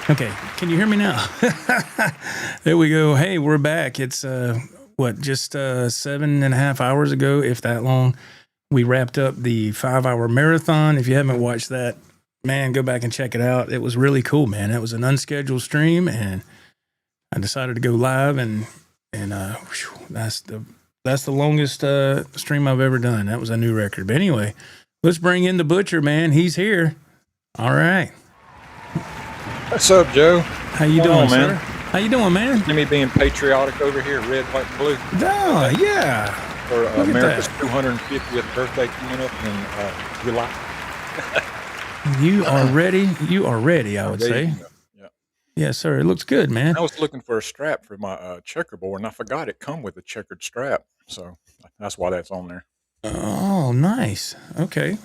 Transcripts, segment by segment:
Okay, can you hear me now? There we go. Hey, we're back. It's just 7.5 hours ago, if that long, we wrapped up the 5-hour marathon. If you haven't watched that, man, go back and check it out. It was really cool, man. It was an unscheduled stream, and I decided to go live, and that's the longest stream I've ever done. That was a new record. But anyway, let's bring in the Butcher, man. He's here. All right. What's up, Joe? How you doing, man? How you doing, man? Me being patriotic over here, red, white, and blue. Oh, yeah. For America's 250th birthday coming up in July. You are ready. You are ready, I would say. Yeah. Yes, sir. It looks good, man. I was looking for a strap for my checkerboard, and I forgot it come with a checkered strap. So that's why that's on there. Oh, nice. Okay.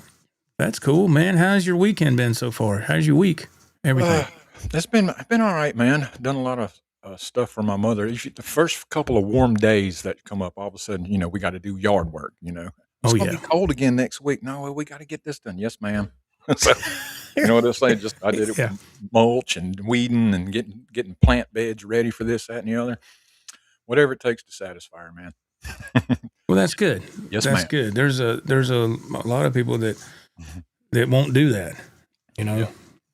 That's cool, man. How's your weekend been so far? How's your week? Everything? It's been all right, man. Done a lot of stuff for my mother. The first couple of warm days that come up, all of a sudden, we got to do yard work. It's gonna be cold again next week. No, we got to get this done. Yes, ma'am. So, you know what I'm saying? I did it with mulch and weeding and getting plant beds ready for this, that, and the other. Whatever it takes to satisfy her, man. Well, that's good. Yes, that's ma'am. Good. There's a lot of people that won't do that. Yeah.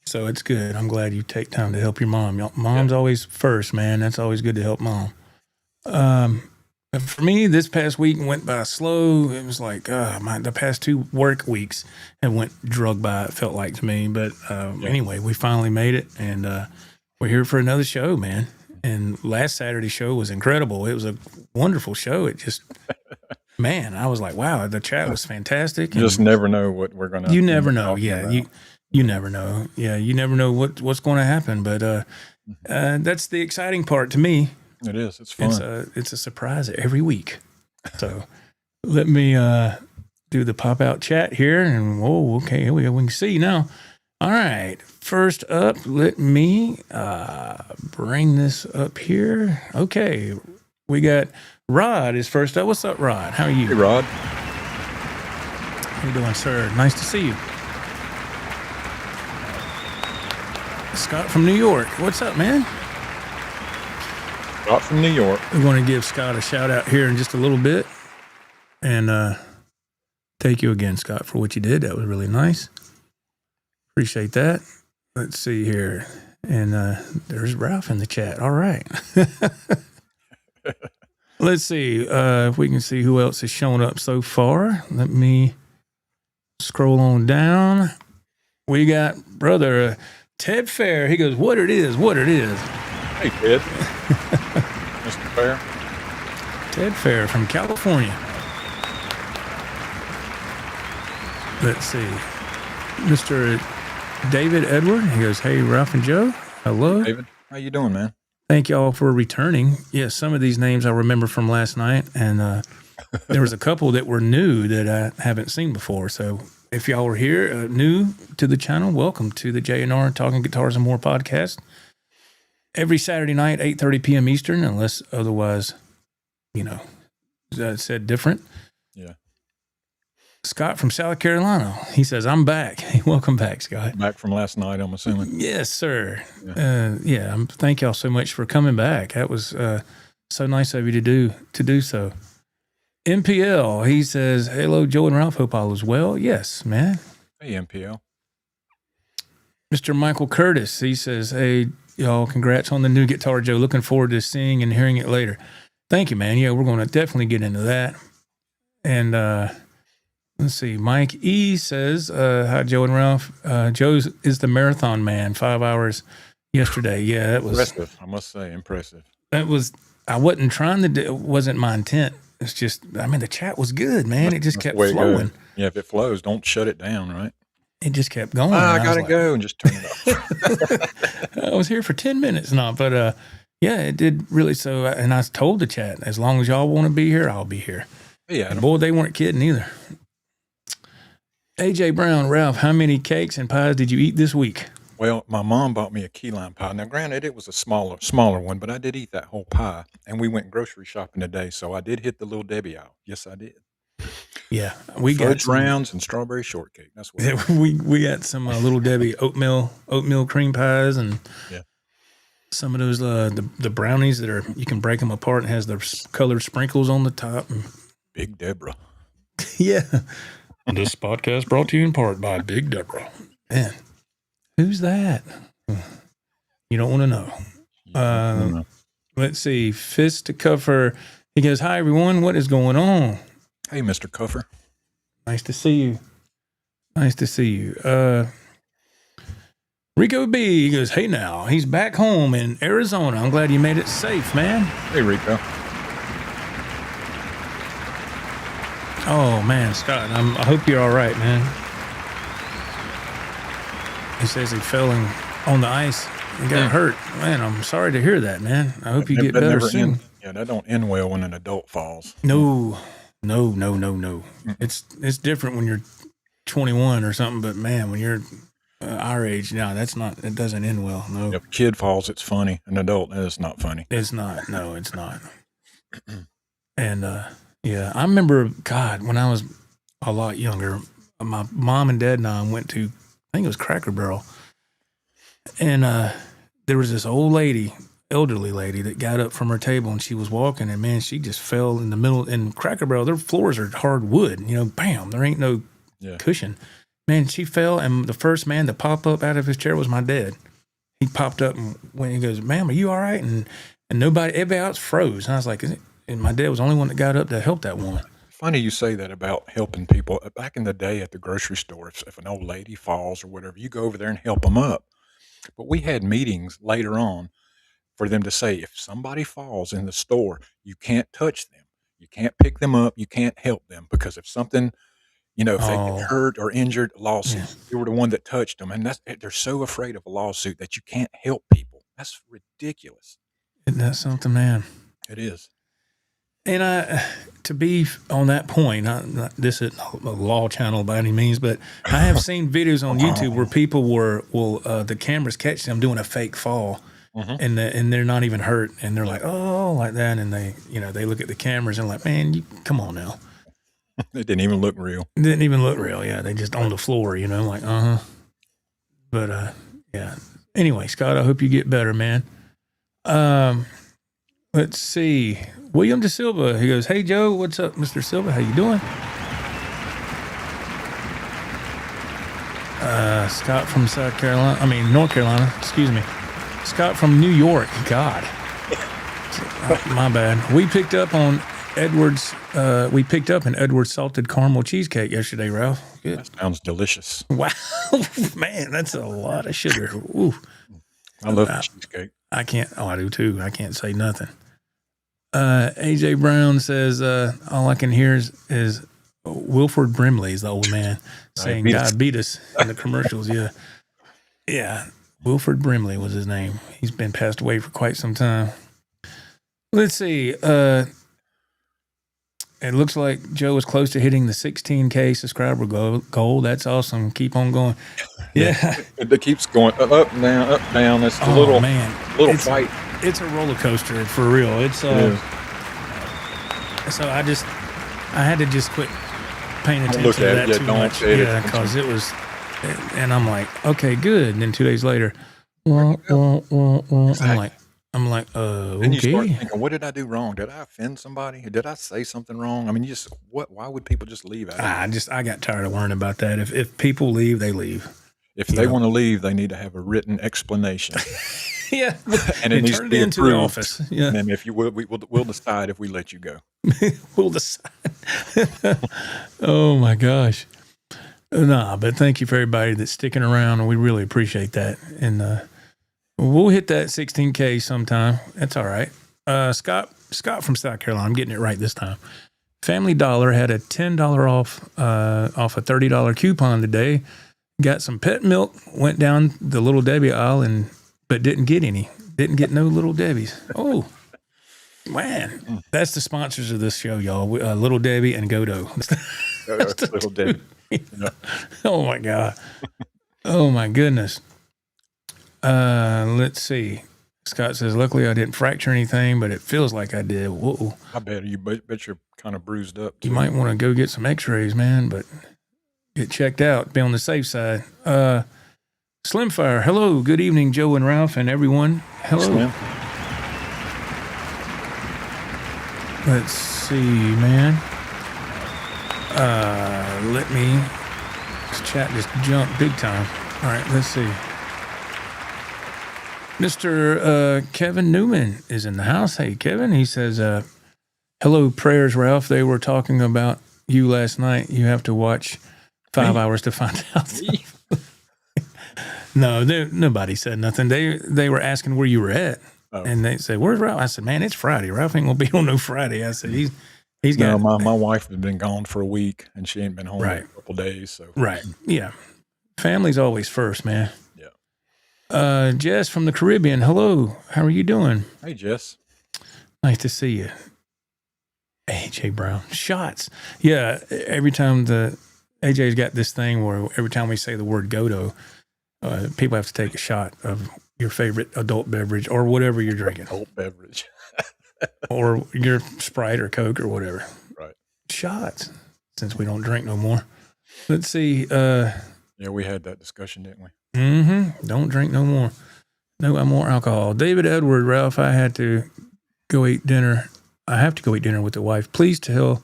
So it's good. I'm glad you take time to help your mom. Mom's always first, man. That's always good to help mom. For me, this past week went by slow. It was like the past 2 work weeks have went drug by, it felt like to me. But anyway, we finally made it, and we're here for another show, man. And last Saturday's show was incredible. It was a wonderful show. It just, man, I was like, wow, the chat was fantastic. You just never know what we're going to. You never know. Yeah. You never know. Yeah, you never know what's going to happen. But that's the exciting part to me. It is. It's fun. It's a surprise every week. So let me do the pop-out chat here. And, whoa, okay, here we go. We can see now. All right. First up, let me bring this up here. Okay. We got Rod is first up. What's up, Rod? How are you? Hey, Rod. How you doing, sir? Nice to see you. Scott from New York. What's up, man? Scott from New York. We want to give Scott a shout out here in just a little bit. And thank you again, Scott, for what you did. That was really nice. Appreciate that. Let's see here. And there's Ralph in the chat. All right. Let's see if we can see who else has shown up so far. Let me scroll on down. We got brother Ted Fair. He goes, what it is. Hey, Ted. Mr. Fair. Ted Fair from California. Let's see. Mr. David Edward. He goes, hey, Ralph and Joe. Hello. David, how you doing, man? Thank y'all for returning. Yes, some of these names I remember from last night, and there was a couple that were new that I haven't seen before. So if y'all were here new to the channel, welcome to the J&R Talking Guitars and More podcast. Every Saturday night, 8:30 p.m. Eastern, unless otherwise, said different. Yeah. Scott from South Carolina. He says, I'm back. Welcome back, Scott. Back from last night, I'm assuming. Yes, sir. Yeah. Thank y'all so much for coming back. That was so nice of you to do so. MPL, he says, hello, Joe and Ralph. Hope all is well. Yes, man. Hey, MPL. Mr. Michael Curtis, he says, hey, y'all, congrats on the new guitar, Joe. Looking forward to seeing and hearing it later. Thank you, man. Yeah, we're going to definitely get into that. And let's see. Mike E says, hi, Joe and Ralph. Joe is the marathon man, 5 hours yesterday. Yeah, that was impressive. I must say, impressive. I wasn't trying to do, it wasn't my intent. It's just, the chat was good, man. It just kept flowing. Yeah, if it flows, don't shut it down, right? It just kept going. I got to go and just turn it off. I was here for 10 minutes now, but yeah, it did really. So, and I told the chat, as long as y'all want to be here, I'll be here. Yeah. And boy, they weren't kidding either. AJ Brown, Ralph, how many cakes and pies did you eat this week? Well, my mom bought me a key lime pie. Now, granted, it was a smaller one, but I did eat that whole pie. And we went grocery shopping today, so I did hit the little Debbie aisle. Yes, I did. Yeah, we got rounds and strawberry shortcake. That's what we got some little Debbie oatmeal cream pies, and Some of those the brownies that are you can break them apart and has the colored sprinkles on the top. Big Deborah. Yeah. This podcast brought to you in part by Big Deborah. Man, who's that? You don't want to know. Let's see. Fist to Cuffer. He goes, "Hi everyone. What is going on?" Hey, Mr. Cuffer. Nice to see you. Nice to see you. Rico B, he goes, "Hey now, he's back home in Arizona. I'm glad you made it safe, man." Hey, Rico. Oh man, Scott, I hope you're all right, man. He says he fell on the ice and got hurt. Man, I'm sorry to hear that, man. I hope you get better soon. That don't end well when an adult falls. No. It's different when you're 21 or something, but man, when you're our age now, it doesn't end well. No. If a kid falls, it's funny. An adult, it's not funny. It's not. No, it's not. And yeah, I remember, God, when I was a lot younger, my mom and dad and I went to, I think it was Cracker Barrel, and there was this old lady, elderly lady, that got up from her table and she was walking, and man, she just fell in the middle. In Cracker Barrel, their floors are hard wood, bam, there ain't no cushion. Man, she fell, and the first man to pop up out of his chair was my dad. He popped up and when he goes, "Ma'am, are you all right?" And everybody else froze. And I was like, and my dad was the only one that got up to help that woman. Funny you say that about helping people. Back in the day at the grocery store, if an old lady falls or whatever, you go over there and help them up. But we had meetings later on for them to say, if somebody falls in the store, you can't touch them. You can't pick them up. You can't help them, because if something, if they get hurt or injured, lawsuit. You were the one that touched them. And they're so afraid of a lawsuit that you can't help people. That's ridiculous. Isn't that something, man? It is. And to be on that point, this isn't a law channel by any means, but I have seen videos on YouTube where people the cameras catch them doing a fake fall, and they're not even hurt, and they're like, "Oh," like that, and they look at the cameras and like, "Man, come on now." It didn't even look real. It didn't even look real. Yeah, they just on the floor, like, But yeah. Anyway, Scott, I hope you get better, man. Let's see. William De Silva, he goes, "Hey, Joe, what's up, Mr. Silva? How you doing?" Scott from North Carolina, excuse me. Scott from New York, God. My bad. We picked up an Edwards salted caramel cheesecake yesterday, Ralph. Good. That sounds delicious. Wow. Man, that's a lot of sugar. Ooh. I love cheesecake. I do too. I can't say nothing. AJ Brown says, all I can hear is Wilford Brimley's the old man saying diabetes in the commercials. Yeah. Yeah. Wilford Brimley was his name. He's been passed away for quite some time. Let's see. It looks like Joe is close to hitting the 16K subscriber goal. That's awesome. Keep on going. Yeah. It keeps going up, down. It's a little fight. It's a roller coaster for real. It's so I had to just quit paying attention to that too much. Yeah, because it was, and I'm like, okay, good. And then 2 days later, I'm like, Then you okay. start thinking, what did I do wrong? Did I offend somebody? Did I say something wrong? I mean, why would people just leave? I got tired of worrying about that. If people leave, they leave. If they want to leave, they need to have a written explanation. Yeah, and it needs to be into the office. Yeah, and then if you will, we'll decide if we let you go. We'll decide. Oh my gosh, but thank you for everybody that's sticking around, and we really appreciate that. And we'll hit that 16K sometime. That's all right. Scott from South Carolina. I'm getting it right this time. Family Dollar had a $10 off a $30 coupon today. Got some pet milk. Went down the Little Debbie aisle but didn't get any. Didn't get no Little Debbies. Oh, man. That's the sponsors of this show, y'all. Little Debbie and Godo. Little Debbie. Yeah. Oh, my God. Oh, my goodness. Let's see. Scott says, luckily I didn't fracture anything, but it feels like I did. Whoa. I bet you're kind of bruised up. You might want to go get some x-rays, man, but get checked out. Be on the safe side. Slimfire, hello. Good evening, Joe and Ralph and everyone. Hello. Slim. Let's see, man. Let me. This chat just jumped big time. All right, let's see. Mr. Kevin Newman is in the house. Hey, Kevin. He says, hello, prayers, Ralph. They were talking about you last night. You have to watch 5 hours to find out. No, nobody said nothing. They were asking where you were at. Oh. And they said, where's Ralph? I said, man, it's Friday. Ralph ain't going to be on no Friday. I said, he's got. No, my wife has been gone for a week and she ain't been home right. in a couple of days. So right. Yeah. Family's always first, man. Yeah. Jess from the Caribbean. Hello. How are you doing? Hey, Jess. Nice to see you. AJ Brown. Shots. Yeah. Every time AJ's got this thing where every time we say the word Godo, people have to take a shot of your favorite adult beverage or whatever you're drinking. Adult beverage. Or your Sprite or Coke or whatever. Right. Shots, since we don't drink no more. Let's see. Yeah, we had that discussion, didn't we? Mm-hmm. Don't drink no more. No more alcohol. David Edward, Ralph, I have to go eat dinner with the wife. Please tell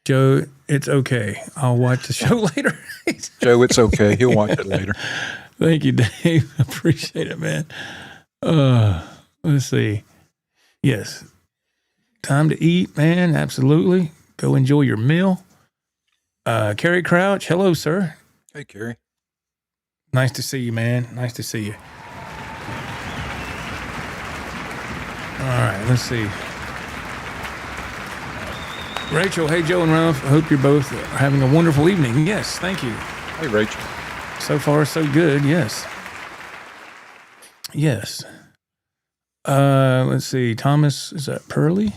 Joe it's okay. I'll watch the show later. Joe, it's okay. He'll watch it later. Thank you, Dave. Appreciate it, man. Let's see. Yes. Time to eat, man. Absolutely. Go enjoy your meal. Kerry Crouch. Hello, sir. Hey, Kerry. Nice to see you, man. Nice to see you. All right. Let's see. Rachel. Hey, Joe and Ralph. I hope you're both having a wonderful evening. Yes. Thank you. Hey, Rachel. So far, so good. Yes. Yes. Let's see. Thomas, is that Pearly?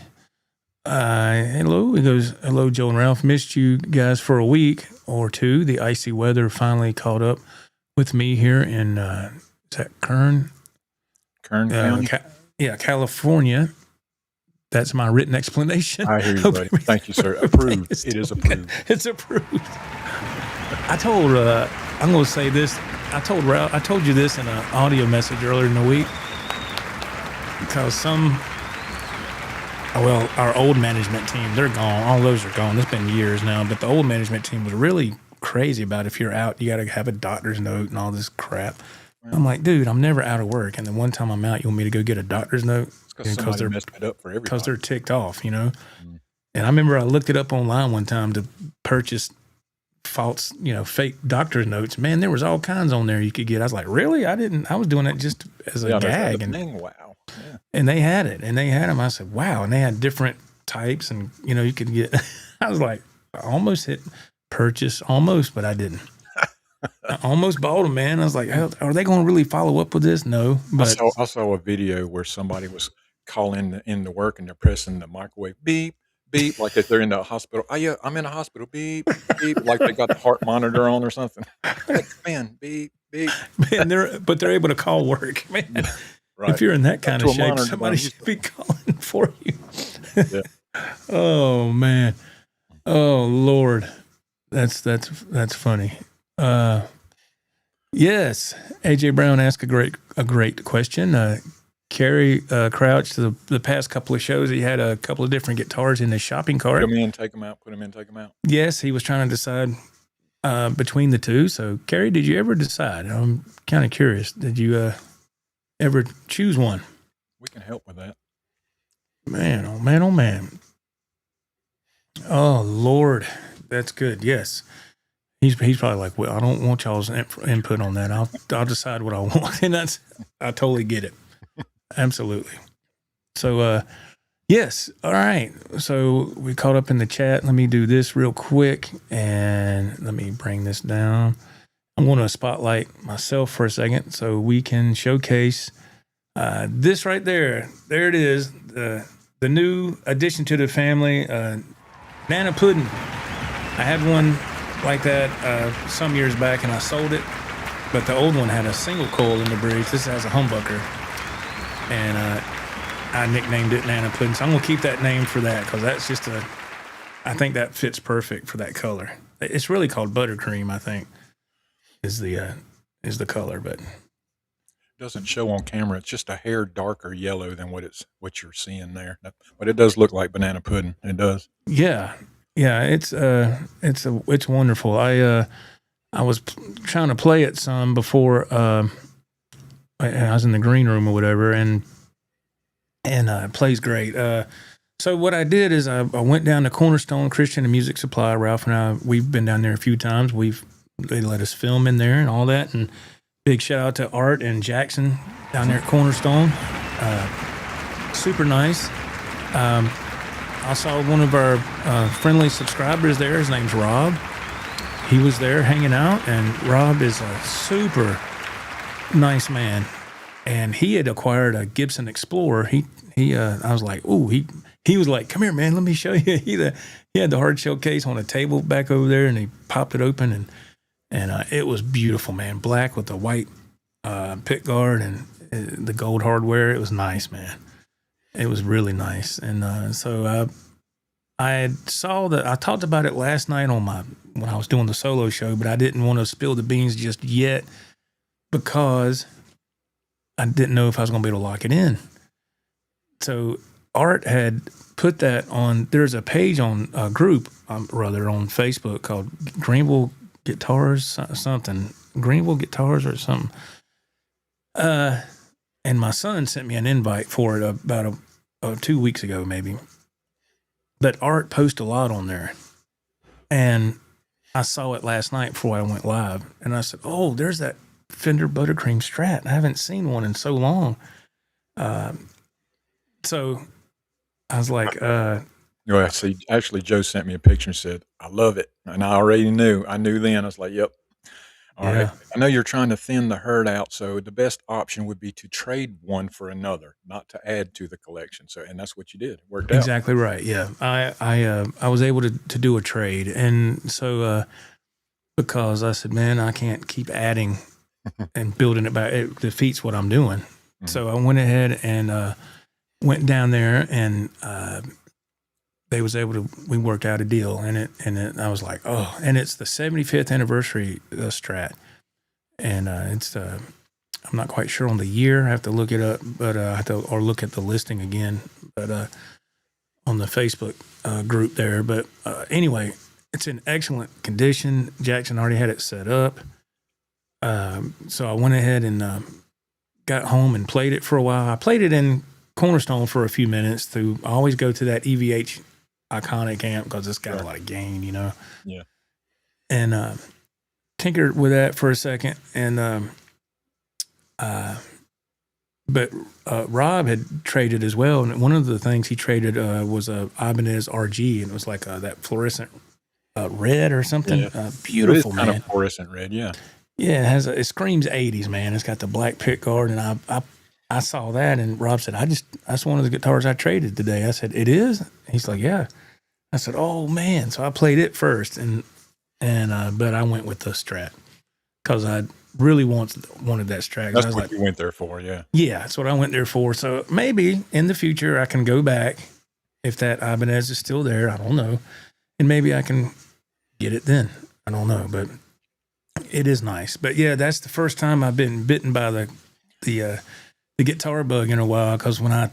Hello. He goes, hello, Joe and Ralph. Missed you guys for a week or two. The icy weather finally caught up with me here in, is that Kern? Kern County? California. That's my written explanation. I hear you, buddy. Thank you, sir. Approved. It is approved. It's approved. I told, I'm going to say this. I told Ralph, I told you this in an audio message earlier in the week. Because our old management team, they're gone. All those are gone. It's been years now. But the old management team was really crazy about if you're out, you got to have a doctor's note and all this crap. Right. I'm like, dude, I'm never out of work. And then one time I'm out, you want me to go get a doctor's note? Because they're messed it up for everybody. Because they're ticked off, you know? Mm. And I remember I looked it up online one time to purchase false, fake doctor's notes. Man, there was all kinds on there you could get. I was like, really? I was doing it just as a gag. And wow. Yeah. And they had it, and they had them. I said, wow. And they had different types, and, you could get, I was like, I almost hit purchase, but I didn't. I almost bought them, man. I was like, are they going to really follow up with this? No. But I saw a video where somebody was calling in to work, and they're pressing the microwave, beep, beep, like if they're in the hospital. Oh, yeah, I'm in a hospital, beep, beep, like they got the heart monitor on or something. Like, man, beep, beep. Man, they're able to call work, man. Right. If you're in that kind of shape, somebody should be calling for you. Yeah. Oh, man. Oh, Lord. That's funny. Yes. AJ Brown asked a great question. Kerry Crouch, the past couple of shows, he had a couple of different guitars in his shopping cart. Put them in, take them out. Put them in, take them out. Yes, he was trying to decide between the two. So, Kerry, did you ever decide? I'm kind of curious. Did you ever choose one? We can help with that. Man, oh man, oh man. Oh Lord, that's good. Yes, he's probably like, well, I don't want y'all's input on that. I'll decide what I want, and I totally get it. Absolutely. So, yes. All right. So we caught up in the chat. Let me do this real quick, and let me bring this down. I'm going to spotlight myself for a second so we can showcase this right there. There it is, the new addition to the family, Nana Pudding. I had one like that some years back, and I sold it, but the old one had a single coil in the bridge. This has a humbucker, and I nicknamed it Nana Pudding. So I'm going to keep that name for that because that's just I think that fits perfect for that color. It's really called Buttercream, I think. Is is the color, but doesn't show on camera. It's just a hair darker yellow than what you're seeing there. But it does look like banana pudding. It does. Yeah. It's wonderful. I was trying to play it some before I was in the green room or whatever, and it plays great. So what I did is I went down to Cornerstone Christian and Music Supply. Ralph and I, we've been down there a few times. They let us film in there and all that. And big shout out to Art and Jackson down there at Cornerstone. Super nice. I saw one of our friendly subscribers there. His name's Rob. He was there hanging out, and Rob is a super nice man. And he had acquired a Gibson Explorer. I was like, ooh, he was like, come here, man, let me show you. He had the hard shell case on a table back over there, and he popped it open, and it was beautiful, man. Black with the white pick guard and the gold hardware. It was nice, man. It was really nice. And so I talked about it last night when I was doing the solo show, but I didn't want to spill the beans just yet because I didn't know if I was going to be able to lock it in. So Art had put that on. There's a page on a group, on Facebook called Greenville Guitars, something. Greenville Guitars or something. And my son sent me an invite for it about 2 weeks ago, maybe. But Art posts a lot on there. And I saw it last night before I went live. And I said, oh, there's that Fender Buttercream Strat. I haven't seen one in so long. So I was like, well, see, actually, Joe sent me a picture and said, I love it. And I already knew. I knew then. I was like, yep. All right. I know you're trying to thin the herd out. So the best option would be to trade one for another, not to add to the collection. So, and that's what you did. It worked out. Exactly right. Yeah. I was able to do a trade. And so, because I said, man, I can't keep adding and building it back. It defeats what I'm doing. Mm-hmm. So I went ahead and, went down there, and we worked out a deal, and I was like, oh, and it's the 75th anniversary Strat, and I'm not quite sure on the year. I have to look it up, but I have to look at the listing again, but on the Facebook group there. But anyway, it's in excellent condition. Jackson already had it set up, so I went ahead and got home and played it for a while. I played it in Cornerstone for a few minutes. I always go to that EVH Iconic amp because it's got a lot of gain, Yeah. And tinkered with that for a second, and but Rob had traded as well, and one of the things he traded was a Ibanez RG, and it was like that fluorescent red or something. Yeah. Beautiful, it is man. Kind of fluorescent red, yeah. Yeah, it screams 80s, man. It's got the black pick guard, and I saw that, and Rob said, that's one of the guitars I traded today. I said, it is? He's like, yeah. I said, oh man. So I played it first, but I went with the Strat because I really wanted that Strat. That's what you went there for, yeah. Yeah, that's what I went there for. So maybe in the future I can go back if that Ibanez is still there. I don't know. And maybe I can get it then. I don't know, but it is nice. But yeah, that's the first time I've been bitten by the guitar bug in a while, because when I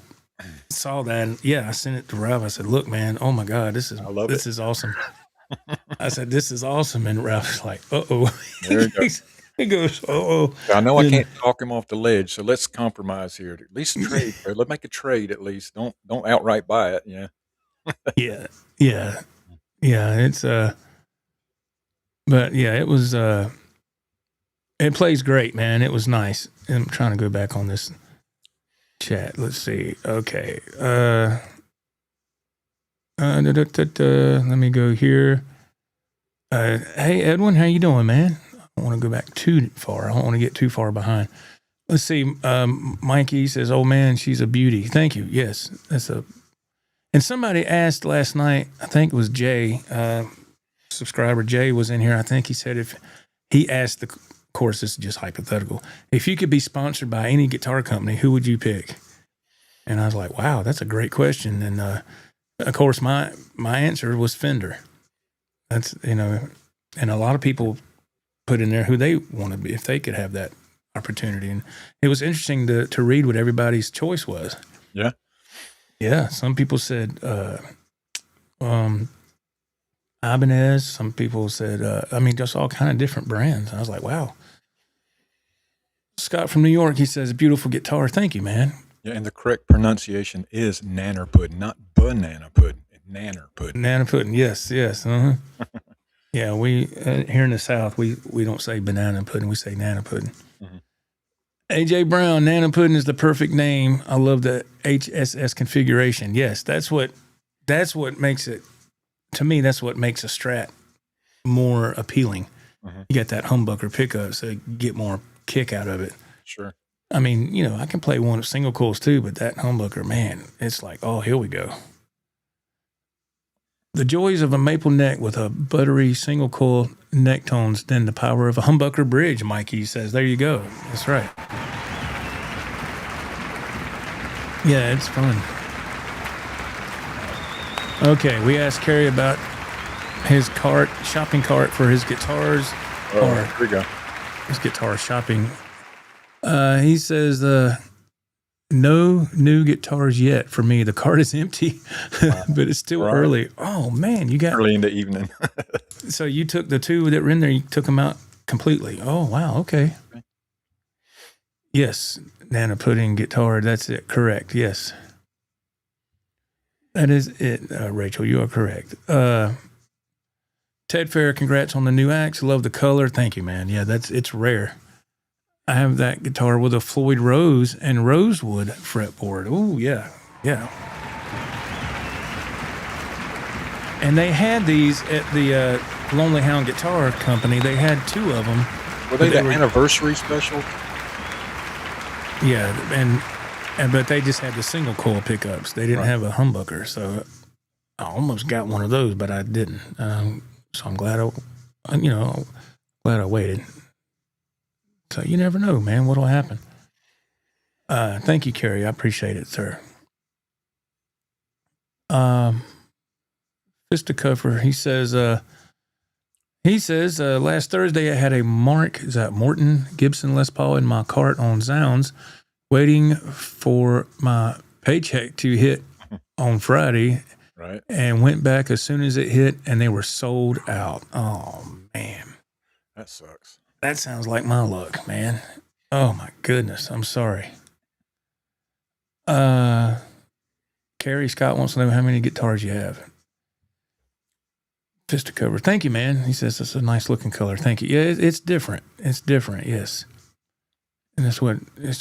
saw that, I sent it to Ralph. I said, look, man, oh my God, this is awesome. I said, this is awesome. And Ralph's like, uh-oh. There you go. He goes, uh-oh. I know I can't talk him off the ledge, so let's compromise here. At least trade. Let's make a trade at least. Don't outright buy it, yeah. Yeah. It's but yeah, it was it plays great, man. It was nice. I'm trying to go back on this chat. Let's see. Okay. Let me go here. Hey Edwin, how you doing, man? I don't want to go back too far. I don't want to get too far behind. Let's see. Mikey says, "Oh man, she's a beauty." Thank you. Yes, And somebody asked last night. I think it was Jay, subscriber Jay was in here. I think he said if he asked of course, this is just hypothetical. If you could be sponsored by any guitar company, who would you pick? And I was like, wow, that's a great question. And of course, my answer was Fender. That's, and a lot of people put in there who they want to be if they could have that opportunity. And it was interesting to read what everybody's choice was. Yeah. Yeah. Some people said Ibanez. Some people said, just all kind of different brands. I was like, wow. Scott from New York, he says, beautiful guitar. Thank you, man. Yeah, and the correct pronunciation is nanner pudding, not banana pudding. Nanner pudding. Nanner pudding, yes. Uh-huh. Yeah, we here in the South, we don't say banana pudding, we say nanner pudding. Mm-hmm. AJ Brown, nanner pudding is the perfect name. I love the HSS configuration. Yes, that's what makes it, to me, that's what makes a Strat more appealing. Mm-hmm. You got that humbucker pickup, so you get more kick out of it. Sure. I mean, I can play one of single coils too, but that humbucker, man, it's like, oh, here we go. The joys of a maple neck with a buttery single coil neck tones, then the power of a humbucker bridge, Mikey says. There you go. That's right. Yeah, it's fun. Okay, we asked Kerry about his shopping cart for his guitars. Here we go. His guitar shopping. He says, no new guitars yet for me. The cart is empty, but it's still early. Oh, man, you got... Early in the evening. So you took the two that were in there, you took them out completely. Oh, wow, okay. Yes, Nana pudding guitar, that's it. Correct, yes. That is it, Rachel, you are correct. Ted Fair, congrats on the new axe. Love the color. Thank you, man. Yeah, it's rare. I have that guitar with a Floyd Rose and rosewood fretboard. Oh, yeah. And they had these at the Lonely Hound Guitar Company. They had two of them. Were they the anniversary special? Yeah, but they just had the single coil pickups. They didn't have a humbucker, so I almost got one of those, but I didn't. So I'm glad I waited. So you never know, man, what'll happen. Thank you, Kerry. I appreciate it, sir. Fisticuffler, he says, last Thursday I had a Morton Gibson Les Paul in my cart on Zounds, waiting for my paycheck to hit on Friday. Right. And went back as soon as it hit, and they were sold out. Oh, man. That sucks. That sounds like my luck, man. Oh, my goodness. I'm sorry. Kerry Scott wants to know how many guitars you have. Fisticuffler. Thank you, man. He says it's a nice-looking color. Thank you. Yeah, it's different. It's different, yes. And it's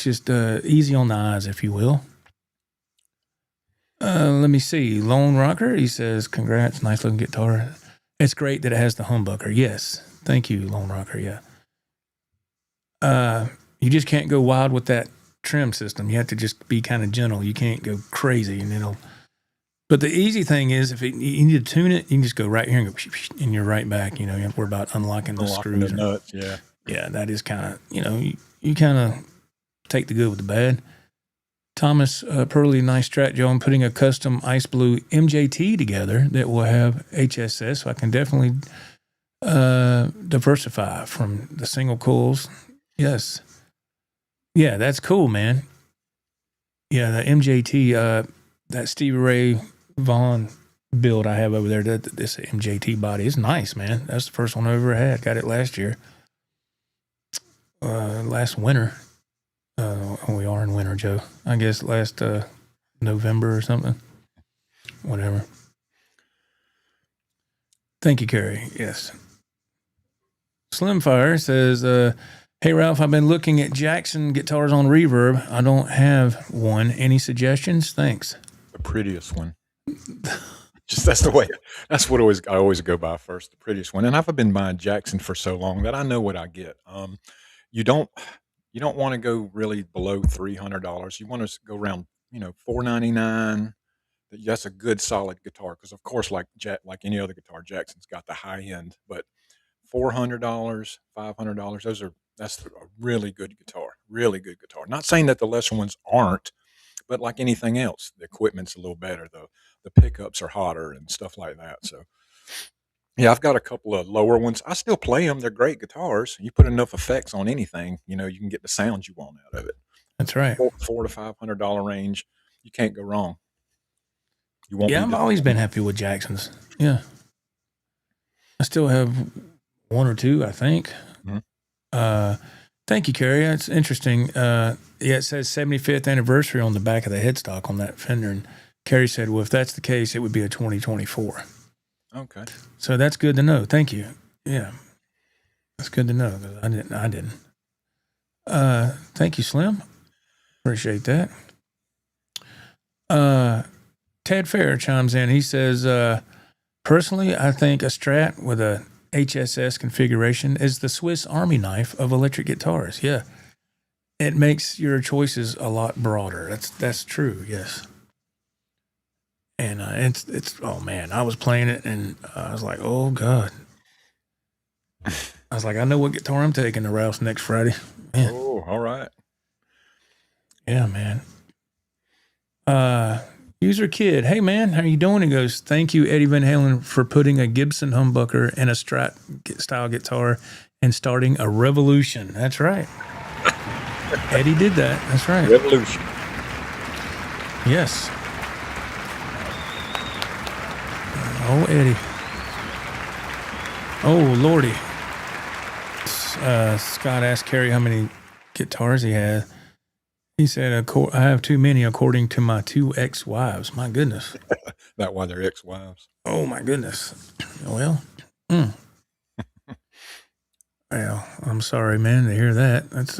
just easy on the eyes, if you will. Let me see. Lone Rocker, he says, congrats, nice looking guitar. It's great that it has the humbucker. Yes. Thank you, Lone Rocker. Yeah. You just can't go wild with that trim system. You have to just be kind of gentle. You can't go crazy but the easy thing is if you need to tune it, you can just go right here and go, and you're right back. You don't have to worry about unlocking the screws. The nuts, yeah. Yeah, that is kind of, you kind of take the good with the bad. Thomas Purley, nice Strat, Joe. I'm putting a custom ice blue MJT together that will have HSS, so I can definitely diversify from the single coils. Yes. Yeah, that's cool, man. Yeah, the MJT, that Stevie Ray Vaughan build I have over there, this MJT body is nice, man. That's the first one I ever had. Got it last year. Last winter. We are in winter, Joe. I guess last November or something. Whatever. Thank you, Kerry. Yes. Slimfire says, hey, Ralph, I've been looking at Jackson guitars on Reverb. I don't have one. Any suggestions? Thanks. The prettiest one. That's what I always go by first, the prettiest one. And I've been buying Jackson for so long that I know what I get. You don't want to go really below $300. You want to go around, $499. That's a good solid guitar because, of course, like any other guitar, Jackson's got the high end. But $400, $500, that's a really good guitar. Really good guitar. Not saying that the lesser ones aren't, but like anything else, the equipment's a little better. The pickups are hotter and stuff like that. So Yeah, I've got a couple of lower ones. I still play them. They're great guitars. You put enough effects on anything, you can get the sound you want out of it. That's right. $400 to $500 range, you can't go wrong. You won't. Yeah, I've always been happy with Jacksons. Yeah, I still have one or two, I think. Mm-hmm. Thank you, Carrie. That's interesting. Yeah, it says 75th anniversary on the back of the headstock on that Fender, and Carrie said, "Well, if that's the case, it would be a 2024." Okay. So that's good to know. Thank you. Yeah, that's good to know. I didn't. Thank you, Slim. Appreciate that. Ted Fair chimes in. He says, personally, I think a Strat with a HSS configuration is the Swiss Army knife of electric guitars. Yeah. It makes your choices a lot broader. That's true. Yes. And it's oh man, I was playing it and I was like, oh God. I was like, I know what guitar I'm taking to Ralph's next Friday. Man. Oh, all right. Yeah, man. User Kid, hey man, how you doing? He goes, thank you, Eddie Van Halen, for putting a Gibson humbucker in a Strat style guitar and starting a revolution. That's right. Eddie did that. That's right. Revolution. Yes. Oh, Eddie. Oh, Lordy. Scott asked Carrie how many guitars he had. He said, I have too many according to my 2 ex-wives. My goodness. That's why they're ex-wives. Oh, my goodness. Well, well, I'm sorry, man, to hear that. That's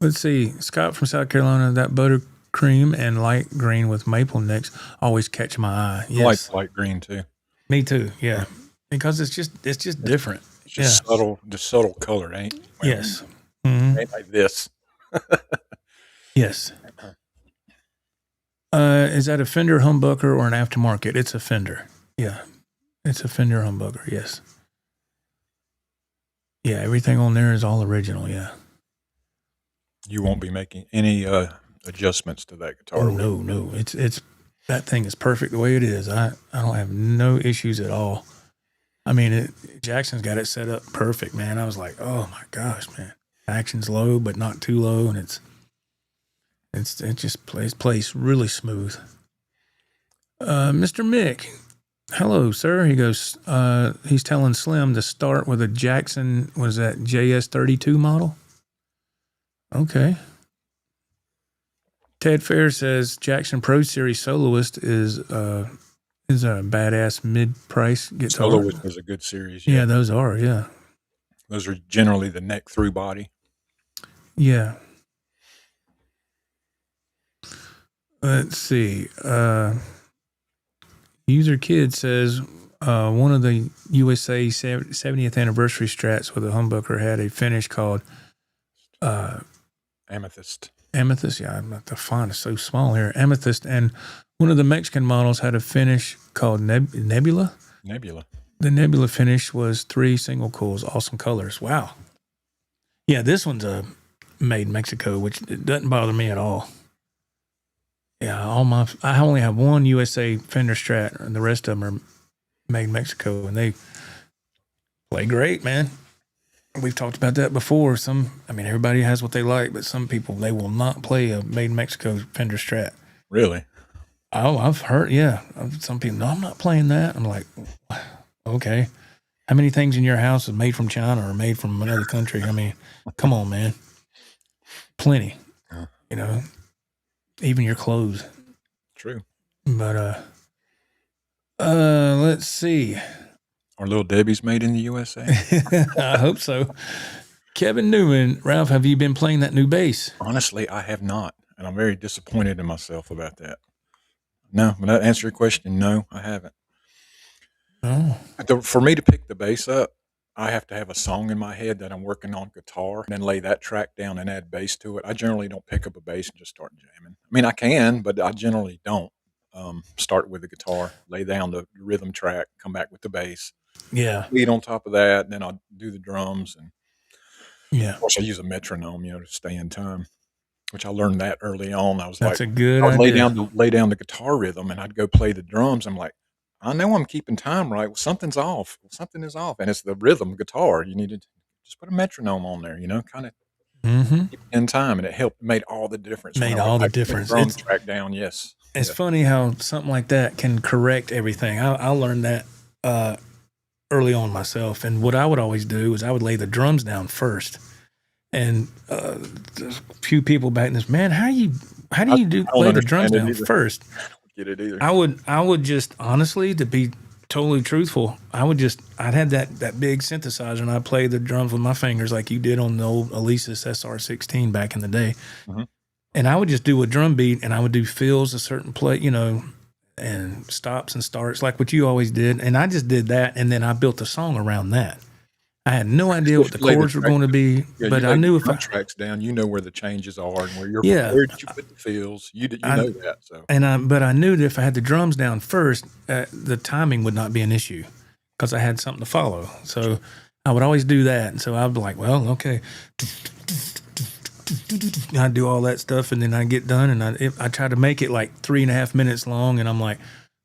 let's see. Scott from South Carolina, that buttercream and light green with maple necks always catch my eye. Yes. I like light green too. Me too. Yeah. Because it's just different. It's just subtle color, ain't? Well, yes. Ain't like this. Yes. Is that a Fender humbucker or an aftermarket? It's a Fender. Yeah. It's a Fender humbucker. Yes. Yeah. Everything on there is all original. Yeah. You won't be making any adjustments to that guitar. Oh, no. It's that thing is perfect the way it is. I don't have no issues at all. I mean, Jackson's got it set up perfect, man. I was like, oh my gosh, man. Action's low, but not too low, and it just plays really smooth. Mr. Mick, hello, sir. He goes, he's telling Slim to start with a Jackson, was that JS32 model? Okay. Ted Fair says Jackson Pro Series Soloist is a badass mid-price guitar. Soloist is a good series. Yeah, those are, yeah. Those are generally the neck through body. Yeah. Let's see. User Kid says one of the USA 70th anniversary Strats with a humbucker had a finish called Amethyst. Amethyst, yeah, the font is so small here. Amethyst, and one of the Mexican models had a finish called Nebula. Nebula. The Nebula finish was 3 single cools, awesome colors. Wow. Yeah, this one's made in Mexico, which it doesn't bother me at all. Yeah, I only have one USA Fender Strat, and the rest of them are made in Mexico, and they play great, man. We've talked about that before. Everybody has what they like, but some people, they will not play a made in Mexico Fender Strat. Really? Oh, I've heard, yeah. Some people, no, I'm not playing that. I'm like, okay. How many things in your house is made from China or made from another country? I mean, come on, man. Plenty. Even your clothes. True. But, let's see. Are Little Debbie's made in the USA? I hope so. Kevin Newman, Ralph, have you been playing that new bass? Honestly, I have not, and I'm very disappointed in myself about that. No, but that answer your question, no, I haven't. Oh. For me to pick the bass up, I have to have a song in my head that I'm working on guitar and then lay that track down and add bass to it. I generally don't pick up a bass and just start jamming. I mean, I can, but I generally don't. Start with the guitar, lay down the rhythm track, come back with the bass. Yeah. Lead on top of that, and then I'll do the drums. And yeah, of course, I use a metronome, to stay in time, which I learned that early on. I was That's like, a good I would idea. lay down the guitar rhythm, and I'd go play the drums. I'm like, I know I'm keeping time right. Well, something's off. Something is off, and it's the rhythm guitar. You need to just put a metronome on there, kind of keep it in time, and it made all the difference when Made I went all the back to the difference. drum track down. Yes. It's Yeah. funny how something like that can correct everything. I learned that early on myself, and what I would always do is I would lay the drums down first. And there's a few people back in this, man, how do you lay the drums down first? I don't get it either. I would just honestly, to be totally truthful, I'd have that big synthesizer and I'd play the drums with my fingers like you did on the old Alesis SR16 back in the day. Mm-hmm. And I would just do a drum beat and I would do fills a certain play, and stops and starts like what you always did. And I just did that. And then I built a song around that. I had no idea what the chords were going to be, but I knew if I tracks down, you know where the changes are and where where did you put the fills. You know that. So, but I knew that if I had the drums down first, the timing would not be an issue because I had something to follow. So I would always do that, and so I'd be like, well, okay, I'd do all that stuff, and then I'd get done, and I try to make it like 3.5 minutes long, and I'm like,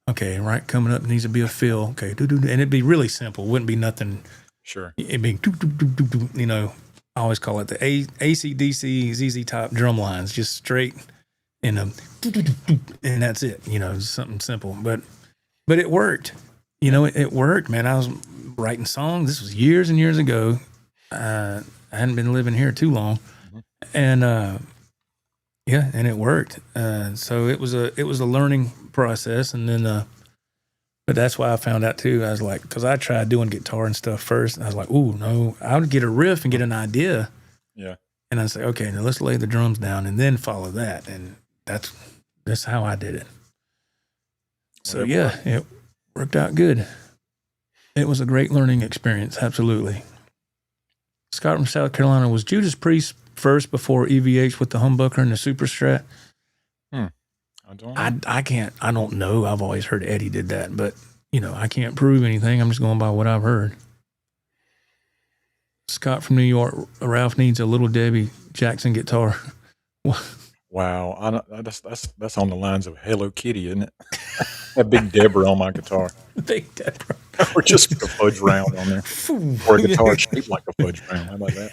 okay, right, coming up needs to be a fill, okay, and it'd be really simple, wouldn't be nothing. Sure. It'd be, I always call it the AC/DC ZZ Top drum lines, just straight and that's it. Something simple, but it worked. It worked, man. I was writing songs. This was years and years ago. I hadn't been living here too long, and and it worked. So it was a learning process, and then. But that's why I found out too. I was like, because I tried doing guitar and stuff first. And I was like, ooh, no. I would get a riff and get an idea. Yeah. And I'd say, okay, now let's lay the drums down and then follow that. And that's how I did it. So it worked out good. It was a great learning experience. Absolutely. Scott from South Carolina, was Judas Priest first before EVH with the humbucker and the Super Strat? I don't know. I don't know. I've always heard Eddie did that, but I can't prove anything. I'm just going by what I've heard. Scott from New York, Ralph needs a Little Debbie Jackson guitar. Wow. That's on the lines of Hello Kitty, isn't it? That Big Deborah on my guitar. Big Deborah. Or just a fudge round on there. Or a guitar shaped like a fudge round. How about that?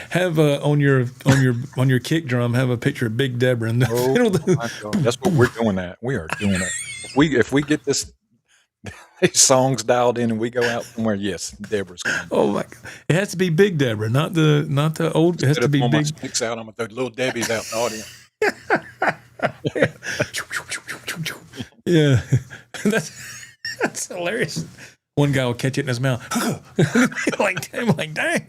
Have on your kick drum, have a picture of Big Deborah in the middle. My God. That's what we're doing. We are doing it. If we get these songs dialed in and we go out somewhere, yes, Deborah's coming. Oh my God! It has to be Big Deborah, not the old. It has to be big. My sticks out. I'm gonna throw Little Debbie's out in the audience. Yeah, that's hilarious. One guy will catch it in his mouth. I'm like, dang.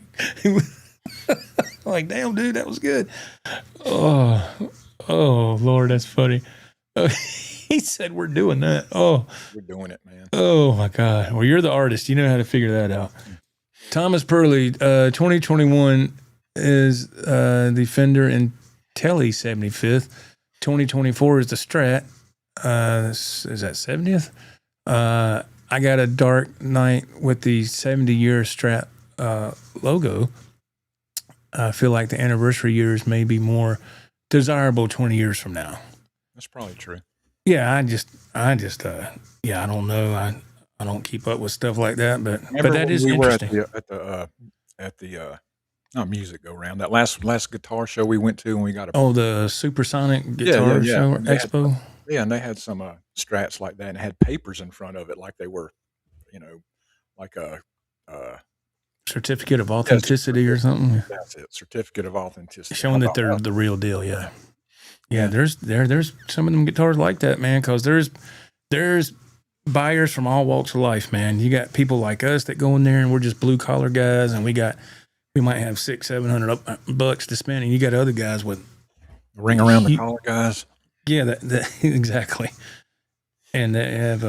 Like, damn, dude, that was good. Oh, Lord, that's funny. He said we're doing that. Oh, we're doing it, man. Oh my God. Well, you're the artist. You know how to figure that out. Thomas Purley, 2021 is the Fender and Tele 75th. 2024 is the Strat. Is that 70th? I got a Dark Knight with the 70-year Strat logo. I feel like the anniversary years may be more desirable 20 years from now. That's probably true. Yeah, I don't know. I don't keep up with stuff like that, but that is interesting. We were at the not music go round, that last guitar show we went to, and we got the Supersonic Guitar Show Expo. And they had some Strats like that, and it had papers in front of it, like they were, like a certificate of authenticity or something. That's it, certificate of authenticity, showing that they're the real deal. Yeah. There's some of them guitars like that, man. Because there's buyers from all walks of life, man. You got people like us that go in there, and we're just blue collar guys, and we might have $600-700 bucks to spend, and you got other guys with ring around the collar guys. Yeah, that exactly. And they have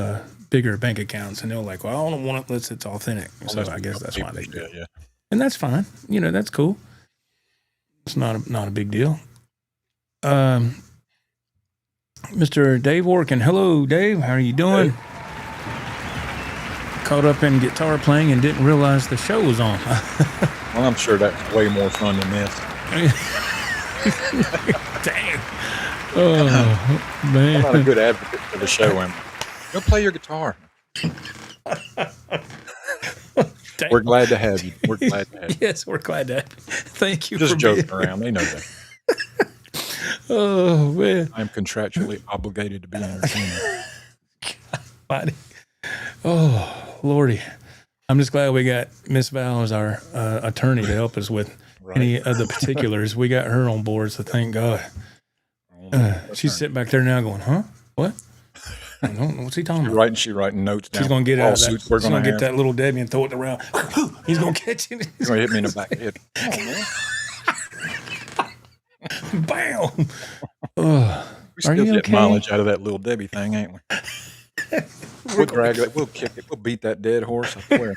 bigger bank accounts, and they're like, well, I don't want it unless it's authentic. So I guess that's why they do it. Yeah. And that's fine. That's cool. It's not a big deal. Mr. Dave Workin. Hello, Dave. How are you doing? Hey. Caught up in guitar playing and didn't realize the show was on. Well, I'm sure that's way more fun than this. Dang. Oh, man. I'm not a good advocate for the show, am I? Go play your guitar. We're glad to have you. We're glad to have you. Yes, we're glad to have you. Thank you. Just joking around. They know that. Oh man, I'm contractually obligated to be entertaining. Oh Lordy, I'm just glad we got Miss Val as our attorney to help us with any of the particulars. We got her on board, so thank God. She's sitting back there now, going, "Huh? What? I don't know what's he talking about?" She's writing notes down. She's gonna get out of that. She's gonna get that little Debbie and throw it around. He's gonna catch it. He's gonna hit me in the back of the head. Bam! We still get mileage out of that little Debbie thing, ain't we? We'll drag it. We'll kick it. We'll beat that dead horse. I swear.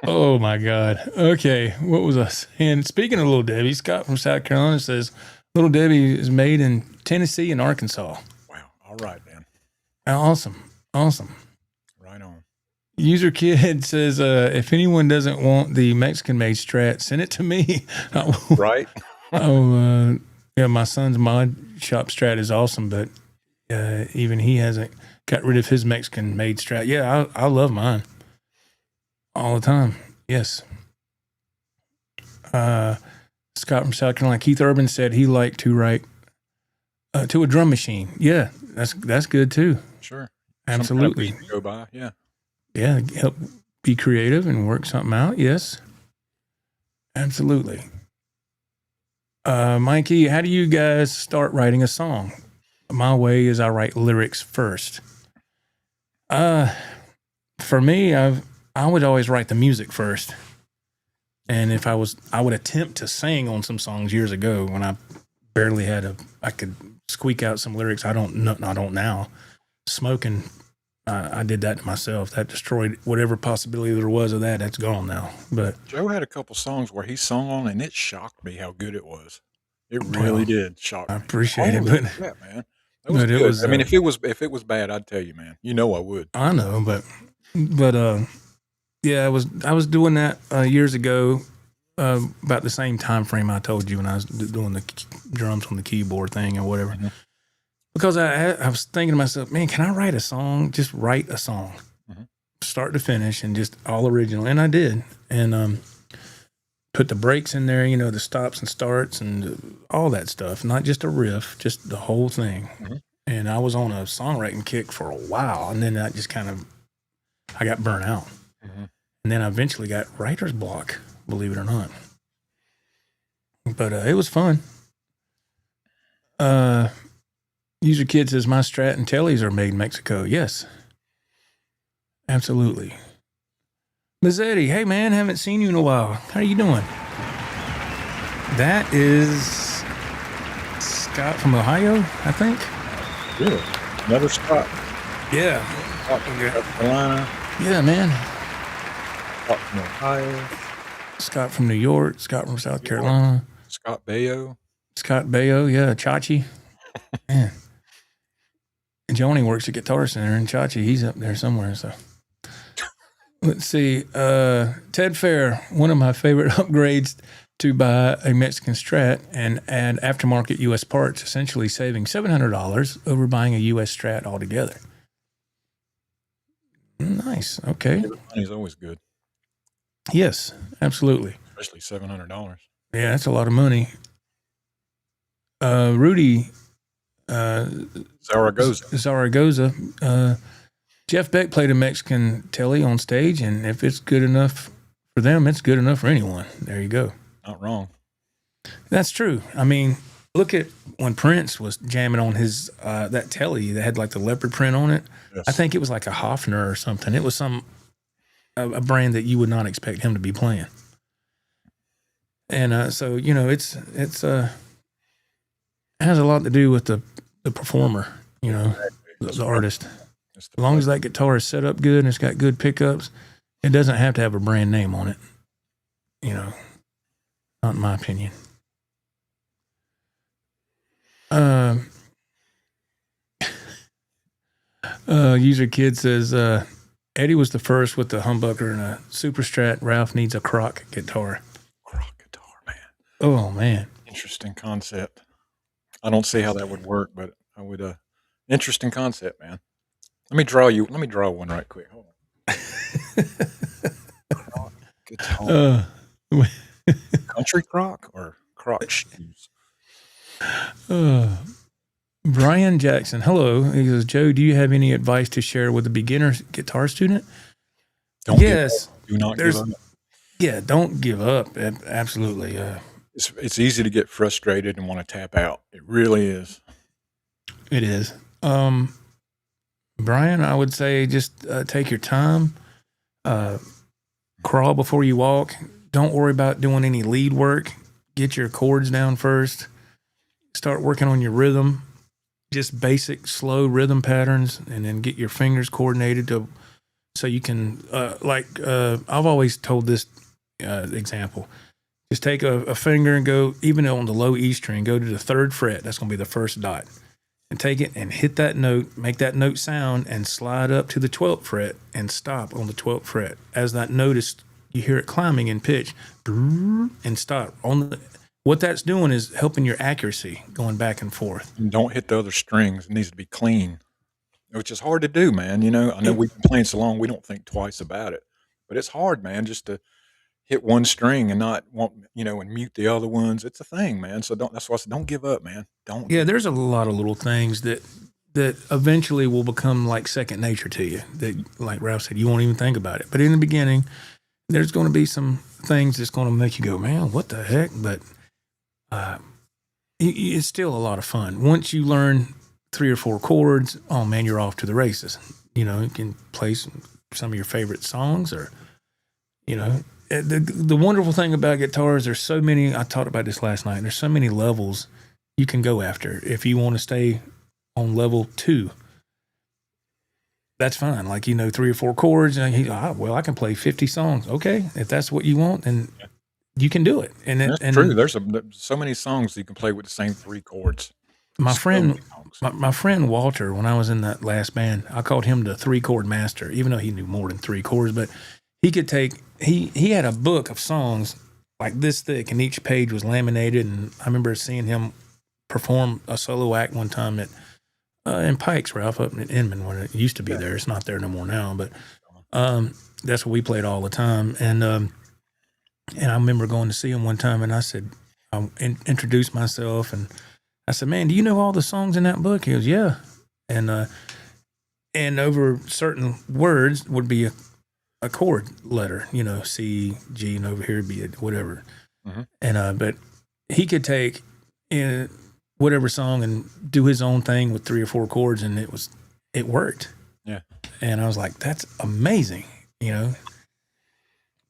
Oh my God. Okay, what was I saying? Speaking of Little Debbie, Scott from South Carolina says Little Debbie is made in Tennessee and Arkansas. Wow. All right, man. Awesome. Right on. User Kid says, if anyone doesn't want the Mexican-made Strat, send it to me. Right. Yeah, my son's mod shop Strat is awesome, but even he hasn't got rid of his Mexican-made Strat. Yeah, I love mine all the time. Yes. Scott from South Carolina, Keith Urban said he liked to write to a drum machine. Yeah, that's good too. Sure. Absolutely. Go by. Yeah. Yeah, help be creative and work something out. Yes. Absolutely. Mikey, how do you guys start writing a song? My way is I write lyrics first. For me, I would always write the music first. And if I would attempt to sing on some songs years ago when I barely I could squeak out some lyrics. I don't now. Smoking, I did that to myself. That destroyed whatever possibility there was of that. That's gone now. But Joe had a couple songs where he sung on, and it shocked me how good it was. It really did shock me. I appreciate it, but crap, man, that was good. I mean, if it was bad, I'd tell you, man. You know, I would. I know, but yeah, I was doing that years ago, about the same time frame I told you when I was doing the drums on the keyboard thing or whatever. Mm-hmm. Because I was thinking to myself, man, can I write a song? Just write a song, start to finish, and just all original. And I did, and put the breaks in there, the stops and starts and all that stuff. Not just a riff, just the whole thing. Mm-hmm. And I was on a songwriting kick for a while, and then I just I got burnt out. Mm-hmm. And then I eventually got writer's block, believe it or not. But it was fun. User Kid says, my Strat and Tellys are made in Mexico. Yes. Absolutely. Mazzetti, hey man, haven't seen you in a while. How are you doing? That is Scott from Ohio, I think. Really? Another Scott. Yeah. Scott from South Carolina. Yeah, man. Scott from Ohio. Scott from New York. Scott from South Carolina. Scott Baio. Scott Baio, yeah. Chachi. Man. And Joni works at Guitar Center, and Chachi, he's up there somewhere. So let's see. Ted Fair, one of my favorite upgrades to buy a Mexican Strat and add aftermarket U.S. parts, essentially saving $700 over buying a U.S. Strat altogether. Nice. Okay. Money's always good. Yes, absolutely. Especially $700. Yeah, that's a lot of money. Rudy Zaragoza. Jeff Beck played a Mexican telly on stage, and if it's good enough for them, it's good enough for anyone. There you go. Not wrong. That's true. I mean, look at when Prince was jamming on his that telly that had like the leopard print on it. Yes. I think it was like a Hofner or something. It was a brand that you would not expect him to be playing. And so it has a lot to do with the performer, the artist. As long as that guitar is set up good and it's got good pickups, it doesn't have to have a brand name on it. Not in my opinion. User Kid says, Eddie was the first with the humbucker and a Super Strat. Ralph needs a Croc guitar. Croc guitar, man. Oh, man. Interesting concept. I don't see how that would work, but I would, interesting concept, man. Let me draw one right quick. Hold on. Croc guitar. Country croc or croc shoes? Brian Jackson, hello. He goes, Joe, do you have any advice to share with a beginner guitar student? Don't give up. Do not give up. Yeah, don't give up. Absolutely. It's easy to get frustrated and want to tap out. It really is. It is. Brian, I would say just take your time. Crawl before you walk. Don't worry about doing any lead work. Get your chords down first. Start working on your rhythm. Just basic, slow rhythm patterns, and then get your fingers coordinated so you can, I've always told this example. Just take a finger and go, even on the low E string, go to the 3rd fret. That's going to be the first dot. And take it and hit that note, make that note sound, and slide up to the 12th fret and stop on the 12th fret. As that note is, you hear it climbing in pitch, and stop. What that's doing is helping your accuracy going back and forth. And don't hit the other strings. It needs to be clean, which is hard to do, man. You know, I know we've been playing so long, we don't think twice about it. But it's hard, man, just to hit one string and not want, and mute the other ones. It's a thing, man. So that's why I said, don't give up, man. Don't. Yeah, there's a lot of little things that eventually will become like second nature to you. That, like Ralph said, you won't even think about it. But in the beginning, there's going to be some things that's going to make you go, man, what the heck? But it's still a lot of fun. Once you learn 3 or 4 chords, oh man, you're off to the races. You can play some of your favorite songs, or, the wonderful thing about guitars, there's so many, I talked about this last night, there's so many levels you can go after. If you want to stay on level 2, that's fine. Like, 3 or 4 chords, and I can play 50 songs. Okay, if that's what you want, then you can do it. And that's true. There's so many songs you can play with the same 3 chords. My friend Walter, when I was in that last band, I called him the 3-chord master, even though he knew more than 3 chords. But he could he had a book of songs like this thick, and each page was laminated. And I remember seeing him perform a solo act one time in Pikes, Ralph, up in Inman, when it used to be there. It's not there no more now, but that's where we played all the time. And I remember going to see him one time, and I said, I introduced myself, and I said, man, do you know all the songs in that book? He goes, yeah. And over certain words would be a chord letter, C, G, and over here would be whatever. Mm-hmm. And but he could take whatever song and do his own thing with 3 or 4 chords, and it worked. Yeah. And I was like, that's amazing,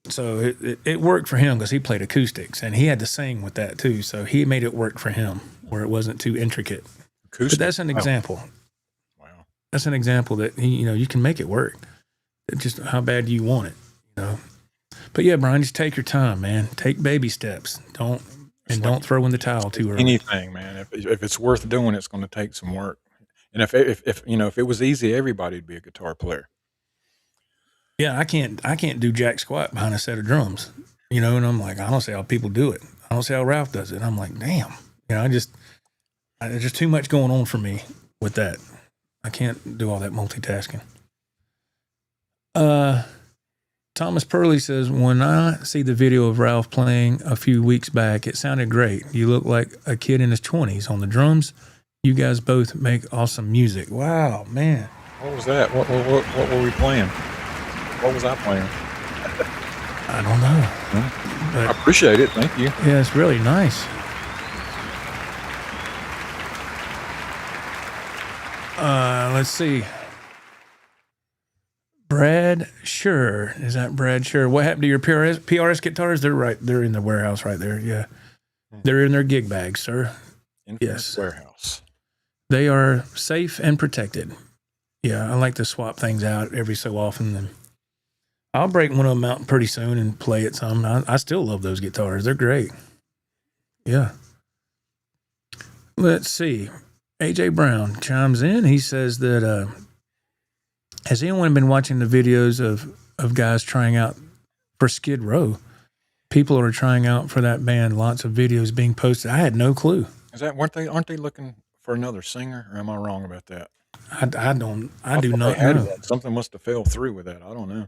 So it worked for him because he played acoustics, and he had to sing with that too. So he made it work for him where it wasn't too intricate. Acoustic. But that's an example. Wow. That's an example that you can make it work. It's just how bad do you want it, But yeah, Brian, just take your time, man. Take baby steps. Don't throw in the towel too early. Anything, man. If it's worth doing, it's going to take some work. And if it was easy, everybody'd be a guitar player. Yeah, I can't do jack squat behind a set of drums, and I'm like, I don't see how people do it. I don't see how Ralph does it. I'm like, damn, there's just too much going on for me with that. I can't do all that multitasking. Thomas Purley says, when I see the video of Ralph playing a few weeks back, it sounded great. You look like a kid in his 20s on the drums. You guys both make awesome music. Wow, man. What was that? What were we playing? What was I playing? I don't know. But I appreciate it. Thank you. Yeah, it's really nice. Let's see. Brad Sure. Is that Brad Sure? What happened to your PRS guitars? They're right. They're in the warehouse right there. Yeah. They're in their gig bags, sir. Yes. Warehouse. They are safe and protected. Yeah, I like to swap things out every so often. And I'll break one of them out pretty soon and play it some. I still love those guitars. They're great. Yeah. Let's see. AJ Brown chimes in. He says that, has anyone been watching the videos of guys trying out for Skid Row? People are trying out for that band. Lots of videos being posted. I had no clue. Aren't they looking for another singer, or am I wrong about that? I I do thought not they had know. that. Something must have fell through with that. I don't know.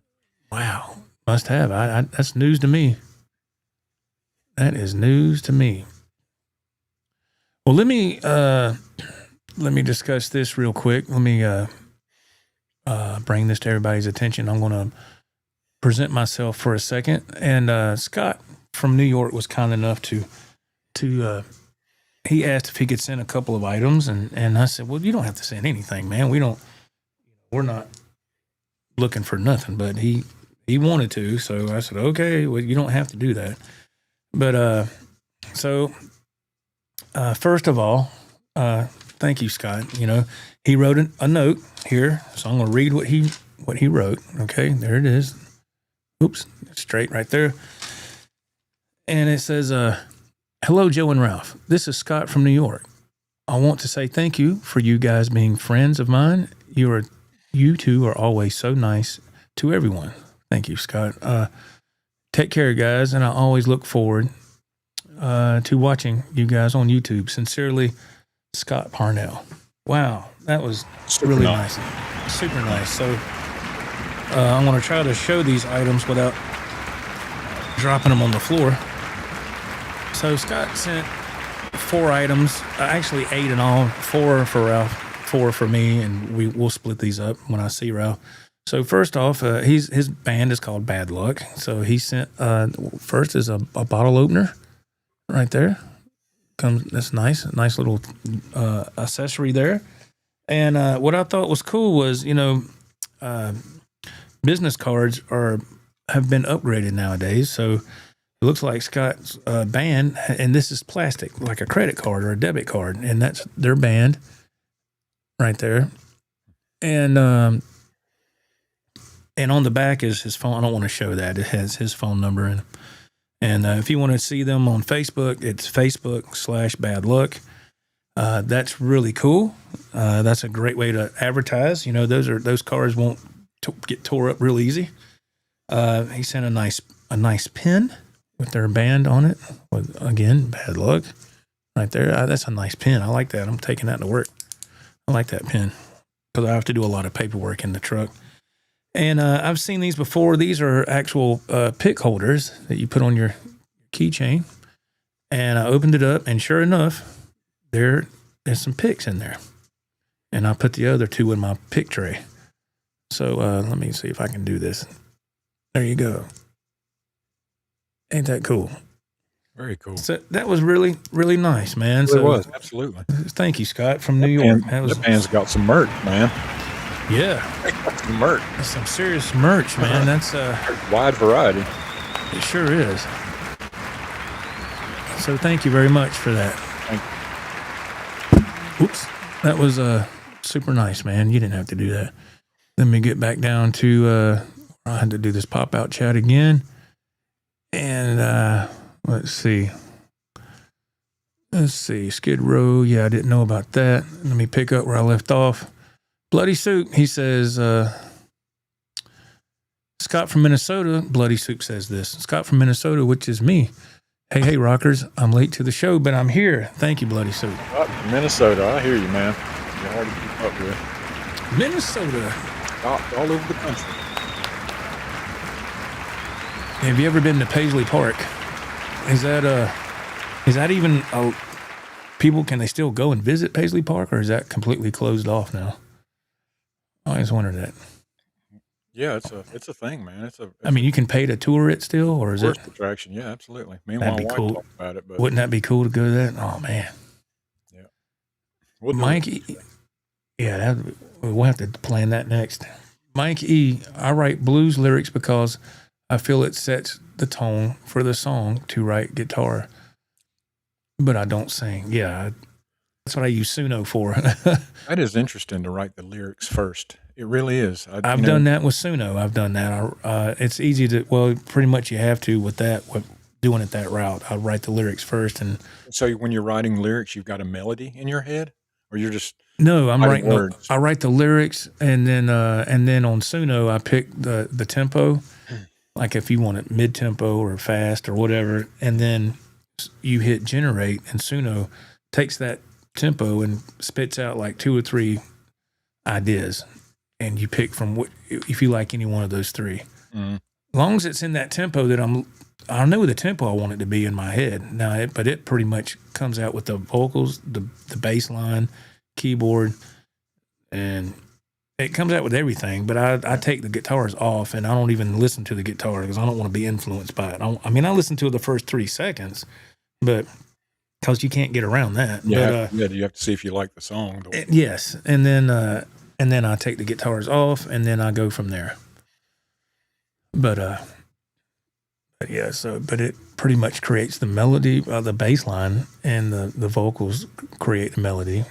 Wow, must have. That's news to me. That is news to me. Well, let me discuss this real quick. Let me bring this to everybody's attention. I'm going to present myself for a second. And Scott from New York was kind enough to he asked if he could send a couple of items, and I said, well, you don't have to send anything, man. We're not looking for nothing, but he wanted to, so I said, okay, well, you don't have to do that. But first of all, thank you, Scott. You know, he wrote a note here, so I'm going to read what he wrote. Okay, there it is. Oops, straight right there. And it says, hello, Joe and Ralph. This is Scott from New York. I want to say thank you for you guys being friends of mine. You two are always so nice to everyone. Thank you, Scott. Take care, guys, and I always look forward to watching you guys on YouTube. Sincerely, Scott Parnell. Wow, that was really nice. Super nice. So I'm going to try to show these items without dropping them on the floor. So Scott sent 4 items, actually 8 in all, 4 for Ralph, 4 for me, and we'll split these up when I see Ralph. So first off, his band is called Bad Luck. So he sent first is a bottle opener right there. That's nice, a nice little accessory there. And what I thought was cool was, you know, business cards have been upgraded nowadays. So it looks like Scott's band, and this is plastic, like a credit card or a debit card, and that's their band right there. And on the back is his phone. I don't want to show that. It has his phone number in it. And if you want to see them on Facebook, it's Facebook.com/Bad Luck. That's really cool. That's a great way to advertise. You know, those cards won't get tore up real easy. He sent a nice pin with their band on it. With, again, Bad Luck right there. That's a nice pin. I like that. I'm taking that to work. I like that pin because I have to do a lot of paperwork in the truck. And I've seen these before. These are actual pick holders that you put on your keychain. And I opened it up, and sure enough, there's some picks in there. And I put the other 2 in my pick tray. So let me see if I can do this. There you go. Ain't that cool? Very cool. So that was really, really nice, man. It was, absolutely. Thank you, Scott, from New York. That band's got some merch, man. Yeah. Some merch. That's some serious merch, man. That's wide variety. It sure is. So thank you very much for that. Oops. That was super nice, man. You didn't have to do that. Let me get back down to I had to do this pop-out chat again. And let's see. Skid Row. Yeah, I didn't know about that. Let me pick up where I left off. Bloody Soup, he says, Scott from Minnesota, Bloody Soup says this. Scott from Minnesota, which is me. Hey, rockers, I'm late to the show, but I'm here. Thank you, Bloody Soup. Minnesota, I hear you, man. You're hard to keep up with. Minnesota. All over the country. Have you ever been to Paisley Park? Is that even people, can they still go and visit Paisley Park, or is that completely closed off now? I always wondered that. Yeah, it's a thing, man. I mean, you can pay to tour it still, or is it attraction? Yeah, absolutely. Me and that'd my be wife cool. talked about it, but Wouldn't that be cool to go to that? Oh man. Yeah. Mike, yeah, we'll have to plan that next. Mike E, I write blues lyrics because I feel it sets the tone for the song to write guitar, but I don't sing. Yeah, that's what I use Suno for. That is interesting to write the lyrics first. It really is. I've done that with Suno. I've done that. It's easy to, well, pretty much you have to with doing it that route. I write the lyrics first. And so when you're writing lyrics, you've got a melody in your head, or you're just no, I'm writing words. I write the lyrics, and then on Suno I pick the tempo, like if you want it mid tempo or fast or whatever, and then you hit generate, and Suno takes that tempo and spits out like 2 or 3 ideas, and you pick from what if you like any one of those 3. Mm-hmm. As long as it's in that tempo that I know the tempo I want it to be in my head. Now, but it pretty much comes out with the vocals, the bass line, keyboard, and it comes out with everything. But I take the guitars off, and I don't even listen to the guitar because I don't want to be influenced by it. I listen to it the first 3 seconds, but because you can't get around that. Yeah, but, you have to see if you like the song. Yes, and then I take the guitars off, and then I go from there. But yeah, but it pretty much creates the melody, the bass line, and the vocals create the melody.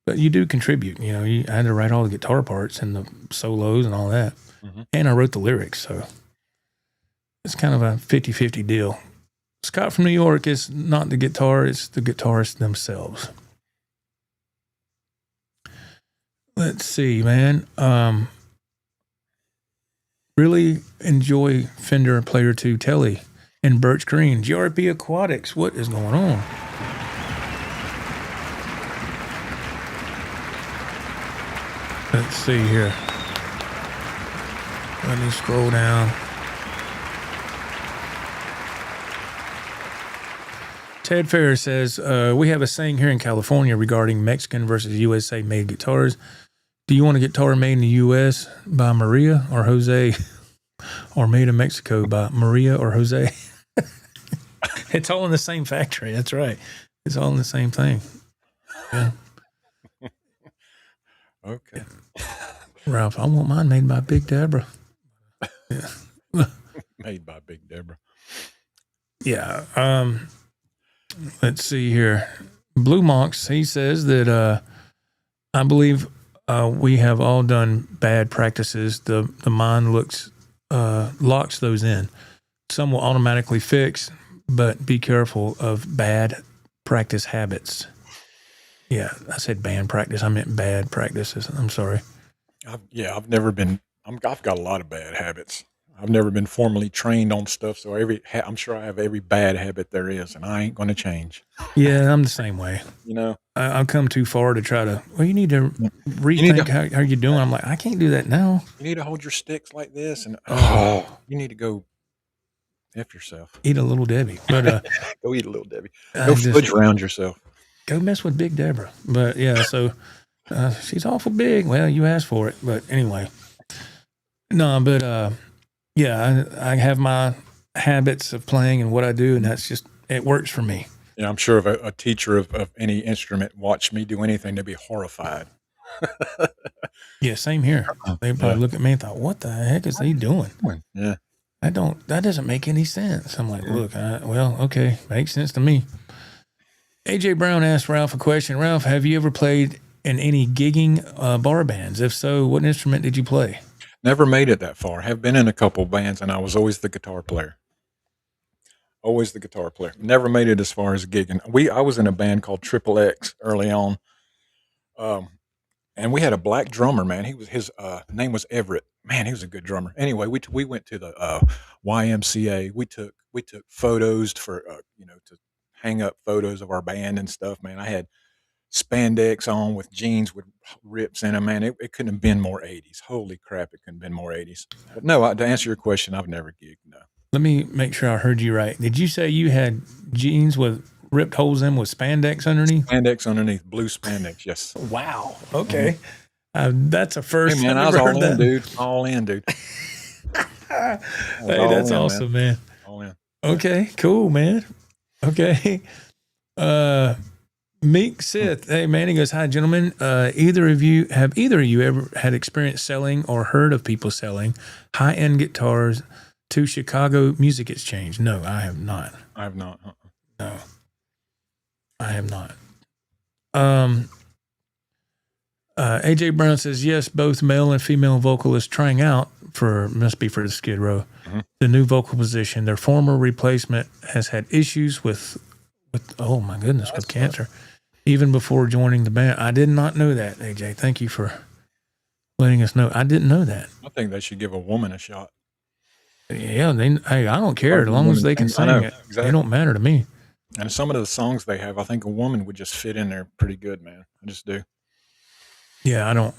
But you do contribute, I had to write all the guitar parts and the solos and all that. Mm-hmm. And I wrote the lyrics, so it's kind of a 50-50 deal. Scott from New York is not the guitar, it's the guitarists themselves. Let's see, man. Really enjoy Fender Player 2 Telly and Birch Green. GRP Aquatics, what is going on? Let's see here. Let me scroll down. Ted Fair says, we have a saying here in California regarding Mexican versus USA made guitars. Do you want a guitar made in the U.S. by Maria or Jose, or made in Mexico by Maria or Jose? It's all in the same factory. That's right. It's all in the same thing. Yeah. Okay. Ralph, I want mine made by Big Deborah. Yeah. Made by Big Deborah. Yeah. Let's see here. Blue Monks, he says that I believe we have all done bad practices. The mind locks those in. Some will automatically fix, but be careful of bad practice habits. Yeah, I said band practice. I meant bad practices. I'm sorry. I've never been. I've got a lot of bad habits. I've never been formally trained on stuff, so I'm sure I have every bad habit there is, and I ain't going to change. Yeah, I'm the same way. I've come too far to try to. Well, you need to rethink how you're doing. I'm like, I can't do that now. You need to hold your sticks like this, and you need to go F yourself. Eat a little Debbie, but go eat a little Debbie. Go fudge around yourself. Go mess with Big Deborah. But yeah, so she's awful big. Well, you asked for it, but anyway. No, but yeah, I have my habits of playing and what I do, and it works for me. Yeah, I'm sure if a teacher of any instrument watched me do anything, they'd be horrified. Yeah, same here. They probably look at me and thought, "What the heck is he doing?" Yeah, that doesn't make any sense. I'm like, look, well, okay, makes sense to me. AJ Brown asked Ralph a question. Ralph, have you ever played in any gigging bar bands? If so, what instrument did you play? Never made it that far. Have been in a couple bands, and I was always the guitar player. Always the guitar player. Never made it as far as gigging. I was in a band called Triple X early on, and we had a black drummer. Man, his name was Everett. Man, he was a good drummer. Anyway, we went to the YMCA. We took photos for to hang up photos of our band and stuff. Man, I had spandex on with jeans with rips in them. Man, it couldn't have been more 80s. Holy crap, it couldn't have been more 80s. But no, to answer your question, I've never gigged. No. Let me make sure I heard you right. Did you say you had jeans with ripped holes in with spandex underneath? Spandex underneath, blue spandex, yes. Wow. Okay. That's a first. Hey, man, I was all in, dude. All in, dude. Hey, that's awesome, man. All in. Okay, cool, man. Okay. Meek Sith. Hey, man, he goes, hi, gentlemen. Either of you ever had experience selling or heard of people selling high-end guitars to Chicago Music Exchange? No, I have not. I have not. No, I have not. AJ Brown says, yes, both male and female vocalists trying out must be for the Skid Row, the new vocal position. Their former replacement has had issues with oh my goodness, with cancer, even before joining the band. I did not know that, AJ. Thank you for letting us know. I didn't know that. I think they should give a woman a shot. Yeah, hey, I don't care as long as they can sing it. Exactly. It don't matter to me. And some of the songs they have, I think a woman would just fit in there pretty good, man. I just do. Yeah, I don't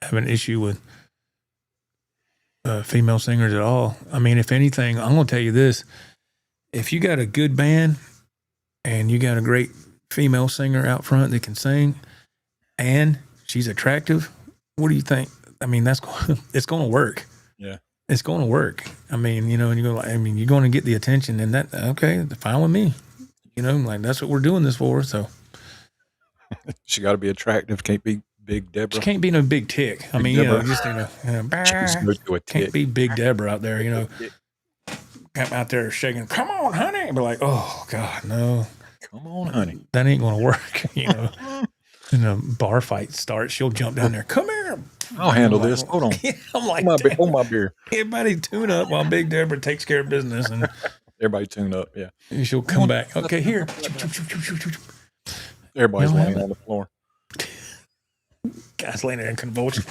have an issue with female singers at all. I mean, if anything, I'm gonna tell you this: if you got a good band and you got a great female singer out front that can sing, and she's attractive, what do you think? I mean, it's going to work. Yeah, it's going to work. I mean, you know, and you're going to get the attention, and that okay, fine with me. You know, like that's what we're doing this for. So she got to be attractive. Can't be Big Deborah. She can't be no big tick. I mean, Deborah. Just can't be Big Deborah out there. You know, come out there shaking. Come on, honey. But like, oh God, no. Come on, honey. That ain't going to work. You know, and a bar fight starts, she'll jump down there. Come here. I'll handle this. Hold on. I'm like, hold my beer. Everybody tune up while Big Deborah takes care of business, and everybody tune up. Yeah, and she'll come back. Okay, here. Everybody's laying on the floor. Guys laying there in convulsions.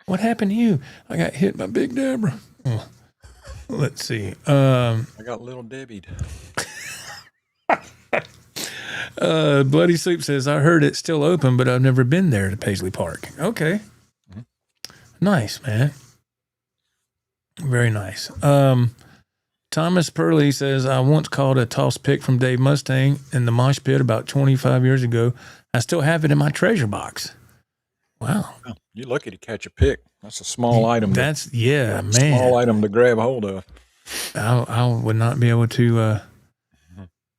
What happened to you? I got hit by Big Deborah. Let's see. I got little Debbie. Bloody Soup says, I heard it's still open, but I've never been there to Paisley Park. Okay. Mm-hmm. Nice, man. Very nice. Thomas Purley says, I once caught a toss pick from Dave Mustang in the mosh pit about 25 years ago. I still have it in my treasure box. Wow. Oh, you're lucky to catch a pick. That's a small item. Man. Small item to grab hold of. I would not be able to...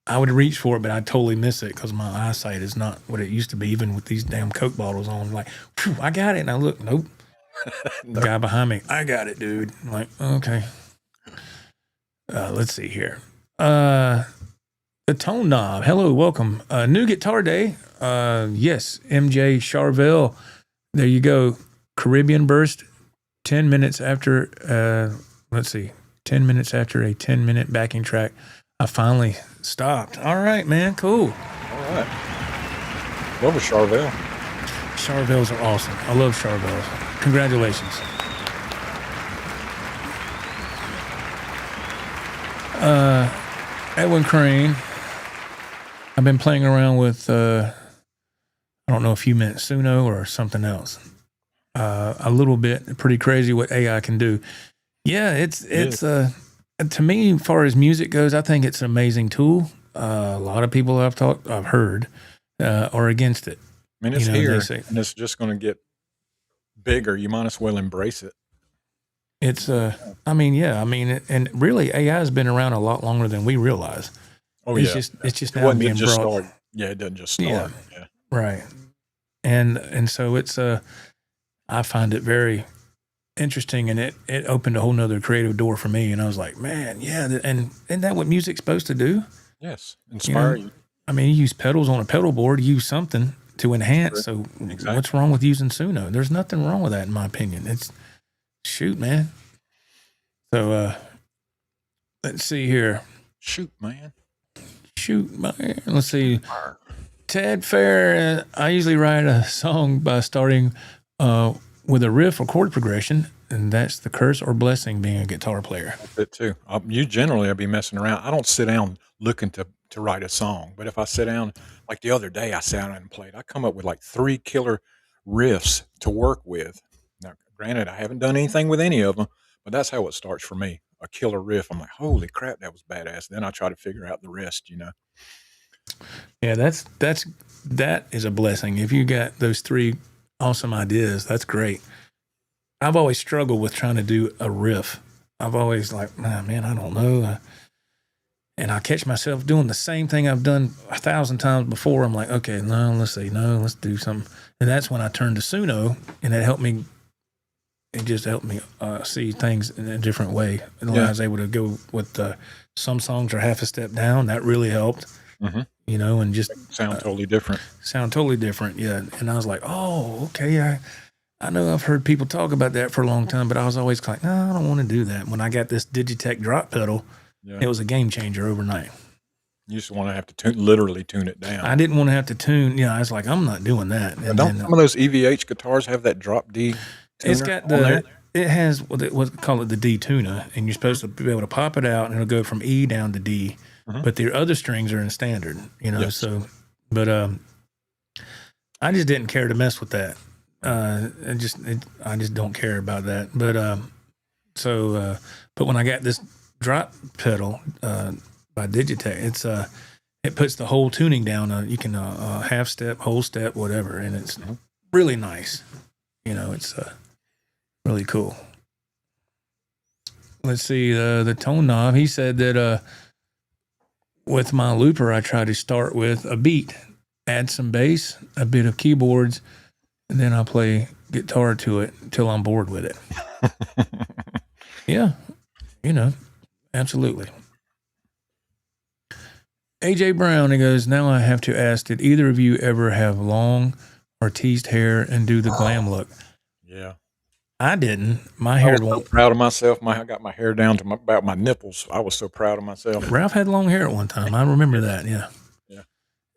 I would reach for it, but I'd totally miss it because my eyesight is not what it used to be, even with these damn Coke bottles on. Like, I got it. And I look, nope. The guy behind me, I got it, dude. I'm like, okay. Let's see here. The Tone Knob. Hello, welcome. New Guitar Day. Yes, MJ Charvel. There you go. Caribbean Burst. 10 minutes after, 10 minutes after a 10-minute backing track, I finally stopped. All right, man. Cool. All right. Love a Charvel. Charvels are awesome. I love Charvels. Congratulations. Edwin Crane. I've been playing around with, I don't know if you meant Suno or something else. A little bit. Pretty crazy what AI can do. Yeah, it's to me, as far as music goes, I think it's an amazing tool. A lot of people I've heard are against it. I mean, it's here, and it's just going to get bigger. You might as well embrace it. It's, and really, AI has been around a lot longer than we realize. Oh, it's just now being brought. Start. Yeah, it doesn't just start. Yeah. Right. And so it's, I find it very interesting, and it opened a whole nother creative door for me. And I was like, man, yeah. And isn't that what music's supposed to do? Yes. Inspire you. I mean, you use pedals on a pedal board, use something to enhance. So exactly. What's wrong with using Suno? There's nothing wrong with that, in my opinion. It's shoot, man. So, let's see here. Shoot, man. Let's see. Ted Fair, I usually write a song by starting, with a riff or chord progression, and that's the curse or blessing being a guitar player. That's it too. I'll be messing around. I don't sit down looking to write a song, but if I sit down, like the other day I sat down and played, I come up with like 3 killer riffs to work with. Now, granted, I haven't done anything with any of them, but that's how it starts for me. A killer riff. I'm like, holy crap, that was badass. Then I try to figure out the rest, you know? Yeah, that is a blessing. If you got those 3 awesome ideas, that's great. I've always struggled with trying to do a riff. I've always like, man, I don't know. And I catch myself doing the same thing I've done 1,000 times before. I'm like, okay, let's do something. And that's when I turned to Suno, and it just helped me see things in a different way. And I was able to go with some songs are half a step down. That really helped. Mm-hmm. You know, and just sound totally different. Yeah. And I was like, oh, okay. I know I've heard people talk about that for a long time, but I was always like, no, I don't want to do that. When I got this Digitech drop pedal, it was a game changer overnight. You just want to have to literally tune it down. I didn't want to have to tune. Yeah, I was like, I'm not doing that. And don't some of those EVH guitars have that drop D? It's got it has what they call it the D tuner, and you're supposed to be able to pop it out, and it'll go from E down to D. But the other strings are in standard, you know. Yes. So, but I just didn't care to mess with that. I just don't care about that. But but when I got this drop pedal by Digitech, it puts the whole tuning down. You can half step, whole step, whatever, and it's really nice. You know, it's really cool. Let's see, the tone knob. He said that with my looper, I try to start with a beat, add some bass, a bit of keyboards, and then I play guitar to it until I'm bored with it. Yeah, you know, absolutely. AJ Brown, he goes, now I have to ask, did either of you ever have long or teased hair and do the glam look? Yeah. I didn't. My hair I was so proud of myself. I got my hair down to about my nipples. I was so proud of myself. Ralph had long hair at one time. I remember that. Yeah. Yeah.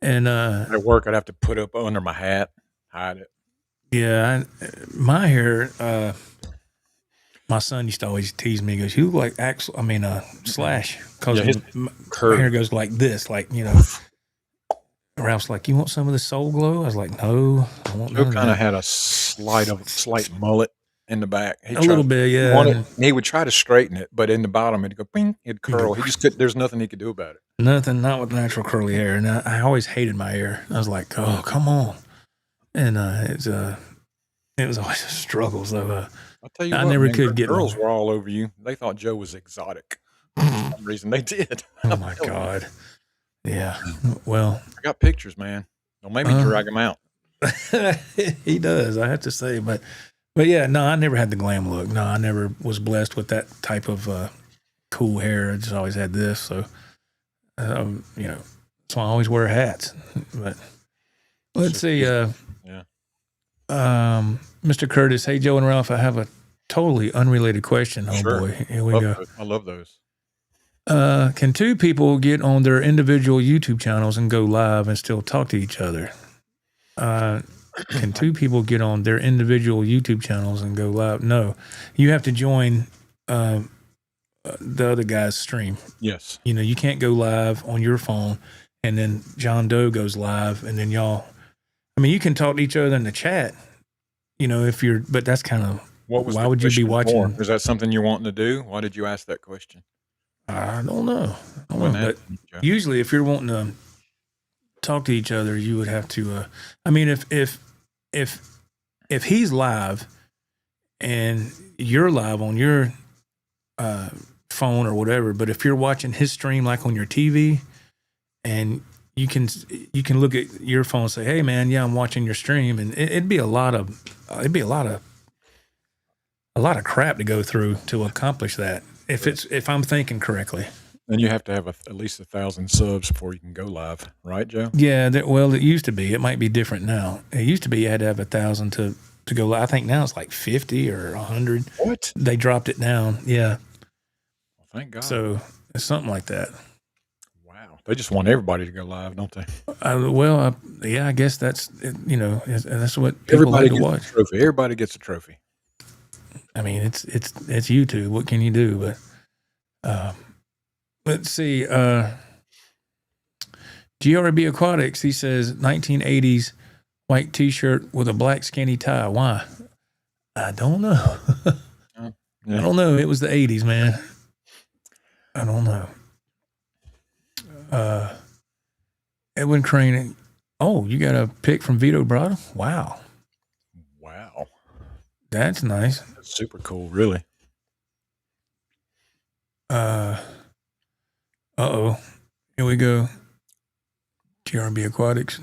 And at work, I'd have to put up under my hat, hide it. Yeah, my hair. My son used to always tease me. He goes, "You look like Slash," because my hair goes like this, like, you know. Ralph's like, "You want some of the soul glow?" I was like, "No, I want none of that." Joe kind of had a slight mullet in the back. A little bit, yeah. He would try to straighten it, but in the bottom it'd go bing, it'd curl. He just couldn't. There's nothing he could do about it. Nothing, not with natural curly hair. And I always hated my hair. I was like, "Oh, come on!" And it was always a struggle. So I'll tell you, I never could get girls were all over you. They thought Joe was exotic. For some reason they did. Oh my God. Yeah. Well, I got pictures, man. Don't make me drag them out. He does, I have to say, but yeah, no, I never had the glam look. No, I never was blessed with that type of cool hair. I just always had this. So, you know, so I always wear hats. But let's see. Mr. Curtis, hey, Joe and Ralph, I have a totally unrelated question. Oh, boy. Here we go. I love those. Can two people get on their individual YouTube channels and go live and still talk to each other? Can two people get on their individual YouTube channels and go live? No. You have to join the other guy's stream. Yes. You know, you can't go live on your phone and then John Doe goes live and then y'all. I mean, you can talk to each other in the chat, you know, but that's kind of, why would you be watching? Is that something you're wanting to do? Why did you ask that question? I don't know. But usually if you're wanting to talk to each other, you would have to, I mean, if he's live and you're live on your phone or whatever, but if you're watching his stream like on your TV and you can look at your phone and say, "Hey man, yeah, I'm watching your stream," and it'd be a lot of crap to go through to accomplish that. If I'm thinking correctly. And you have to have at least 1,000 subs before you can go live, right, Joe? Yeah, well, it used to be. It might be different now. It used to be you had to have 1,000 to go live. I think now it's like 50 or 100. What? They dropped it down. Yeah. Well, thank God. So it's something like that. Wow. They just want everybody to go live, don't they? Yeah, I guess that's, you know, that's what people like to watch. Everybody gets a trophy. I mean, it's YouTube. What can you do? But let's see. GRB Aquatics, he says 1980s white T-shirt with a black skinny tie. Why? I don't know. I don't know. It was the 80s, man. I don't know. Edwin Crane. Oh, you got a pick from Vito Brado? Wow. That's nice. That's super cool, really. Uh-oh. Here we go. GRB Aquatics.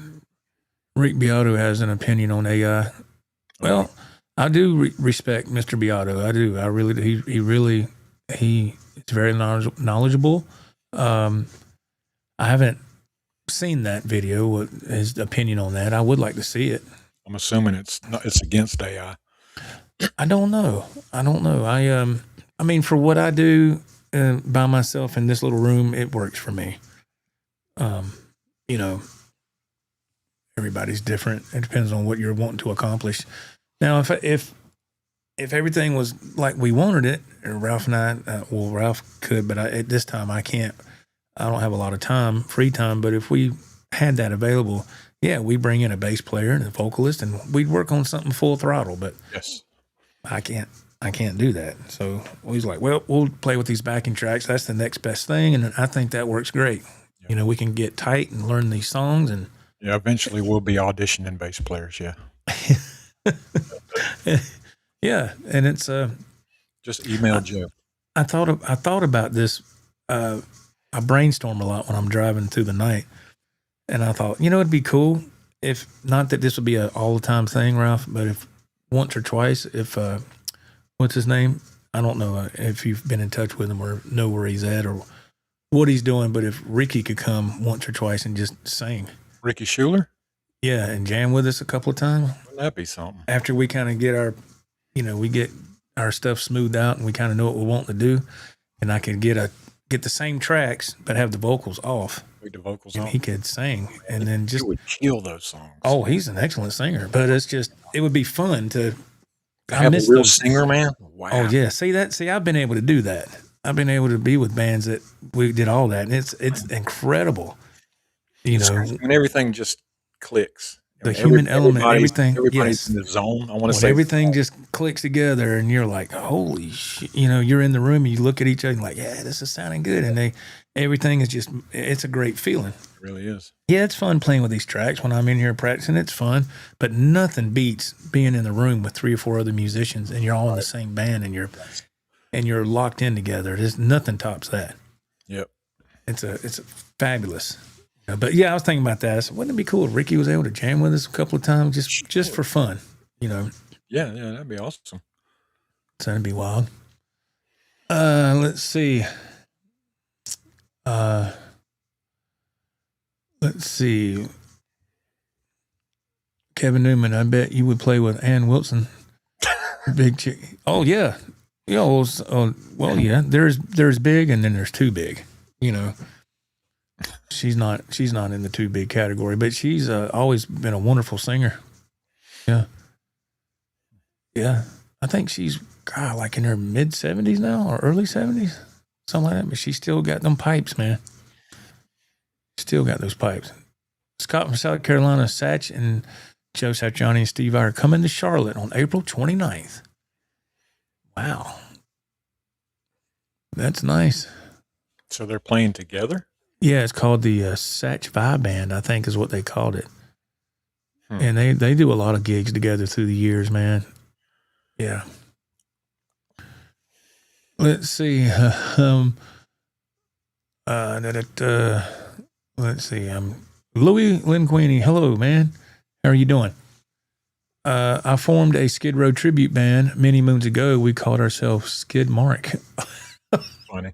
Rick Beato has an opinion on AI. Well, I do respect Mr. Beato. I do. I really do. He is very knowledgeable. I haven't seen that video, what his opinion on that. I would like to see it. I'm assuming it's against AI. I don't know. I mean, for what I do by myself in this little room, it works for me. You know, everybody's different. It depends on what you're wanting to accomplish. Now, if if everything was like we wanted it, or Ralph and I, well, Ralph could, but at this time I can't. I don't have a lot of free time. But if we had that available, yeah, we bring in a bass player and a vocalist, and we'd work on something full throttle. But yes, I can't do that. So we was like, well, we'll play with these backing tracks. That's the next best thing, and I think that works great. Yeah. We can get tight and learn these songs, and yeah, eventually we'll be auditioning bass players. Yeah. Yeah, and it's just email Joe. I thought about this. I brainstorm a lot when I'm driving through the night, and I thought, it'd be cool if not that this would be a all the time thing, Ralph, but if once or twice, if what's his name? I don't know if you've been in touch with him or know where he's at or what he's doing, but if Ricky could come once or twice and just sing. Ricky Schuler? Yeah, and jam with us a couple of times. Wouldn't that be something? After we kind of get we get our stuff smoothed out and we kind of know what we want to do, and I could get the same tracks but have the vocals off. The vocals and off. He could sing, and then just he would kill those songs. Oh, he's an excellent singer, but it would be fun to have a real singer, man. Wow. Oh yeah, see, I've been able to do that. I've been able to be with bands that we did all that, and it's incredible. When everything just clicks. The human element, everything. Everybody's in the zone. I want to say everything just clicks together, and you're like, holy shit! You're in the room, and you look at each other, and like, yeah, this is sounding good, and everything is it's a great feeling. It really is. Yeah, it's fun playing with these tracks when I'm in here practicing. It's fun, but nothing beats being in the room with 3 or 4 other musicians, and you're all in the same band, and you're locked in together. There's nothing tops that. Yep. It's fabulous. But yeah, I was thinking about that. So wouldn't it be cool if Ricky was able to jam with us a couple of times just for fun? Yeah, that'd be awesome. So that'd be wild. Let's see. Kevin Newman, I bet you would play with Ann Wilson. Big chick. Oh yeah. Well, yeah. There's big, and then there's too big. She's not in the too big category, but she's always been a wonderful singer. Yeah. Yeah. I think she's like in her mid 70s now or early 70s, something like that. But she's still got them pipes, man. Still got those pipes. Scott from South Carolina, Satch and Joe Satriani and Steve I are coming to Charlotte on April 29th. Wow. That's nice. So they're playing together? Yeah, it's called the Satch Vibe Band, I think is what they called it. And they do a lot of gigs together through the years, man. Yeah. Let's see. Let's see. Louis Linquini. Hello, man. How are you doing? I formed a Skid Row tribute band many moons ago. We called ourselves Skid Mark. Funny.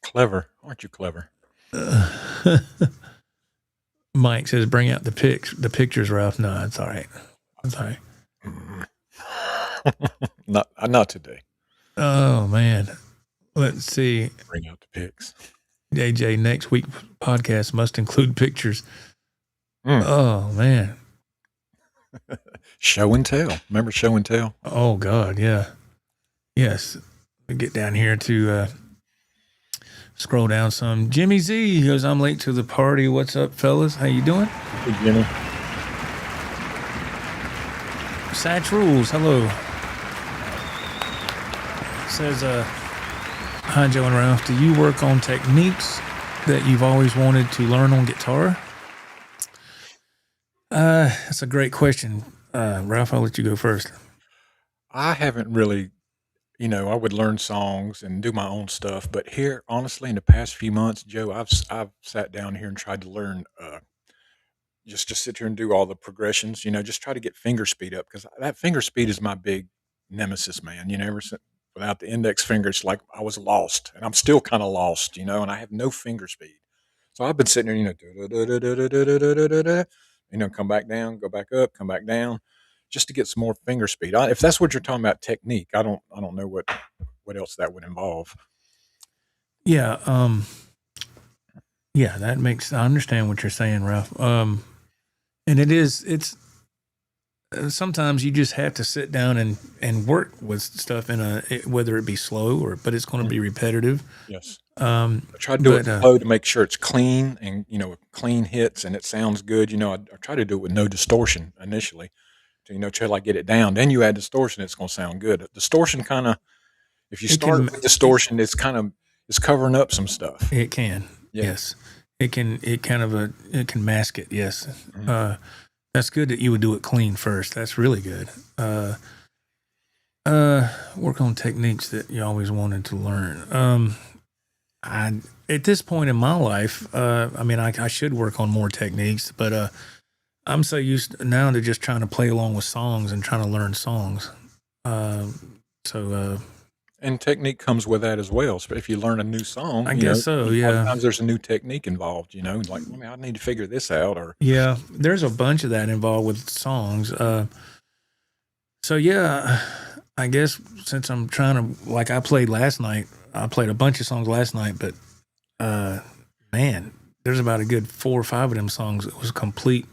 Clever. Aren't you clever? Mike says, bring out the pictures, Ralph. No, it's all right. It's all right. Not today. Oh, man. Let's see. Bring out the pics. AJ, next week podcast must include pictures. Oh, man. Show and tell. Remember show and tell? Oh, God, yeah. Yes. We get down here to scroll down some. Jimmy Z goes, I'm late to the party. What's up, fellas? How you doing? Hey, Jimmy. Satch Rules, hello. Says, hi, Joe and Ralph. Do you work on techniques that you've always wanted to learn on guitar? That's a great question. Ralph, I'll let you go first. I haven't really, I would learn songs and do my own stuff, but here, honestly, in the past few months, Joe, I've sat down here and tried to learn, just to sit here and do all the progressions, just try to get finger speed up, because that finger speed is my big nemesis, man. Ever since without the index finger, it's like I was lost, and I'm still kind of lost, and I have no finger speed. So I've been sitting there, come back down, go back up, come back down, just to get some more finger speed. If that's what you're talking about, technique, I don't know what else that would involve. Yeah, yeah, I understand what you're saying, Ralph. And it's sometimes you just have to sit down and work with stuff whether it be slow but it's going to be repetitive. Yes. Um, I try to do it but slow to make sure it's clean and, clean hits and it sounds good. I try to do it with no distortion initially to, try to like get it down. Then you add distortion, it's going to sound good. Distortion kind of, if you it start can, with distortion, it's covering up some stuff. it can, Yeah. yes, it can, it can mask it. Yes. Mhm. That's good that you would do it clean first. That's really good. Work on techniques that you always wanted to learn. At this point in my life, I should work on more techniques, but I'm so used now to just trying to play along with songs and trying to learn songs. Uh, so And technique comes with that as well. So if you learn a new song, I guess so. a lot of Yeah, times there's a new technique involved, like, I need to figure this out or yeah. There's a bunch of that involved with songs. So yeah, I guess since I'm trying to like I played last night, I played a bunch of songs last night, but man, there's about a good 4 or 5 of them songs that was complete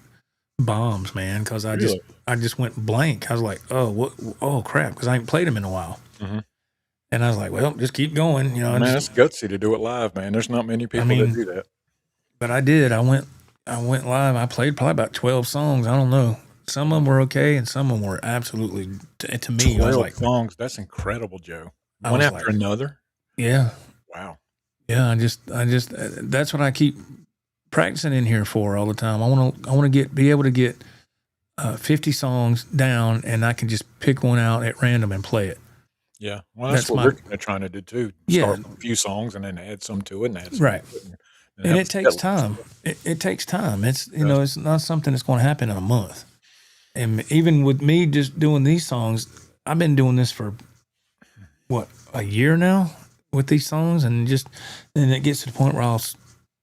bombs, man. Because really. I just went blank. I was like, oh what? Oh crap! Because I ain't played them in a while, Mhm. and I was like, well, just keep going, Oh, man, it's gutsy to do it live, man. There's not many I people that mean, do that. but I did. I went live. I played probably about 12 songs. I don't know. Some of them were okay, and some of them were absolutely. To me, 12 songs. That's incredible, Joe. I One was after like, another. yeah. Wow. Yeah, I just that's what I keep practicing in here for all the time. I want to be able to get 50 songs down, and I can just pick one out at random and play it. Yeah. Well, that's what we're kinda trying to do too. Yeah, Start with a few songs and then add some to it and add some right. to it and And have a it takes set list. time. It takes time. It's Yes. it's not something that's going to happen in a month. And even with me just doing these songs, I've been doing this for what, a year now with these songs, and then it gets to the point where I'll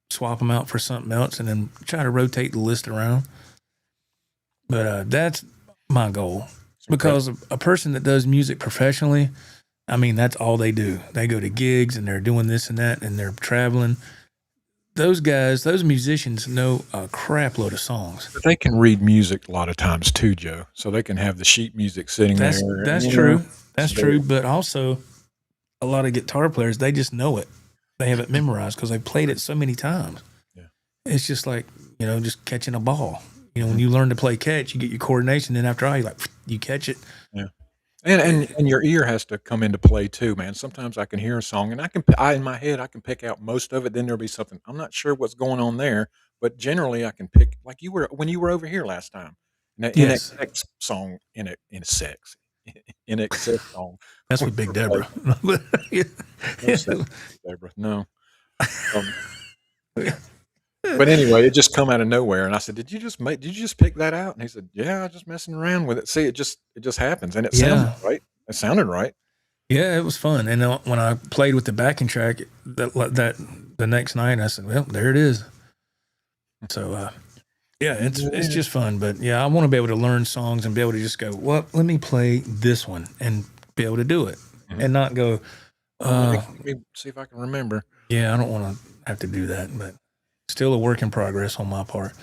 swap them out for something else and then try to rotate the list around. But that's my goal, because a person that does music professionally, I mean, that's all they do. They go to gigs and they're doing this and that and they're traveling. Those guys, those musicians know a crap load of songs. But they can read music a lot of times too, Joe. So they can have the sheet music sitting there. That's true. That's true. But also, a lot of guitar players, they just know it. They have it memorized because they played it so many times. Yeah. It's just like, just catching a ball. When you learn to play catch, you get your coordination. Then after all, you catch it. Yeah. And your ear has to come into play too, man. Sometimes I can hear a song and in my head, I can pick out most of it. Then there'll be something, I'm not sure what's going on there, but generally I can pick, like when you were over here last time, that Yes. NXX song, in a sex, NXX song. That's with Big Deborah. No sex, Deborah, no. Um, But anyway, it just come out of nowhere, and I said, Did you just pick that out?" And he said, "Yeah, I just messing around with it. See, it just happens, and it sounded Yeah. right. It sounded right." Yeah, it was fun. And when I played with the backing track that the next night, I said, well, there it is. So, yeah, it's just fun. But yeah, I want to be able to learn songs and be able to just go, well, let me play this one and be able to do it Mhm. and not go, Let me see if I can remember. yeah, I don't want to have to do that, but still a work in progress on my part.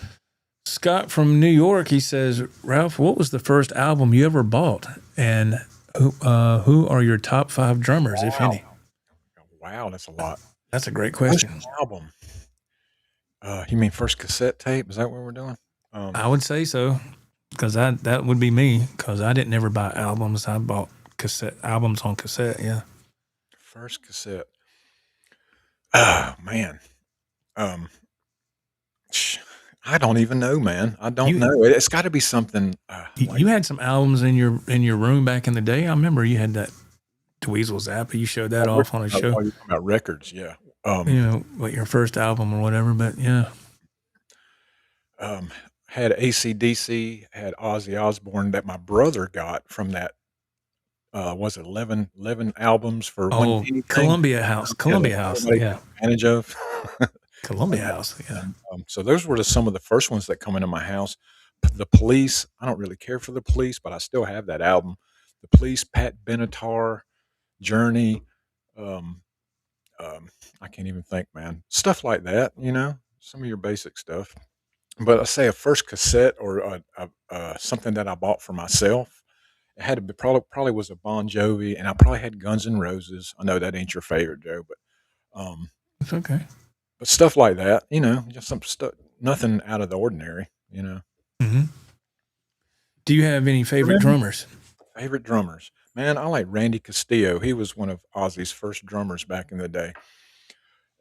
Scott from New York, he says, Ralph, what was the first album you ever bought? And who are your top 5 drummers, if Wow. any? Wow, that's a lot. That's a great First question. album. You mean first cassette tape? Is that what we're doing? I would say so, because that would be me, because I didn't ever buy albums. I bought albums on cassette. Yeah. First cassette. Oh man. Um, I don't even know, man. I don't You know. It's got to be something like you had some albums in your room back in the day. I remember you had that Dweezil Zappa. You showed that off on a show. you're talking about records, yeah. What your first album or whatever. But yeah, Had AC/DC, had Ozzy Osbourne that my brother got from that, was it 11 albums for one penny thing? Columbia House, That House. everybody Yeah, took advantage of. Columbia House. Yeah. And, so those were some of the first ones that come into my house. The Police, I don't really care for the Police, but I still have that album. The Police, Pat Benatar, Journey, um, I can't even think, man. Stuff like that, some of your basic stuff. But I say a first cassette or something that I bought for myself. It had to be probably was a Bon Jovi, and I probably had Guns N' Roses. I know that ain't your favorite, Joe, um, It's okay. but stuff like that, just some stuff, nothing out of the ordinary, Mm-hmm. Do you have any favorite Remember? drummers? Favorite drummers, man. I like Randy Castillo. He was one of Ozzy's first drummers back in the day.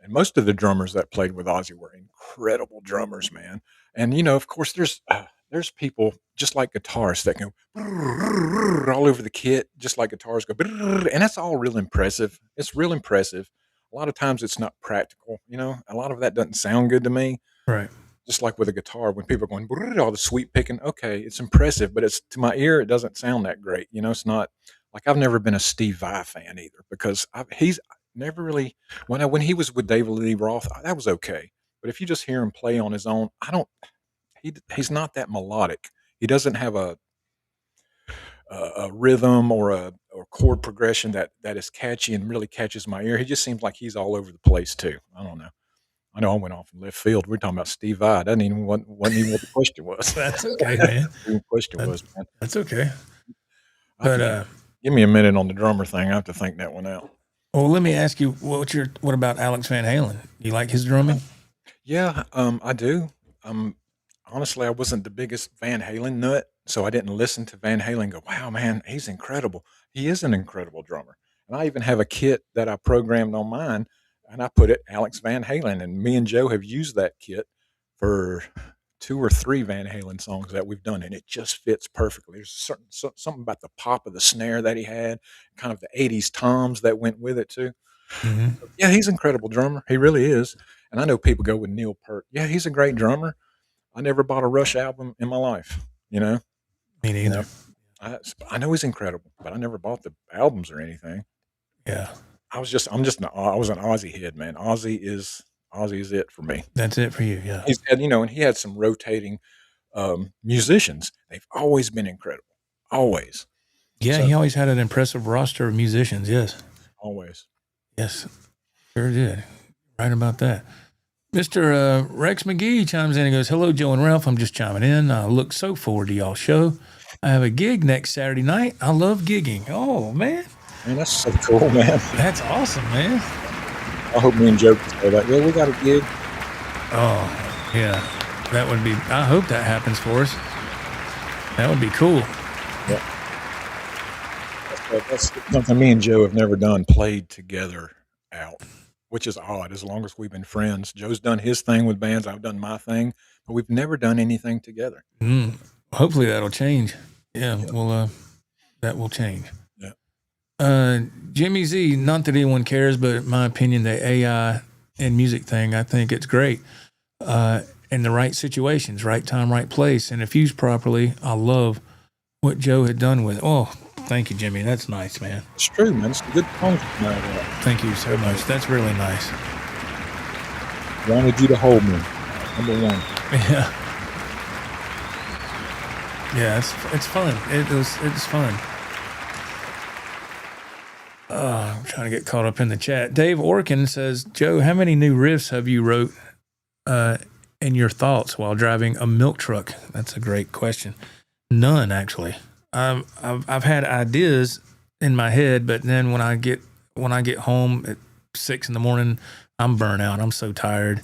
And most of the drummers that played with Ozzy were incredible drummers, man. And of course, there's people just like guitarists that go all over the kit, just like guitars go, and that's all real impressive. It's real impressive. A lot of times, it's not practical. A lot of that doesn't sound good to me. Right. Just like with a guitar, when people are going all the sweep picking, okay, it's impressive, but it's to my ear, it doesn't sound that great. It's not like I've never been a Steve Vai fan either because he's never really when he was with David Lee Roth, that was okay. But if you just hear him play on his own, I don't. He's not that melodic. He doesn't have a rhythm or a chord progression that is catchy and really catches my ear. He just seems like he's all over the place too. I don't know. I know I went off in left field. We're talking about Steve Vai. That wasn't even what the question was. That's okay, man. The question was, man. That's okay. But give me a minute on the drummer thing. I have to think that one out. Well, let me ask you, what about Alex Van Halen? You like his drumming? Yeah, I do. Honestly, I wasn't the biggest Van Halen nut, so I didn't listen to Van Halen and go, wow, man, he's incredible. He is an incredible drummer. And I even have a kit that I programmed on mine, and I put it Alex Van Halen. And me and Joe have used that kit for 2 or 3 Van Halen songs that we've done, and it just fits perfectly. There's something about the pop of the snare that he had, kind of the 80s toms that went with it too. Mm-hmm. Yeah, he's an incredible drummer. He really is. And I know people go with Neil Peart. Yeah, he's a great drummer. I never bought a Rush album in my life, Me neither. I know he's incredible, but I never bought the albums or anything. Yeah. I was an Ozzy head, man. Ozzy is it for me. That's it for you, yeah. He's had, and he had some rotating musicians. They've always been incredible. Always. Yeah, he always had an impressive roster of musicians, yes. Always. Yes, sure did. Right about that. Mr. Rex McGee chimes in and goes, hello, Joe and Ralph. I'm just chiming in. I look so forward to y'all's show. I have a gig next Saturday night. I love gigging. Oh, man. Man, that's so cool, man. That's awesome, man. I hope me and Joe can say that. Yeah, we got a gig. Oh, yeah. That would be, I hope that happens for us. That would be cool. Yeah. That's something me and Joe have never done, played together out, which is odd as long as we've been friends. Joe's done his thing with bands. I've done my thing, but we've never done anything together. Hopefully that'll change. Yeah. Well, that will change. Yeah. Jimmy Z, not that anyone cares, but in my opinion, the AI and music thing, I think it's great. In the right situations, right time, right place. And if used properly, I love what Joe had done with it. Oh, thank you, Jimmy. That's nice, man. It's true, man. It's a good song. Thank you so much. That's really nice. Wanted you to hold me. Number one. Yeah. Yeah, it's fun. It's fun. I'm trying to get caught up in the chat. Dave Orkin says, Joe, how many new riffs have you wrote in your thoughts while driving a milk truck? That's a great question. None, actually. I've had ideas in my head, but then when I get home at 6 a.m, I'm burnt out. I'm so tired.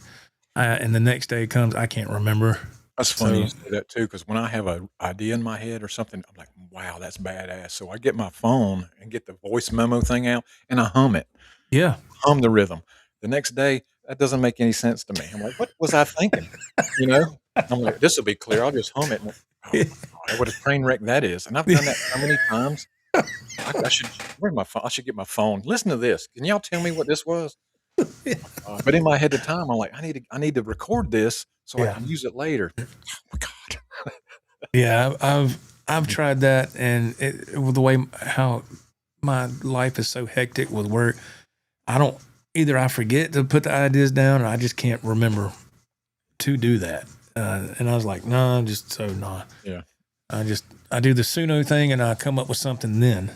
And the next day comes, I can't remember. That's funny you say that too, because when I have an idea in my head or something, I'm like, wow, that's badass. So I get my phone and get the voice memo thing out and I hum it. Yeah. Hum the rhythm. The next day, that doesn't make any sense to me. I'm like, what was I thinking? I'm like, this will be clear. I'll just hum it. And, what a train wreck that is. And I've done that so many times. Where's my phone? I should get my phone. Listen to this. Can y'all tell me what this was? But in my head at the time, I'm like, I need to record this so I can use it later. Oh my God. Yeah, I've tried that, and with the way how my life is so hectic with work, I forget to put the ideas down, or I just can't remember to do that. And I was like, no, Yeah. I do the Suno thing, and I come up with something then.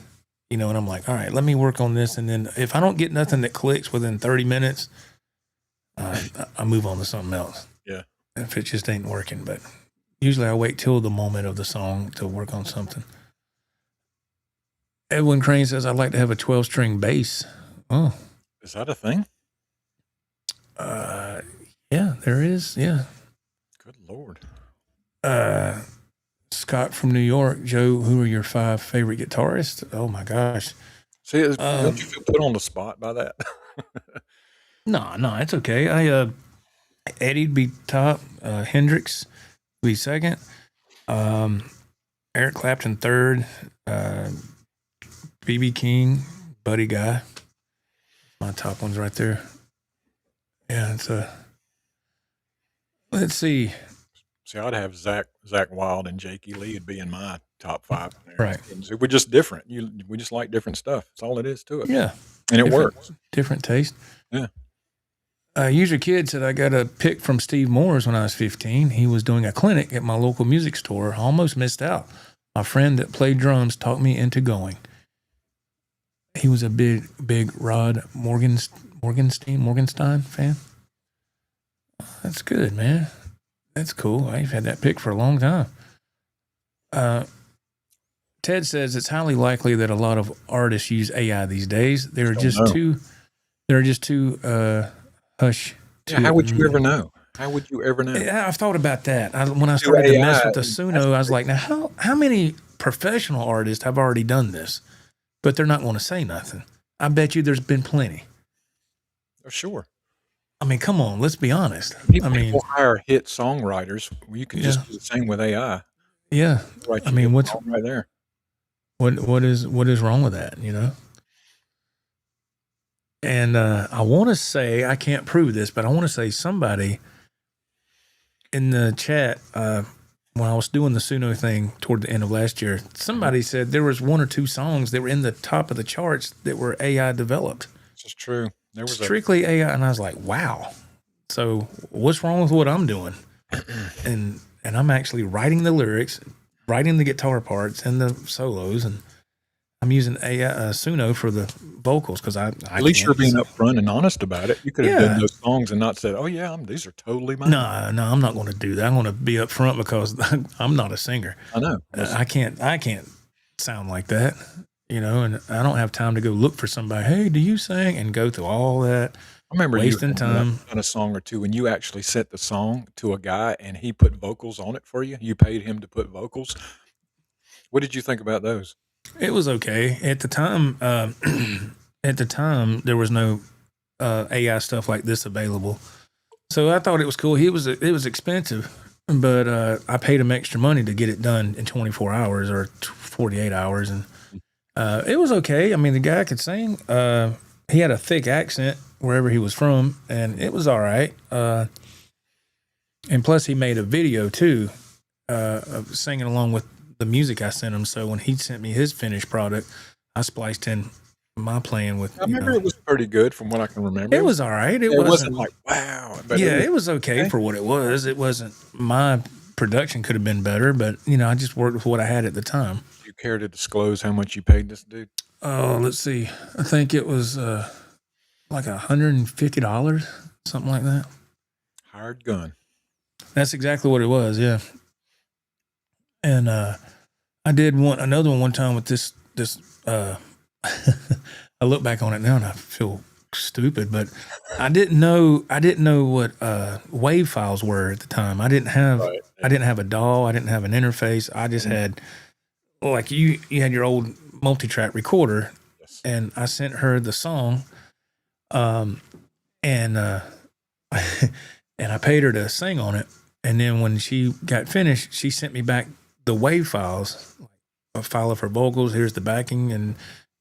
And I'm like, all right, let me work on this. And then if I don't get nothing that clicks within 30 minutes, I move on to something else. Yeah. if it just ain't working. But usually I wait till the moment of the song to work on something. Edwin Crane says, I'd like to have a 12-string bass. Oh. Is that a thing? Yeah, there is. Yeah. Good Lord. Scott from New York. Joe, who are your 5 favorite guitarists? Oh, my gosh. See, don't you feel put on the spot by that? No, it's okay. Eddie'd be top. Hendrix would be second. Eric Clapton third. B.B. King, Buddy Guy. My top ones right there. Yeah, it's let's see. See, I'd have Zach Wilde and Jakey Lee would be in my top 5. Right. So we're just different. We just like different stuff. That's all it is to it. Yeah. And it works. Different taste. Yeah. User Kid said, I got a pick from Steve Moore's when I was 15. He was doing a clinic at my local music store. I almost missed out. My friend that played drums talked me into going. He was a big Rod Morgenstein fan. That's good, man. That's cool. I've had that pick for a long time. Ted says it's highly likely that a lot of artists use AI these days. They're just too hush. Yeah, how would you ever know? How would you ever know? Yeah, I've thought about that. When I started to mess with the Suno, I was like, now how many professional artists have already done this? But they're not going to say nothing. I bet you there's been plenty. Oh, sure. I mean, come on, let's be honest. People hire hit songwriters. You can just do the same with AI. Yeah. Right. I mean, what's right there? What is wrong with that? You know. And I want to say, I can't prove this, but I want to say somebody in the chat when I was doing the Suno thing toward the end of last year, somebody said there was 1 or 2 songs that were in the top of the charts that were AI developed. This is true. There was strictly AI, and I was like, wow. So what's wrong with what I'm doing? and I'm actually writing the lyrics, writing the guitar parts and the solos, and I'm using AI Suno for the vocals because I at least you're being upfront and honest about it. You could have done those songs and not said, "Oh yeah, these are totally mine." No, I'm not going to do that. I'm going to be upfront because I'm not a singer. I know. I can't sound like that, you know. And I don't have time to go look for somebody. Hey, do you sing? And go through all that. I remember wasting time on a song or two, and you actually sent the song to a guy, and he put vocals on it for you. You paid him to put vocals. What did you think about those? It was okay at the time. At the time, there was no AI stuff like this available, so I thought it was cool. It was expensive, but I paid him extra money to get it done in 24 hours or 48 hours, and it was okay. I mean, the guy could sing. He had a thick accent wherever he was from, and it was all right. And plus, he made a video too of singing along with the music I sent him. So when he sent me his finished product, I spliced in my playing with. I remember it was pretty good from what I can remember. It was all right. It wasn't like wow. But it was okay for what it was. It wasn't, my production could have been better, but I just worked with what I had at the time. Do you care to disclose how much you paid this dude? Oh, let's see. I think it was like $150, something like that. Hired gun. That's exactly what it was. Yeah. And I did another one time with this. I look back on it now and I feel stupid, but I didn't know what wave files were at the time. I didn't have a DAW. I didn't have an interface. I just had like you had your old multi-track recorder, and I sent her the song, and I paid her to sing on it. And then when she got finished, she sent me back the wave files, a file of her vocals. Here's the backing, and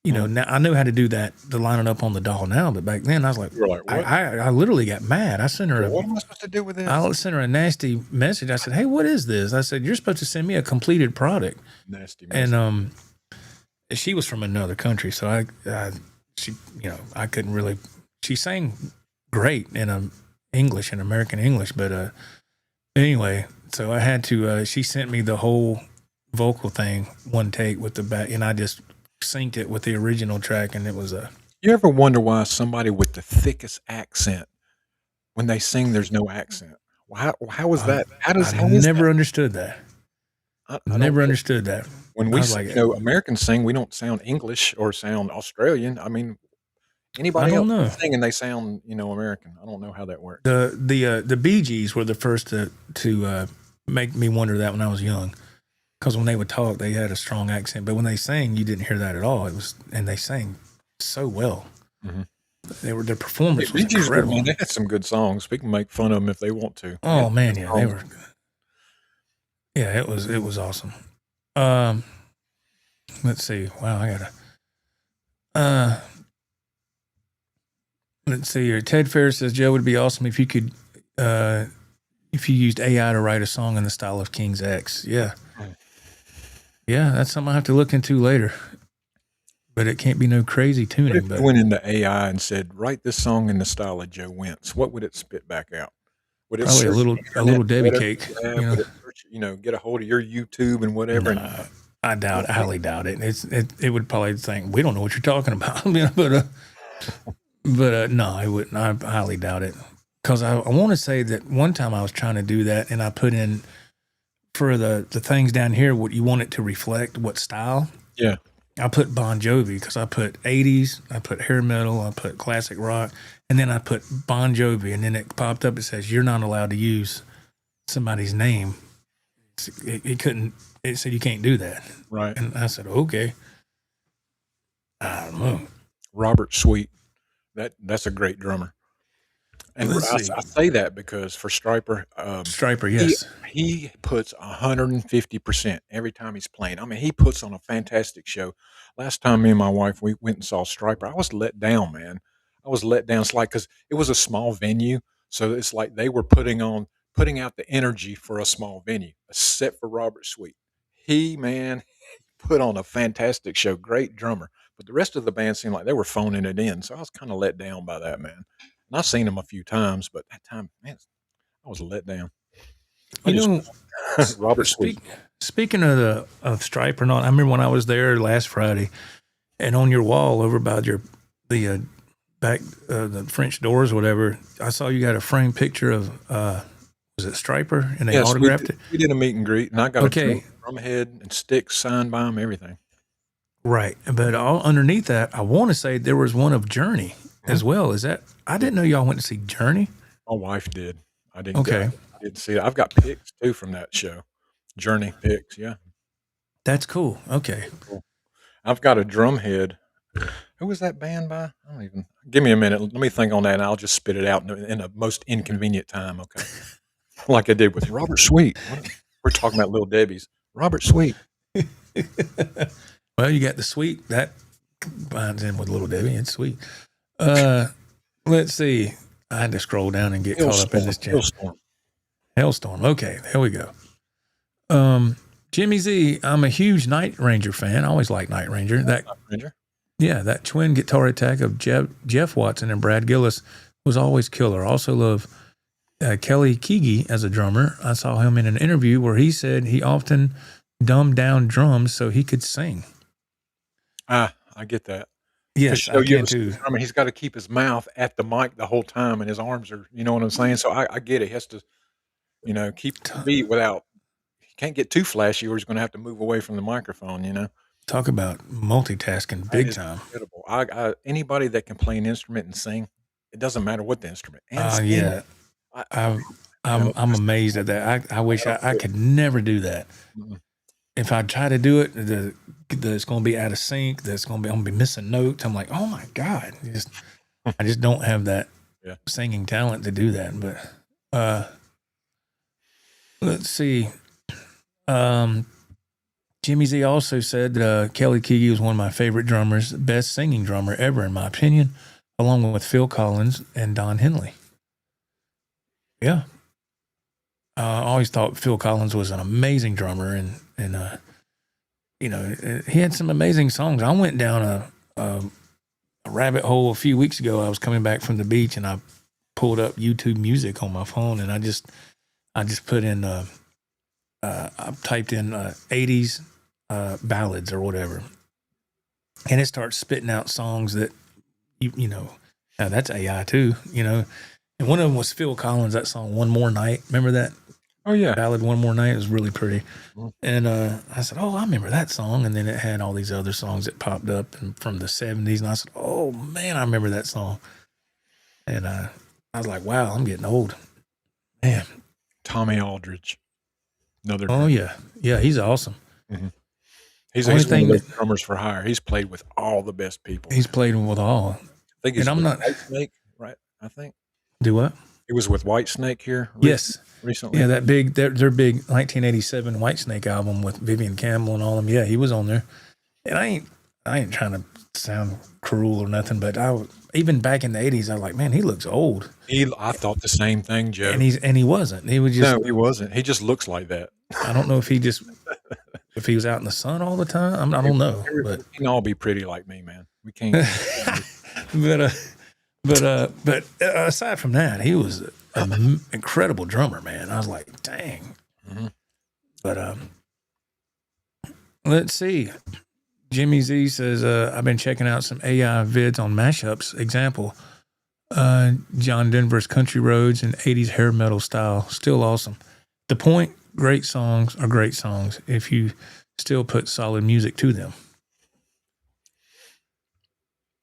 now I know how to do that to line it up on the DAW now. But back then, I was like, what? I literally got mad. I sent her what am I supposed to do with this? I sent her a nasty message. I said, hey, what is this? I said, you're supposed to send me a completed product. Nasty message. And she was from another country, so I couldn't really. She sang great in American English, but anyway. So I had to, she sent me the whole vocal thing, one take with the back, and I just synced it with the original track, and it was You ever wonder why somebody with the thickest accent, when they sing, there's no accent? How was that? How is that? never understood that. I don't Never get it. understood that. When I we was s like, Americans sing, we don't sound English or sound Australian. I mean, I anybody don't else can know. sing and they sound, American. I don't know how that works. The Bee Gees were the first to make me wonder that when I was young, because when they would talk, they had a strong accent, but when they sang, you didn't hear that at all. And they sang so well. Mhm. Their performance was Bee Gees were, incredible. man, they had some good songs. We can make fun of them if they want to. They had Oh man, good yeah, they songs. were. Yeah, it was awesome. Um, let's see. Wow, I gotta. Let's see here. Ted Ferris says, Joe, would be awesome if you could, if you used AI to write a song in the style of King's X. Yeah. Yeah, that's something I have to look into later. But it can't be no crazy What tuning. if But you went into AI and said, "Write this song in the style of Joe Wentz"? What would it spit back out? Would it probably a search little the a internet little for Debbie whatever cake. you have? Would it search, get a hold of your YouTube and whatever? And Nah, I highly doubt it. It would probably think we don't know what you're talking about. But no, I wouldn't. I highly doubt it, because I want to say that one time I was trying to do that, and I put in for the things down here what you want it to reflect, what style. yeah, I put Bon Jovi because I put 80s, I put hair metal, I put classic rock, and then I put Bon Jovi, and then it popped up. It says you're not allowed to use somebody's name. It couldn't. It said you can't do that. right. And I said, okay. I don't know. Robert Sweet, that's a great drummer. And Let's I see. say that because for Stryper, Striper, he yes. he puts 150% every time he's playing. I mean, he puts on a fantastic show. Last time me and my wife we went and saw Stryper, I was let down, man. I was let down. It's like because it was a small venue, so it's like they were putting out the energy for a small venue, except for Robert Sweet. He, man, put on a fantastic show. Great drummer, but the rest of the band seemed like they were phoning it in. So I was kind of let down by that, man. And I've seen him a few times, but that time, man, I was let down. I You just know, Robert Sweet. speaking of Stripe or not, I remember when I was there last Friday, and on your wall over by the back the French doors or whatever, I saw you got a framed picture of was it Striper, and they Yes, autographed it. we did a meet and greet, and I got a Okay, drum head and sticks signed by him, everything. right, but all underneath that, I want to say there was one of Journey Mhm. as well. Is that? I didn't know y'all went to see Journey. My wife did. I didn't go. Okay, I didn't see it. I've got pics too from that show. Journey pics, yeah. that's cool. Okay, Cool. I've got a drum head. Who was that band by? I don't even. Give me a minute. Let me think on that, and I'll just spit it out in a most inconvenient time. Okay, like I did with Robert Sweet. We're talking about Little Debbie's. Robert Sweet. well, you got the sweet that binds in with Little Debbie. It's sweet. Let's see. I had to scroll down and get caught up in this chat. Hailstorm. Hailstorm. Okay, there we go. Jimmy Z, I'm a huge Night Ranger fan. I always like Night Ranger. That twin guitar attack of Jeff Watson and Brad Gillis was always killer. Also love Kelly Keagy as a drummer. I saw him in an interview where he said he often dumbed down drums so he could sing. I get that. Yes, I can too. I mean, he's got to keep his mouth at the mic the whole time, and his arms are, you know what I'm saying? So I get it. He has to, keep the beat without. He can't get too flashy, or he's going to have to move away from the microphone. Talk about multitasking big time. Incredible. Anybody that can play an instrument and sing, it doesn't matter what the instrument. And sing, Yeah, I'm amazed at that. I wish I could never do that. Mm-mm. If I try to do it, it's going to be out of sync. I'm going to be missing notes. I'm like, oh my God, I just don't have that singing talent to do that. But let's see. Jimmy Z also said that Kelly Keagy was one of my favorite drummers, best singing drummer ever, in my opinion, along with Phil Collins and Don Henley. Yeah. I always thought Phil Collins was an amazing drummer, and he had some amazing songs. I went down a rabbit hole a few weeks ago. I was coming back from the beach, and I pulled up YouTube Music on my phone, and I just put in I typed in 80s ballads or whatever, and it starts spitting out songs that now that's AI too, And one of them was Phil Collins, that song, One More Night. Remember that? Oh, yeah. Ballad, One More Night. It was really pretty. Mm-hmm. And I said, oh, I remember that song. And then it had all these other songs that popped up from the 70s. And I said, oh, man, I remember that song. And I was like, wow, I'm getting old. Man. Tommy Aldridge. Another drummer. Oh, yeah. Yeah, he's awesome. Mm-hmm. He's one of those drummers for hire. He's played with all the best people. He's played with all. I think he's with Whitesnake, right? I think. Do what? He was with Whitesnake here. Yes. Recently. Yeah, that big, their big 1987 Whitesnake album with Vivian Campbell and all of them. Yeah, he was on there. And I ain't trying to sound cruel or nothing, but even back in the 80s, I was like, man, he looks old. I thought the same thing, Joe. And he wasn't. He was just. No, he wasn't. He just looks like that. I don't know if he was out in the sun all the time. I don't know. But we can all be pretty like me, man. We can't. But aside from that, he was an incredible drummer, man. I was like, dang. Mm-hmm. But let's see. Jimmy Z says, I've been checking out some AI vids on mashups. Example, John Denver's Country Roads and 80s hair metal style. Still awesome. The point, great songs are great songs if you still put solid music to them.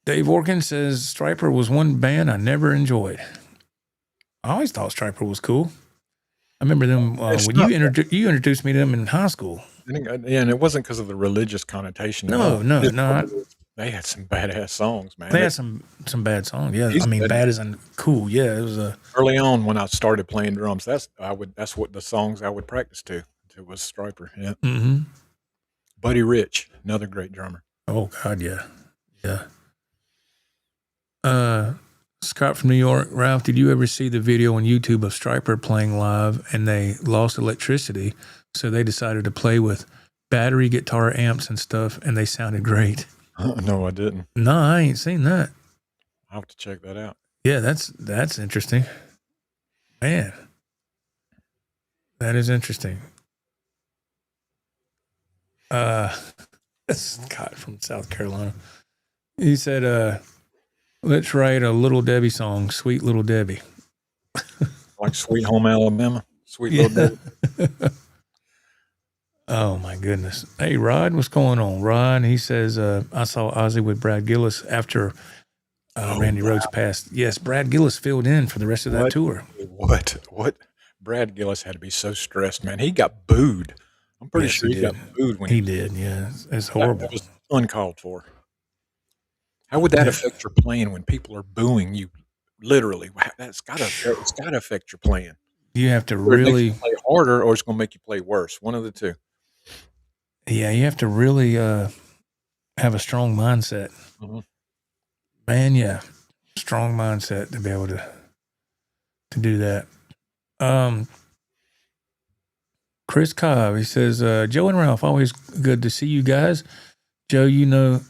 Dave Orkin says, Stryper was one band I never enjoyed. I always thought Stryper was cool. I remember them when you introduced me to them in high school. Yeah, and it wasn't because of the religious connotation. No. They had some badass songs, man. They had some bad songs. Yeah, I mean, bad as in cool. Yeah, it was early on when I started playing drums. That's what the songs I would practice to. It was Stryper. Yeah. Mm-hmm. Buddy Rich, another great drummer. Oh God, yeah. Scott from New York. Ralph, did you ever see the video on YouTube of Stryper playing live and they lost electricity, so they decided to play with battery guitar amps and stuff, and they sounded great? No, I didn't. No, I ain't seen that. I'll have to check that out. Yeah, that's interesting. Man, that is interesting. Scott from South Carolina. He said, let's write a Little Debbie song, Sweet Little Debbie. Like Sweet Home Alabama? Sweet Little Debbie? Oh, my goodness. Hey, Rod, what's going on? Rod, he says, I saw Ozzy with Brad Gillis after Randy Rhoads passed. Yes, Brad Gillis filled in for the rest of that tour. What? Brad Gillis had to be so stressed, man. He got booed. I'm pretty sure he got booed when he did. Yeah, it's horrible. That was uncalled for. How would that affect your playing when people are booing you? Literally, it's got to affect your playing. You have to really play harder, or it's going to make you play worse. One of the two. Yeah, you have to really have a strong mindset. Mm-hmm. Man, yeah, strong mindset to be able to do that. Chris Cobb, he says, Joe and Ralph, always good to see you guys. Joe, you know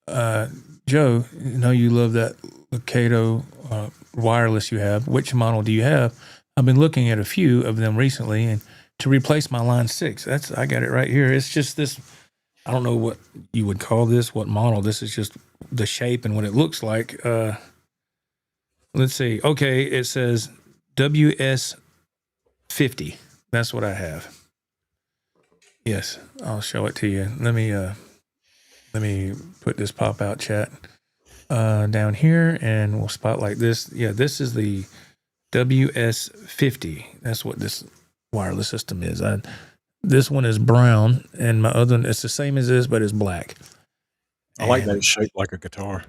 you love that Locato wireless you have. Which model do you have? I've been looking at a few of them recently, and to replace my Line 6. I got it right here. It's just this, I don't know what you would call this, what model. This is just the shape and what it looks like. Let's see. Okay, it says WS50. That's what I have. Yes, I'll show it to you. Let me put this pop-out chat down here, and we'll spotlight this. Yeah, this is the WS50. That's what this wireless system is. This one is brown, and my other one, it's the same as this, but it's black. I like that it's shaped like a guitar.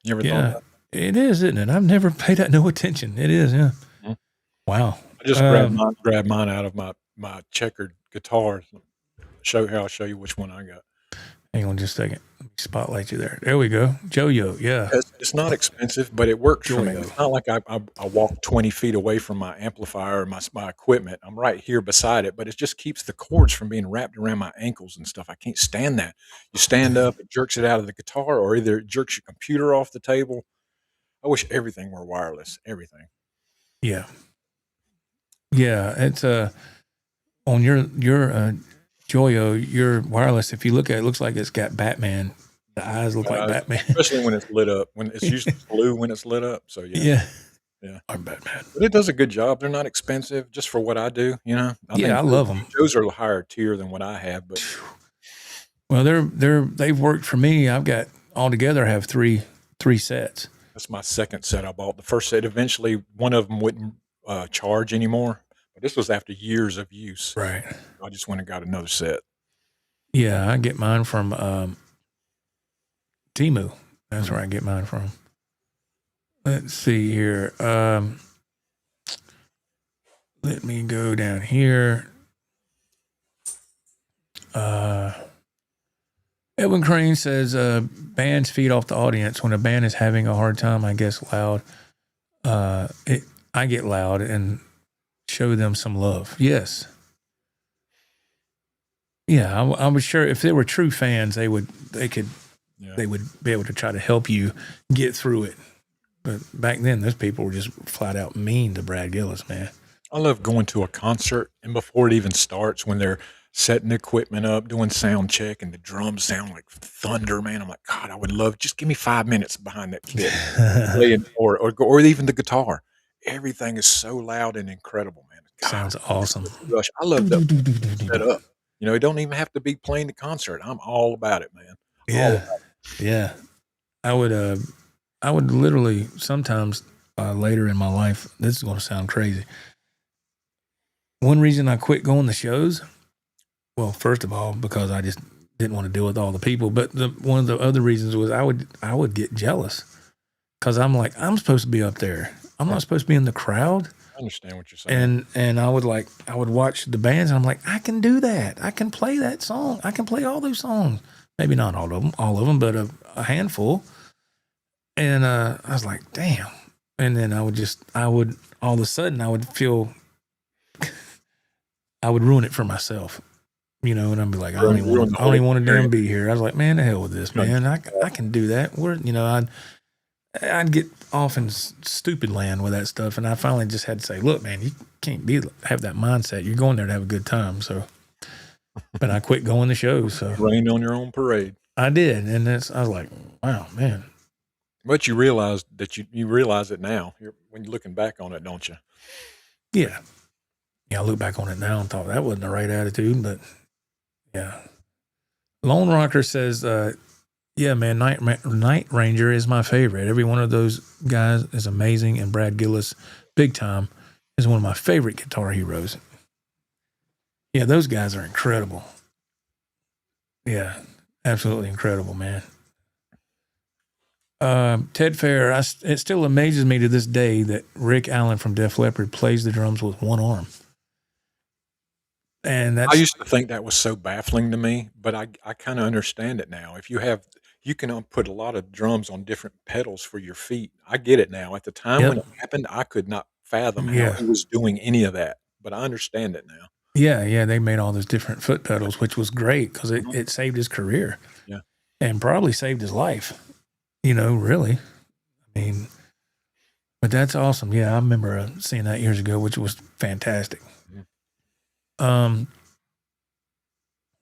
You ever thought that? It is, isn't it? I've never paid that no attention. It is, yeah. Mm-hmm. Wow. I just grabbed mine out of my checkered guitar. I'll show you which one I got. Hang on just a second. Let me spotlight you there. There we go. Joyo, yeah. It's not expensive, but it works for me. It's not like I walk 20 feet away from my amplifier or my equipment. I'm right here beside it, but it just keeps the cords from being wrapped around my ankles and stuff. I can't stand that. You stand up, it jerks it out of the guitar, or either it jerks your computer off the table. I wish everything were wireless. Everything. Yeah. Yeah. It's on your Joyo, your wireless, if you look at it, it looks like it's got Batman. The eyes look like Batman. Especially when it's lit up. When it's usually blue when it's lit up. So yeah. Yeah. I bet, man. But it does a good job. They're not expensive just for what I do, you know? I Yeah, think I love them. Joe's are a higher tier than what I have, but Well, they've worked for me. I've got altogether I have three sets. that's my second set I bought. The first set, eventually, one of them wouldn't charge anymore. But this was after years of use. Right. I just went and got another set. Yeah, I get mine from Temu. That's where I get mine from. Let's see here. Let me go down here. Edwin Crane says bands feed off the audience. When a band is having a hard time, I guess loud. I get loud and show them some love. Yes. Yeah, I was sure if they were true fans, they would be able to try to help you get through it. But back then, those people were just flat out mean to Brad Gillis, man. I love going to a concert, and before it even starts, when they're setting the equipment up, doing sound check, and the drums sound like thunder, man. I'm like, God, I would love, just give me 5 minutes behind that kit, playing, or even the guitar. Everything is so loud and incredible, man. God, sounds awesome. Rush. I love that set up. You know, it don't even have to be playing the concert. I'm all about it, man. Yeah, yeah. I would literally sometimes later in my life. This is going to sound crazy. One reason I quit going to shows, well, first of all, because I just didn't want to deal with all the people. But one of the other reasons was I would get jealous because I'm like, I'm supposed to be up there. I'm not supposed to be in the crowd. I understand what you're saying. And I would watch the bands and I'm like, I can do that. I can play that song. I can play all those songs. Maybe not all of them, but a handful. And I was like, damn. And then I would all of a sudden I would feel I would ruin it for myself, you know, and I'd be like, I don't even want to damn be here. I was like, man, the hell with this, man. I can do that. I'd get off in stupid land with that stuff. And I finally just had to say, look, man, you can't have that mindset. You're going there to have a good time. So, but I quit going to shows. So rained on your own parade. I did. And I was like, wow, man. But you realize that you realize it now when you're looking back on it, don't you? Yeah. Yeah, I look back on it now and thought that wasn't the right attitude, but yeah. Lone Rocker says, yeah, man, Night Ranger is my favorite. Every one of those guys is amazing, and Brad Gillis, big time, is one of my favorite guitar heroes. Yeah, those guys are incredible. Yeah, absolutely incredible, man. Ted Fair, it still amazes me to this day that Rick Allen from Def Leppard plays the drums with one arm. And I used to think that was so baffling to me, but I kind of understand it now. If you can put a lot of drums on different pedals for your feet. I get it now. At the time when it happened, I could not fathom how he was doing any of that, but I understand it now. Yeah, they made all those different foot pedals, which was great because it saved his career. Yeah, and probably saved his life. You know, really. I mean, but that's awesome. Yeah, I remember seeing that years ago, which was fantastic.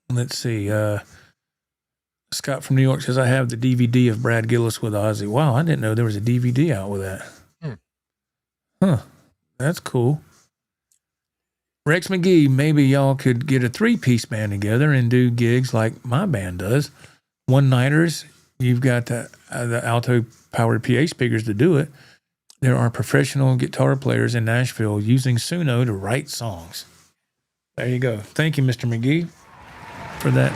Let's see. Scott from New York says, I have the DVD of Brad Gillis with Ozzy. Wow, I didn't know there was a DVD out with that. Huh. That's cool. Rex McGee, maybe y'all could get a 3-piece band together and do gigs like my band does. One-nighters. You've got the alto-powered PA speakers to do it. There are professional guitar players in Nashville using Suno to write songs. There you go. Thank you, Mr. McGee, for that.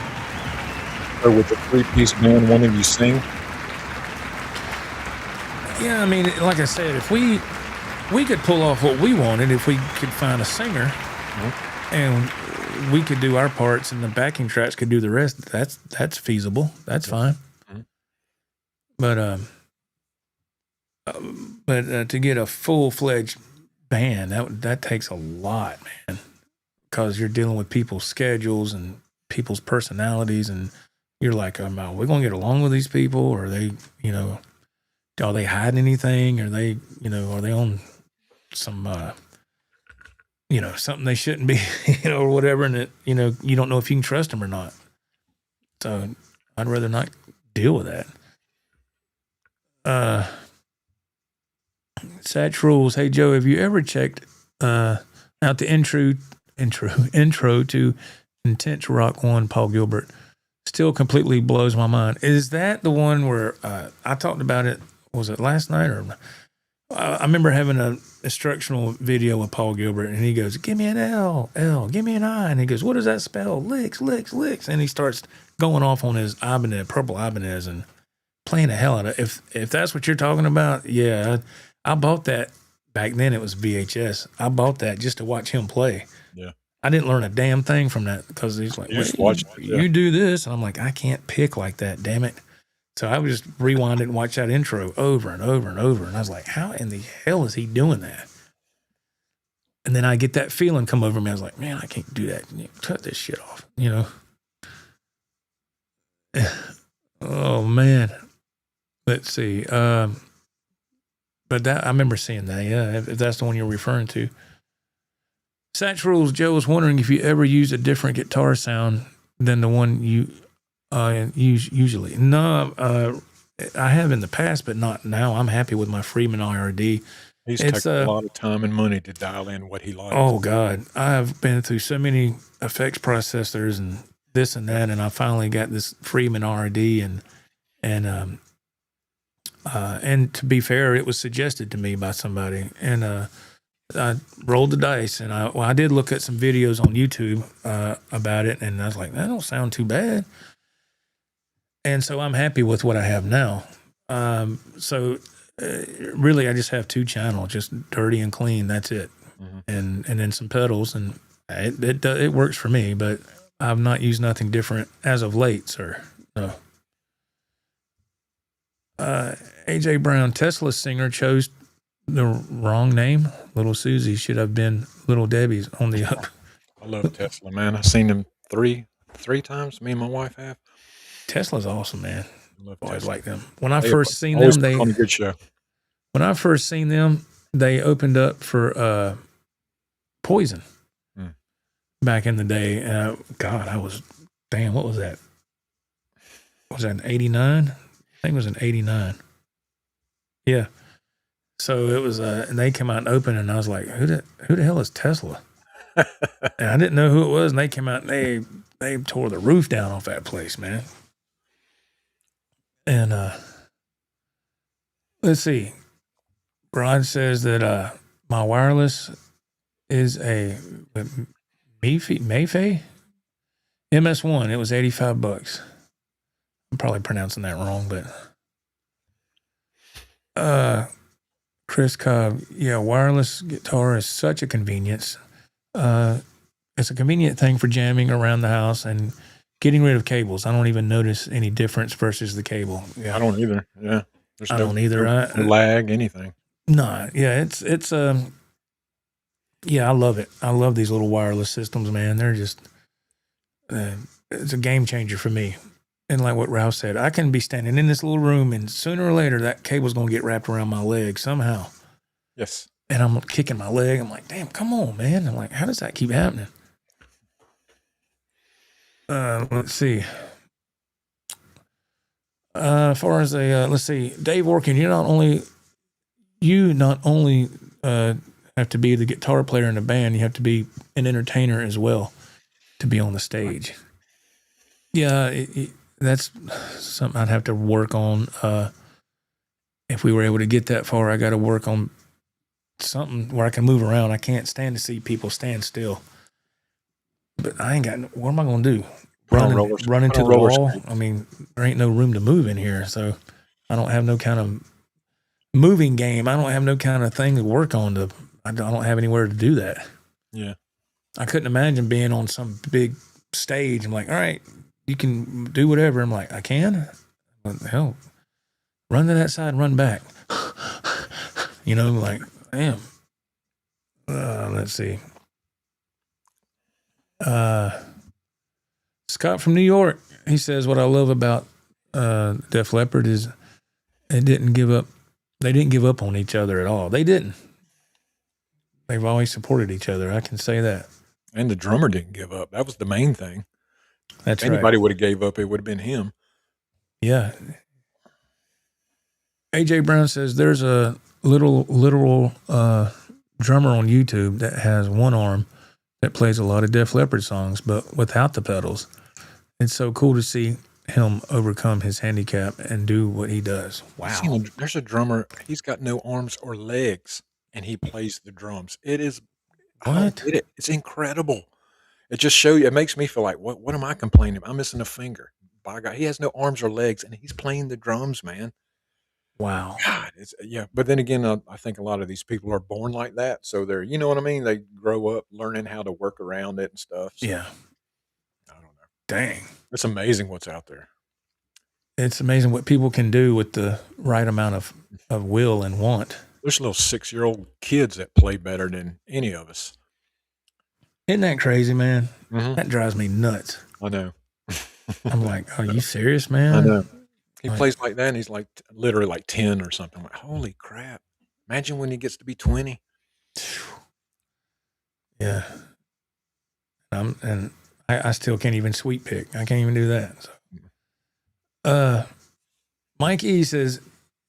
Or with the 3-piece band, one of you sing? Yeah, I mean, like I said, if we could pull off what we wanted, if we could find a singer, and we could do our parts, and the backing tracks could do the rest. That's feasible. That's fine. But to get a full-fledged band, that takes a lot, man, because you're dealing with people's schedules and people's personalities, and you're like, are we going to get along with these people? Or are they, are they hiding anything? Are they, are they on some, something they shouldn't be, or whatever, and you don't know if you can trust them or not. So I'd rather not deal with that. Satch Rules. Hey, Joe, have you ever checked out the intro to Intense Rock 1, Paul Gilbert? Still completely blows my mind. Is that the one where I talked about it? Was it last night? Or I remember having an instructional video with Paul Gilbert, and he goes, give me an L, give me an I. And he goes, what does that spell? Licks. And he starts going off on his Ibanez, purple Ibanez, and playing the hell out of it. If that's what you're talking about, yeah, I bought that. Back then it was VHS. I bought that just to watch him play. Yeah. I didn't learn a damn thing from that because he's like, you do this. And I'm like, I can't pick like that, damn it. So I would just rewind it and watch that intro over and over and over. And I was like, how in the hell is he doing that? And then I get that feeling come over me. I was like, man, I can't do that. Cut this shit off, Oh, man. Let's see. But that I remember seeing that, yeah, if that's the one you're referring to. Satch Rules, Joe was wondering if you ever use a different guitar sound than the one you use usually. No, I have in the past, but not now. I'm happy with my Friedman IR-D. He's taken a lot of time and money to dial in what he likes. Oh, God. I've been through so many effects processors and this and that, and I finally got this Friedman IR-D, and to be fair, it was suggested to me by somebody, and I rolled the dice, and I did look at some videos on YouTube about it, and I was like, that don't sound too bad. And so I'm happy with what I have now. Really, I just have two channels, just dirty and clean. That's it, and then some pedals, and it works for me. But I've not used nothing different as of late, sir. No. AJ Brown, Tesla's singer chose the wrong name. Little Susie should have been Little Debbie's on the up. I love Tesla, man. I've seen them three times. Me and my wife have. Tesla's awesome, man. I love Boy, I Tesla. like them. When I first seen them, they on a good show. When I first seen them, they opened up for Poison back in the day. God, what was that? Was that in 89? I think it was in 89. Yeah. So it was, and they came out and opened, and I was like, who the hell is Tesla? And I didn't know who it was, and they came out and they tore the roof down off that place, man. And let's see. Rod says that my wireless is a Mayfay MS1. It was $85. I'm probably pronouncing that wrong, but Chris Cobb, yeah, wireless guitar is such a convenience. It's a convenient thing for jamming around the house and getting rid of cables. I don't even notice any difference versus the cable. Yeah. I don't either. Yeah. I don't either. No lag, anything. No, yeah, it's yeah, I love it. I love these little wireless systems, man. They're just, it's a game changer for me. And like what Ralph said, I can be standing in this little room, and sooner or later that cable's going to get wrapped around my leg somehow. Yes. And I'm kicking my leg. I'm like, damn, come on, man. I'm like, how does that keep happening? Let's see. As far as let's see, Dave Orkin, you not only have to be the guitar player in the band, you have to be an entertainer as well to be on the stage. Yeah, that's something I'd have to work on. If we were able to get that far, I got to work on something where I can move around. I can't stand to see people stand still. But I ain't got. What am I going to do? Run into the wall? I mean, there ain't no room to move in here, so I don't have no kind of moving game. I don't have no kind of thing to work on. I don't have anywhere to do that. Yeah, I couldn't imagine being on some big stage. I'm like, all right, you can do whatever. I'm like, I can? What the hell? Run to that side and run back. Like, damn. Let's see. Scott from New York, he says, what I love about Def Leppard is they didn't give up on each other at all. They didn't. They've always supported each other. I can say that. And the drummer didn't give up. That was the main thing. That's if anybody would have gave up, it would have been him. Yeah. AJ Brown says there's a literal drummer on YouTube that has one arm that plays a lot of Def Leppard songs, but without the pedals. It's so cool to see him overcome his handicap and do what he does. Wow. There's a drummer, he's got no arms or legs, and he plays the drums. It is, I don't What? get it. It's incredible. It just shows you, it makes me feel like, what am I complaining about? I'm missing a finger. By God, he has no arms or legs, and he's playing the drums, man. Wow. God, yeah. But then again, I think a lot of these people are born like that, so they're, you know what I mean? They grow up learning how to work around it and stuff. So, Yeah. I don't know. Dang. It's amazing what's out there. It's amazing what people can do with the right amount of will and want. There's little 6-year-old kids that play better than any of us. Isn't that crazy, man? Mm-hmm. That drives me nuts. I know. I'm like, are you serious, man? I know. He plays like that, and he's like literally like 10 or something. I'm like, holy crap! Imagine when he gets to be 20. Yeah. I still can't even sweep pick. I can't even do that. So. Mike E says,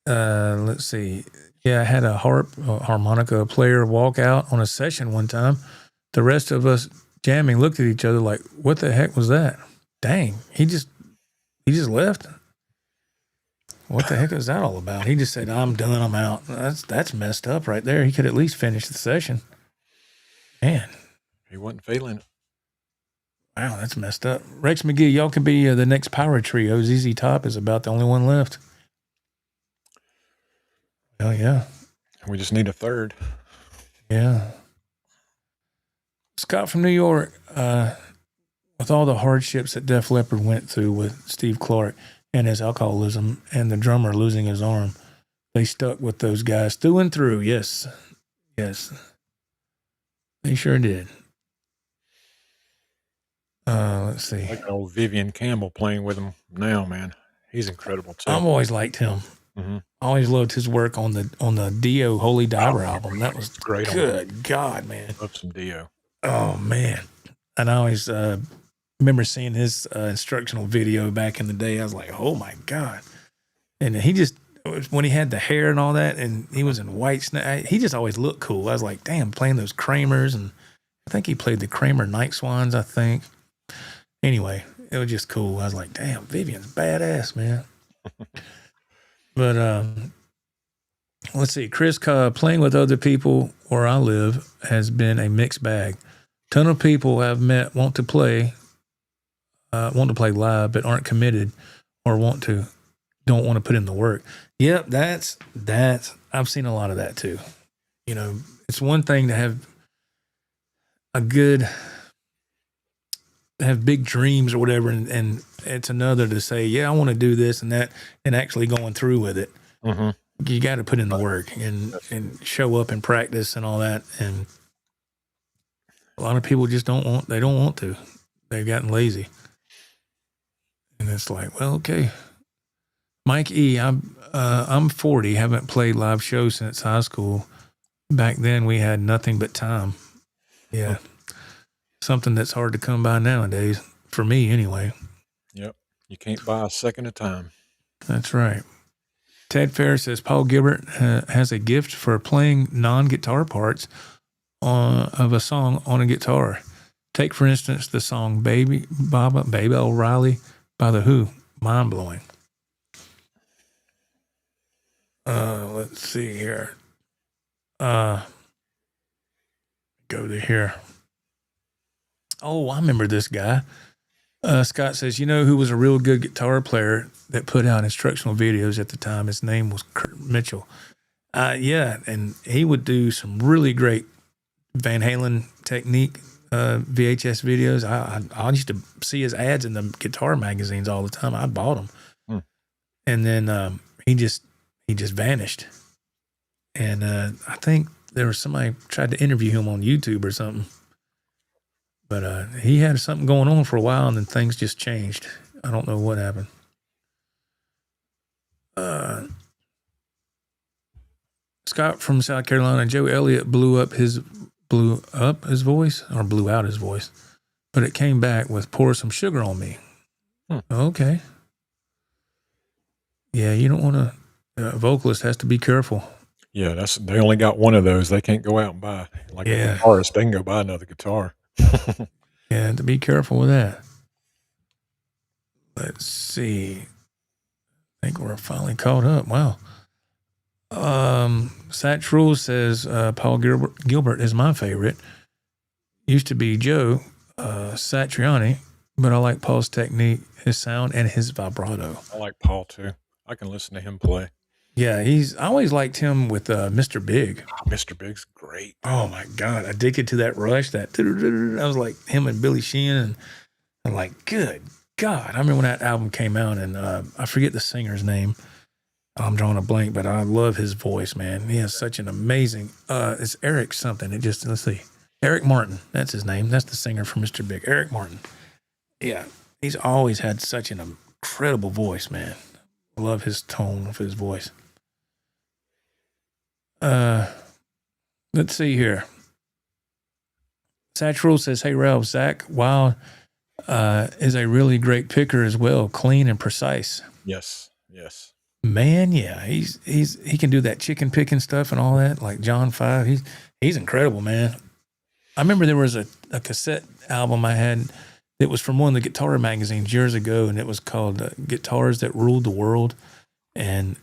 let's see. Yeah, I had a harmonica player walk out on a session one time. The rest of us jamming looked at each other like, what the heck was that? Dang, he just left. What the heck is that all about? He just said, I'm done, I'm out. That's messed up right there. He could at least finish the session. Man. He wasn't feeling it. Wow, that's messed up. Rex McGee, y'all could be the next power trio. ZZ Top is about the only one left. Oh, yeah. We just need a third. Yeah. Scott from New York, with all the hardships that Def Leppard went through with Steve Clark and his alcoholism and the drummer losing his arm, they stuck with those guys through and through. Yes. Yes. They sure did. Let's see. Like old Vivian Campbell playing with him now, man. He's incredible too. I've always liked him. Mm-hmm. I always loved his work on the Dio Holy Diver album. That was great. Good God, man. Love some Dio. Oh man. And I always remember seeing his instructional video back in the day. I was like, oh my God. And he just, when he had the hair and all that, and he was in white, he just always looked cool. I was like, damn, playing those Kramers, and I think he played the Kramer Night Swans, I think. Anyway, it was just cool. I was like, damn, Vivian's badass, man. But let's see. Chris, playing with other people where I live has been a mixed bag. Ton of people I've met want to play live, but aren't committed or don't want to put in the work. Yep, that's I've seen a lot of that too. You know, it's one thing to have have big dreams or whatever, and it's another to say, yeah, I want to do this and that, and actually going through with it. Mm-hmm. You got to put in the work and show up and practice and all that. And a lot of people just don't want to. They've gotten lazy. And it's like, well, okay. Mike E, I'm 40, haven't played live shows since high school. Back then we had nothing but time. Yeah. Something that's hard to come by nowadays, for me anyway. Yep. You can't buy a second of time. That's right. Ted Ferris says Paul Gilbert has a gift for playing non-guitar parts of a song on a guitar. Take, for instance, the song Baby O'Reilly by The Who. Mind-blowing. Let's see here. Go to here. Oh, I remember this guy. Scott says, you know who was a real good guitar player that put out instructional videos at the time? His name was Kurt Mitchell. Yeah, and he would do some really great Van Halen technique VHS videos. I used to see his ads in the guitar magazines all the time. I bought them. And then he just vanished. And I think there was somebody tried to interview him on YouTube or something. But he had something going on for a while, and then things just changed. I don't know what happened. Scott from South Carolina, Joe Elliott blew out his voice, but it came back with Pour Some Sugar on Me. Okay. Yeah, you don't want to, a vocalist has to be careful. Yeah, they only got one of those. They can't go out and buy like a Yeah. guitarist. They can go buy another guitar. Yeah, to be careful with that. Let's see. I think we're finally caught up. Wow. Satch Rule says Paul Gilbert is my favorite. Used to be Joe Satriani, but I like Paul's technique, his sound, and his vibrato. I like Paul too. I can listen to him play. Yeah, I always liked him with Mr. Big. Oh, Mr. Big's great. Oh my God, addicted to that rush. I was like him and Billy Sheehan, and I'm like, good God. I remember when that album came out, and I forget the singer's name. I'm drawing a blank, but I love his voice, man. He has such an amazing. It's Eric something. Let's see, Eric Martin. That's his name. That's the singer for Mr. Big, Eric Martin. Yeah, he's always had such an incredible voice, man. I love his tone of his voice. Let's see here. Satchel says, "Hey Ralph, Zach Wild is a really great picker as well, clean and precise." Yes. Man, yeah, he can do that chicken picking stuff and all that, like John 5. He's incredible, man. I remember there was a cassette album I had that was from one of the guitar magazines years ago, and it was called Guitars That Ruled the World. And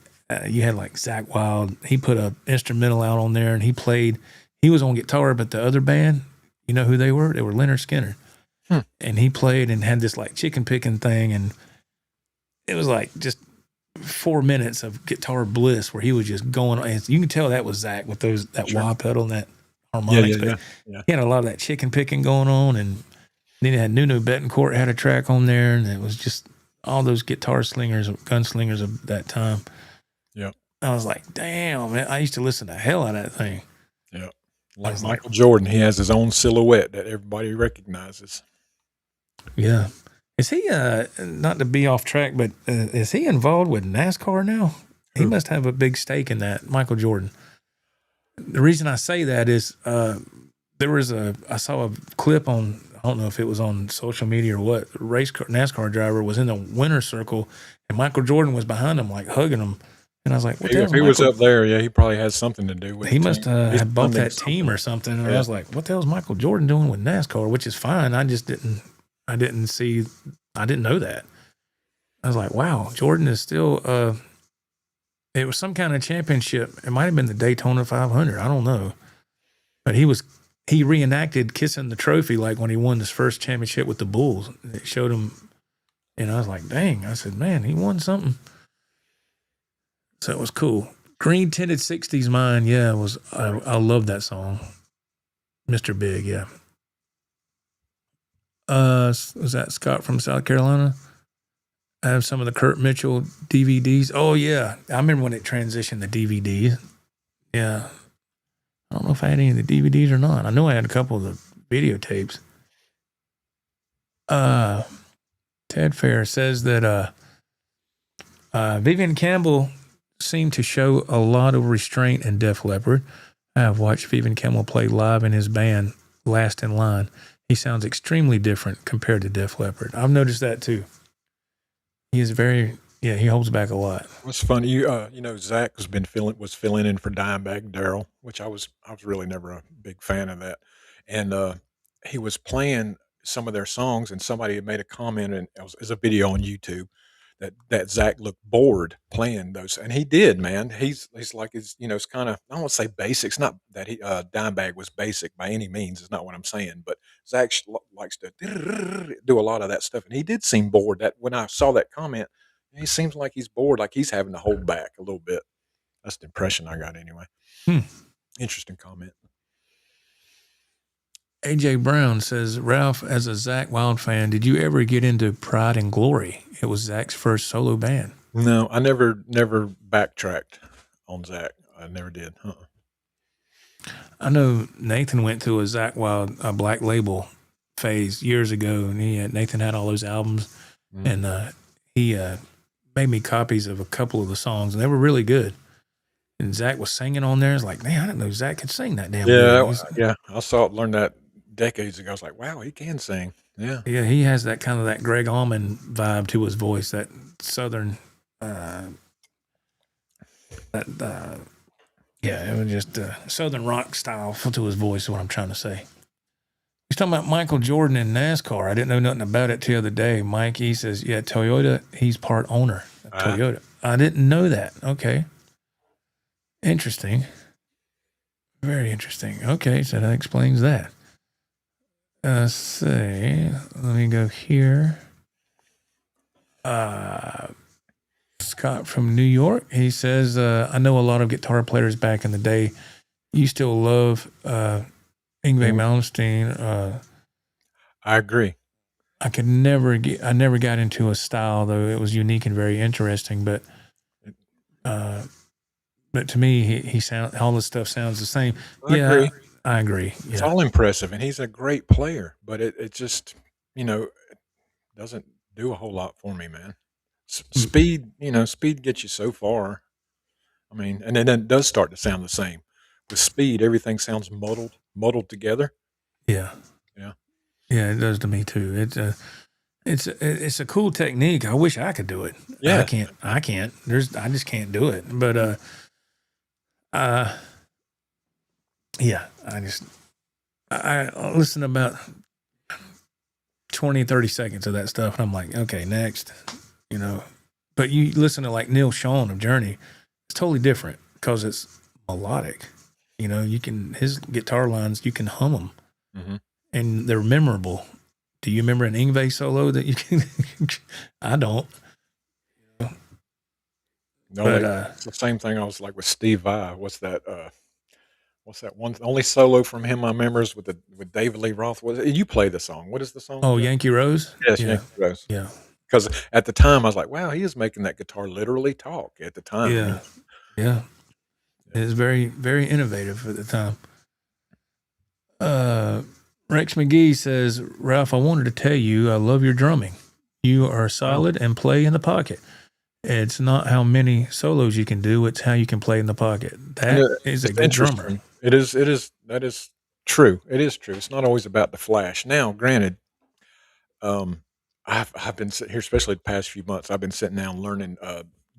you had like Zach Wild. He put an instrumental out on there, and he was on guitar, but the other band, you know who they were? They were Leonard Skinner. And he played and had this like chicken picking thing, and it was like just 4 minutes of guitar bliss where he was just going on. You can tell that was Zach with that wah pedal and that harmonics. Yeah. He had a lot of that chicken picking going on, and then he had Nuno Betancourt had a track on there, and it was just all those gunslingers of that time. Yeah. I was like, damn, man, I used to listen to hell out of that thing. Yeah. Like Michael Jordan, he has his own silhouette that everybody recognizes. Yeah. Is he, not to be off track, but is he involved with NASCAR now? He must have a big stake in that, Michael Jordan. The reason I say that is I saw a clip on, I don't know if it was on social media or what, NASCAR driver was in the winner's circle, and Michael Jordan was behind him, like hugging him. And I was like, what the hell? If he was up there, yeah, he probably has something to do with it. He must have bought that team or something. And I was like, what the hell is Michael Jordan doing with NASCAR? Which is fine. I didn't know that. I was like, wow, Jordan is still, it was some kind of championship. It might have been the Daytona 500. I don't know. But he reenacted kissing the trophy like when he won his first championship with the Bulls. It showed him, and I was like, dang. I said, man, he won something. So it was cool. Green Tinted 60s Mine, yeah, I love that song. Mr. Big, yeah. Was that Scott from South Carolina? I have some of the Kurt Mitchell DVDs. Oh, yeah. I remember when it transitioned to DVDs. Yeah. I don't know if I had any of the DVDs or not. I know I had a couple of the videotapes. Ted Fair says that Vivian Campbell seemed to show a lot of restraint in Def Leppard. I have watched Vivian Campbell play live in his band, Last in Line. He sounds extremely different compared to Def Leppard. I've noticed that too. He is he holds back a lot. What's funny, Zach was filling in for Dimebag Darrell, which I was really never a big fan of that. And he was playing some of their songs, and somebody had made a comment, and it was a video on YouTube that Zach looked bored playing those, and he did, man. He's like, it's kind of, I don't want to say basic. It's not that Dimebag was basic by any means. It's not what I'm saying, but Zach likes to do a lot of that stuff, and he did seem bored. That when I saw that comment, he seems like he's bored, like he's having to hold back a little bit. That's the impression I got anyway. Interesting comment. AJ Brown says, Ralph, as a Zach Wild fan, did you ever get into Pride and Glory? It was Zach's first solo band. No, I never backtracked on Zach. I never did. I know Nathan went through a Zach Wild Black Label phase years ago, and Nathan had all those albums, and he made me copies of a couple of the songs, and they were really good. And Zach was singing on there. It's like, man, I didn't know Zach could sing that damn good. Yeah. I learned that decades ago. I was like, wow, he can sing. Yeah. Yeah, he has that kind of that Greg Allman vibe to his voice, that southern, Yeah, it was just Southern rock style to his voice is what I'm trying to say. He's talking about Michael Jordan in NASCAR. I didn't know nothing about it the other day. Mike, he says, yeah, Toyota, he's part owner of Toyota. I didn't know that. Okay. Interesting. Very interesting. Okay, so that explains that. Let's see. Let me go here. Scott from New York. He says, I know a lot of guitar players back in the day. You still love Yngwie Malmsteen. I agree. I never got into a style, though it was unique and very interesting. But to me, he all this stuff sounds the same. I agree. I agree. It's all impressive, and he's a great player. But it just doesn't do a whole lot for me, man. Speed, speed gets you so far. I mean, and then it does start to sound the same. With speed, everything sounds muddled together. Yeah. Yeah, it does to me too. It's a cool technique. I wish I could do it. Yeah. I can't. I just can't do it. But yeah, I listen to about 20, 30 seconds of that stuff and I'm like, okay, next. But you listen to like Neil Schon of Journey, it's totally different because it's melodic. His guitar lines, you can hum them. Mm-hmm. And they're memorable. Do you remember an Yngwie solo that you can? I don't. No, but it's the same thing. I was like with Steve Vai. What's that one? Only solo from him I remember is with David Lee Roth. You play the song? What is the song? Oh, Yankee Rose. Yes, Yankee Rose. Yeah. Because at the time I was like, wow, he is making that guitar literally talk. At the time, yeah. It was very, very innovative at the time. Rex McGee says, Ralph, I wanted to tell you I love your drumming. You are solid and play in the pocket. It's not how many solos you can do, it's how you can play in the pocket. That is a good drummer. That is true. It is true. It's not always about the flash. Now, granted, I've been sitting here, especially the past few months, I've been sitting down learning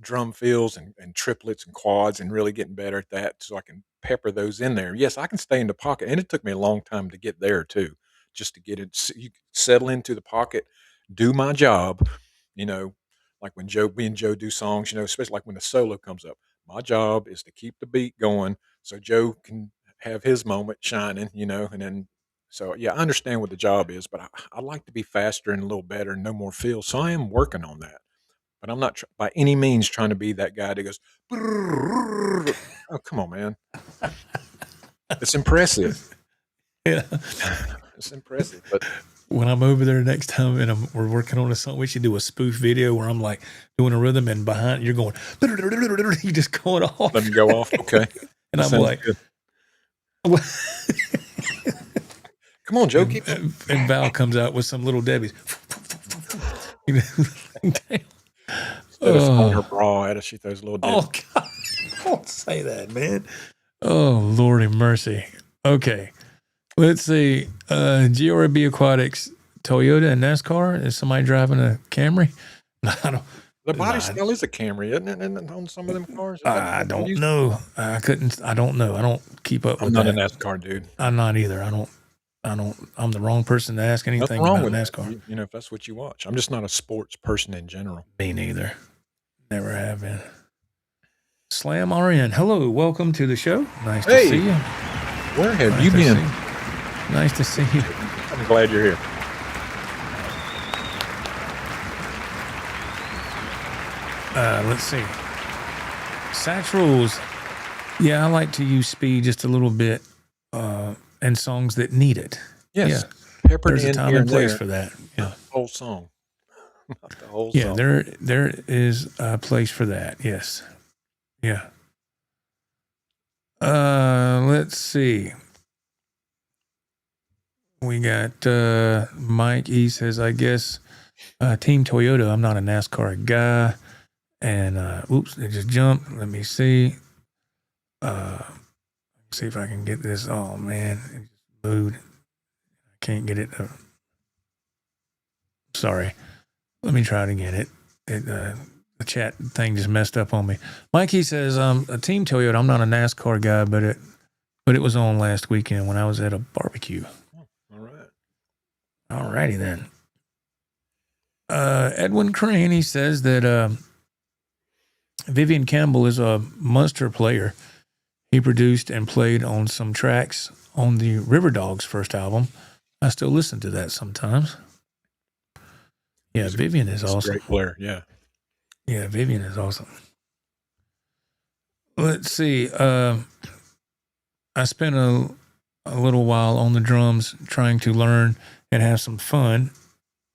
drum fills and triplets and quads and really getting better at that so I can pepper those in there. Yes, I can stay in the pocket, and it took me a long time to get there too, just to get it, settle into the pocket, do my job, like when me and Joe do songs, especially like when the solo comes up, my job is to keep the beat going so Joe can have his moment shining, and then, so yeah, I understand what the job is, but I like to be faster and a little better and no more feel. So I am working on that. But I'm not by any means trying to be that guy that goes, oh, come on, man. It's impressive. Yeah. It's impressive. But when I'm over there next time and we're working on a song, we should do a spoof video where I'm like doing a rhythm and behind you're going, you just going off. Let me go off. Okay. And I'm like, come on, Joe. Keep and Val comes out with some little Debbie's. Instead of throwing her bra at us, she throws a little Debbie. Oh, God. Don't say that, man. Oh, Lordy mercy. Okay. Let's see. GRB Aquatics, Toyota and NASCAR. Is somebody driving a Camry? I don't. The body style is a Camry, isn't it? And on some of them cars, I don't know. I don't know. I don't keep up with that. I'm not a NASCAR dude. I'm not either. I'm the wrong person to ask anything about NASCAR. If that's what you watch. I'm just not a sports person in general. Me neither. Never have been. Slam RN. Hello, welcome to the show. Nice to see you. Where have you been? Nice to see you. I'm glad you're here. Let's see. Satch Rules. Yeah, I like to use speed just a little bit and songs that need it. Yes. Yeah. There's a time and place for that. Yeah. The whole song. Not the whole song. Yeah, there is a place for that. Yes. Yeah. Let's see. We got Mike. He says, I guess Team Toyota. I'm not a NASCAR guy. And oops, it just jumped. Let me see. See if I can get this. Oh man, it just moved. I can't get it. Sorry. Let me try it again. the chat thing just messed up on me. Mikey says, a Team Toyota. I'm not a NASCAR guy, but it was on last weekend when I was at a barbecue. All right. All righty then. Edwin Crane, he says that Vivian Campbell is a monster player. He produced and played on some tracks on the River Dogs' first album. I still listen to that sometimes. Yeah, Vivian is awesome. Great player, yeah. Yeah, Vivian is awesome. Let's see. I spent a little while on the drums trying to learn and have some fun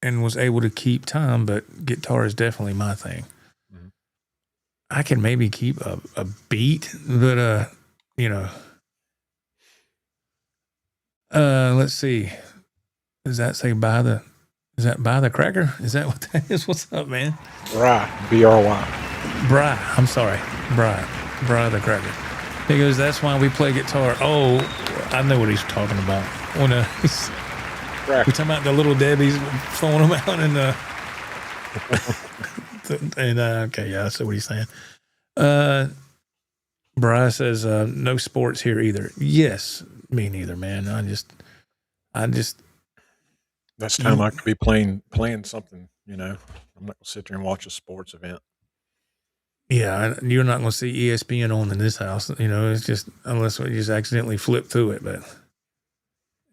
and was able to keep time, but guitar is definitely my thing. Mm-hmm. I can maybe keep a beat, but, let's see. Does that say buy the cracker? Is that what that is? What's up, man? Bry, B-R-Y. Bry, I'm sorry. Bry the cracker. He goes, that's why we play guitar. Oh, I know what he's talking about. When we're talking about the little Debbies throwing them out and okay, yeah, I see what he's saying. Bry says, no sports here either. Yes, me neither, man. I just that's time I could be playing something, I'm not gonna sit there and watch a sports event. Yeah, you're not gonna see ESPN on in this house. It's just unless we just accidentally flip through it,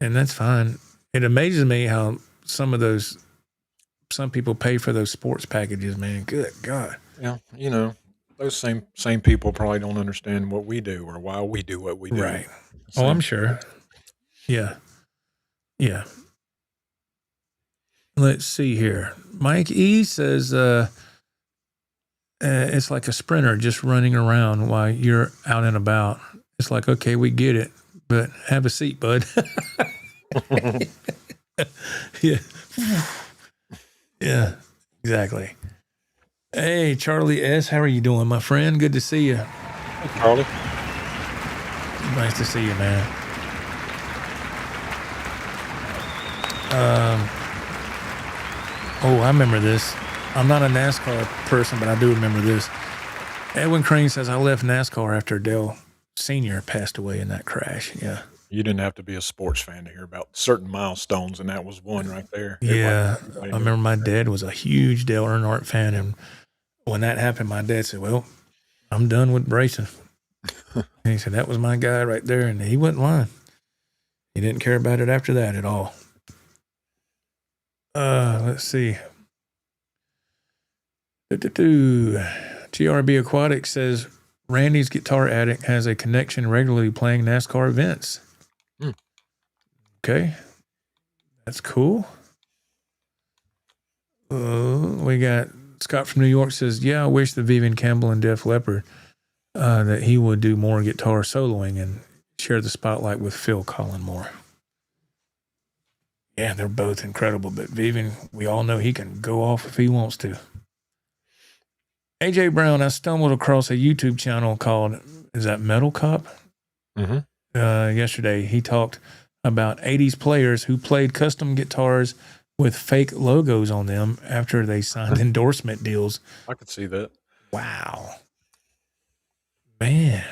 and that's fine. It amazes me how some people pay for those sports packages, man. Good God. Yeah, those same people probably don't understand what we do or why we do what we do. Right. Oh, I'm sure. Yeah. Yeah. Let's see here. Mike E says it's like a sprinter just running around while you're out and about. It's like, okay, we get it, but have a seat, bud. Yeah. Yeah, exactly. Hey, Charlie S., how are you doing, my friend? Good to see you. Hey, Charlie. Nice to see you, man. I remember this. I'm not a NASCAR person, but I do remember this. Edwin Crane says, I left NASCAR after Dale Sr. passed away in that crash. Yeah. You didn't have to be a sports fan to hear about certain milestones, and that was one right there. Yeah. I remember my dad was a huge Dale Earnhardt fan, and when that happened, my dad said, well, I'm done with racing. And he said, that was my guy right there, and he wasn't lying. He didn't care about it after that at all. Let's see. TRB Aquatic says Randy's Guitar Addict has a connection regularly playing NASCAR events. Okay. That's cool. We got Scott from New York says, yeah, I wish the Vivian Campbell and Def Leppard that he would do more guitar soloing and share the spotlight with Phil Collin. Yeah, they're both incredible, but Vivian, we all know he can go off if he wants to. AJ Brown, I stumbled across a YouTube channel called, is that Metal Cop? Mm-hmm. Yesterday, he talked about 80s players who played custom guitars with fake logos on them after they signed endorsement deals. I could see that. Wow. Man.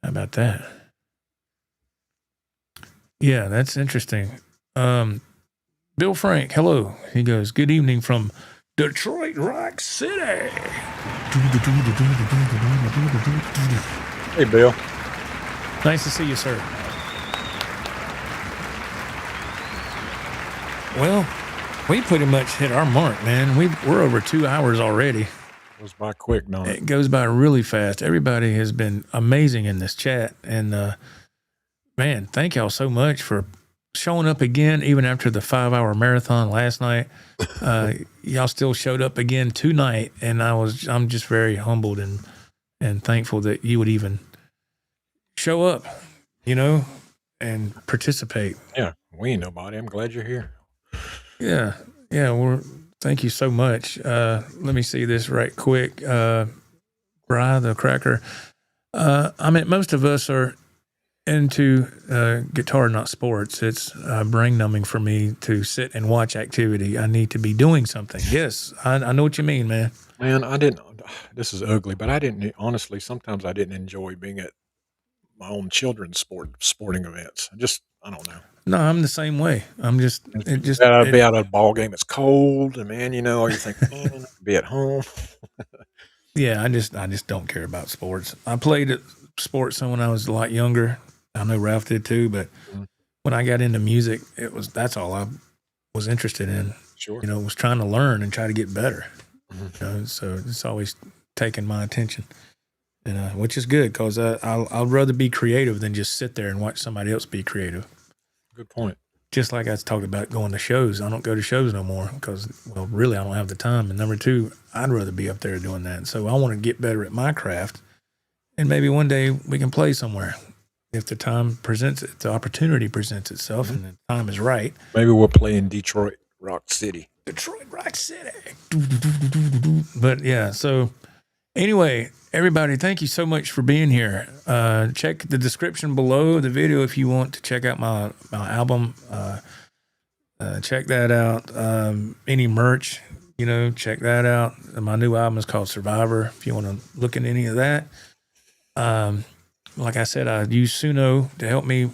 How about that? Yeah, that's interesting. Bill Frank, hello. He goes, good evening from Detroit Rock City. Hey, Bill. Nice to see you, sir. Well, we pretty much hit our mark, man. We're over 2 hours already. It goes by quick, don't it? It goes by really fast. Everybody has been amazing in this chat. And, man, thank y'all so much for showing up again, even after the 5-hour marathon last night. Y'all still showed up again tonight, and I'm just very humbled and thankful that you would even show up, and participate. Yeah, we ain't nobody. I'm glad you're here. Yeah. Thank you so much. Let me see this right quick. Bry the Cracker. Most of us are into guitar, not sports. It's brain numbing for me to sit and watch activity. I need to be doing something. Yes, I know what you mean, man. Man, I didn't this is ugly, but I didn't honestly, sometimes I didn't enjoy being at my own children's sporting events. I don't know. No, I'm the same way. I'm just, I'd be out at a ball game, it's cold, and man, or you think, man, I could be at home. yeah, I just don't care about sports. I played sports when I was a lot younger. I know Ralph did too, but when I got into music, that's all I was interested in. Sure. Was trying to learn and try to get better. So it's always taken my attention, and which is good because I'd rather be creative than just sit there and watch somebody else be creative. Good point. Just like I was talking about going to shows. I don't go to shows no more because, well, really, I don't have the time. And number two, I'd rather be up there doing that. So I want to get better at my craft, and maybe one day we can play somewhere if the time presents it, the opportunity presents itself, and the time is right. Maybe we'll play in Detroit Rock City. Detroit Rock City. But yeah, so anyway, everybody, thank you so much for being here. Check the description below the video if you want to check out my album. Check that out. Any merch, check that out. My new album is called Survivor. If you want to look at any of that. Like I said, I use Suno to help me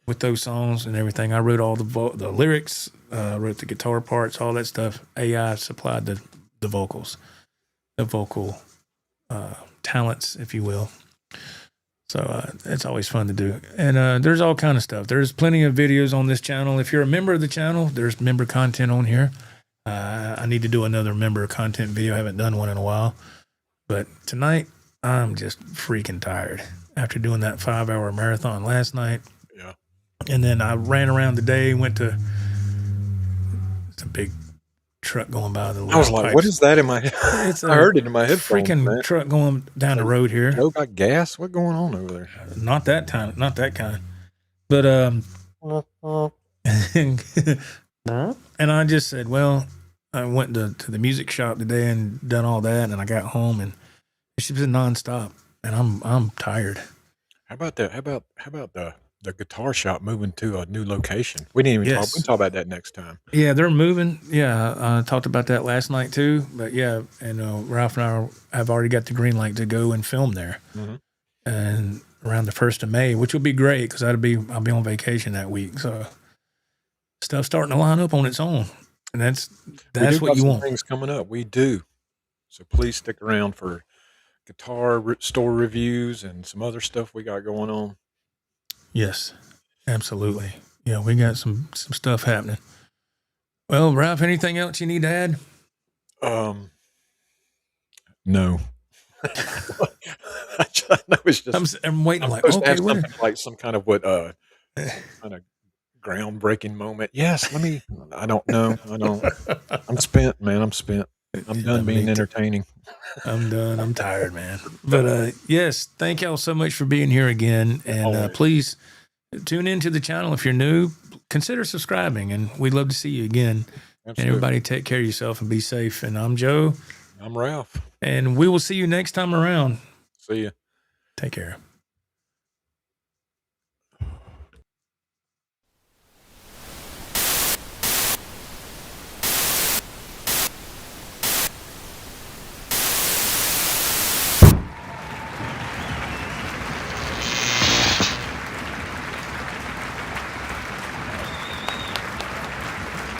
with those songs and everything. I wrote all the lyrics, wrote the guitar parts, all that stuff. AI supplied the vocals, the vocal talents, if you will. So it's always fun to do. And there's all kind of stuff. There's plenty of videos on this channel. If you're a member of the channel, there's member content on here. I need to do another member content video. I haven't done one in a while. But tonight, I'm just freaking tired after doing that 5-hour marathon last night. Yeah. And then I ran around the day, it's a big truck going by. I was like, what is that in my head? I heard it in my headphones. Freaking truck going down the road here. Joe got gas? What's going on over there? Not that kind. But, and I just said, well, I went to the music shop today and done all that. And I got home and it's just been nonstop. And I'm tired. How about the guitar shop moving to a new location? We didn't even talk. We can talk about that next time. Yeah, they're moving. Yeah, I talked about that last night too. But yeah, and Ralph and I have already got the green light to go and film there, and around the 1st of May, which will be great because I'll be on vacation that week. So stuff's starting to line up on its own, and that's what you want. Things coming up, we do. So please stick around for guitar store reviews and some other stuff we got going on. Yes, absolutely. Yeah, we got some stuff happening. Well, Ralph, anything else you need to add? No. I know it's just. I'm waiting. I'm like, okay, something like some kind of kind of groundbreaking moment. Yes, I don't know. I'm spent, man. I'm spent. I'm done being entertaining. I'm done. I'm tired, man. But yes, thank y'all so much for being here again. And please tune into the channel. If you're new, consider subscribing. And we'd love to see you again. Absolutely. And everybody take care of yourself and be safe. And I'm Joe. I'm Ralph. And we will see you next time around. See ya. Take care.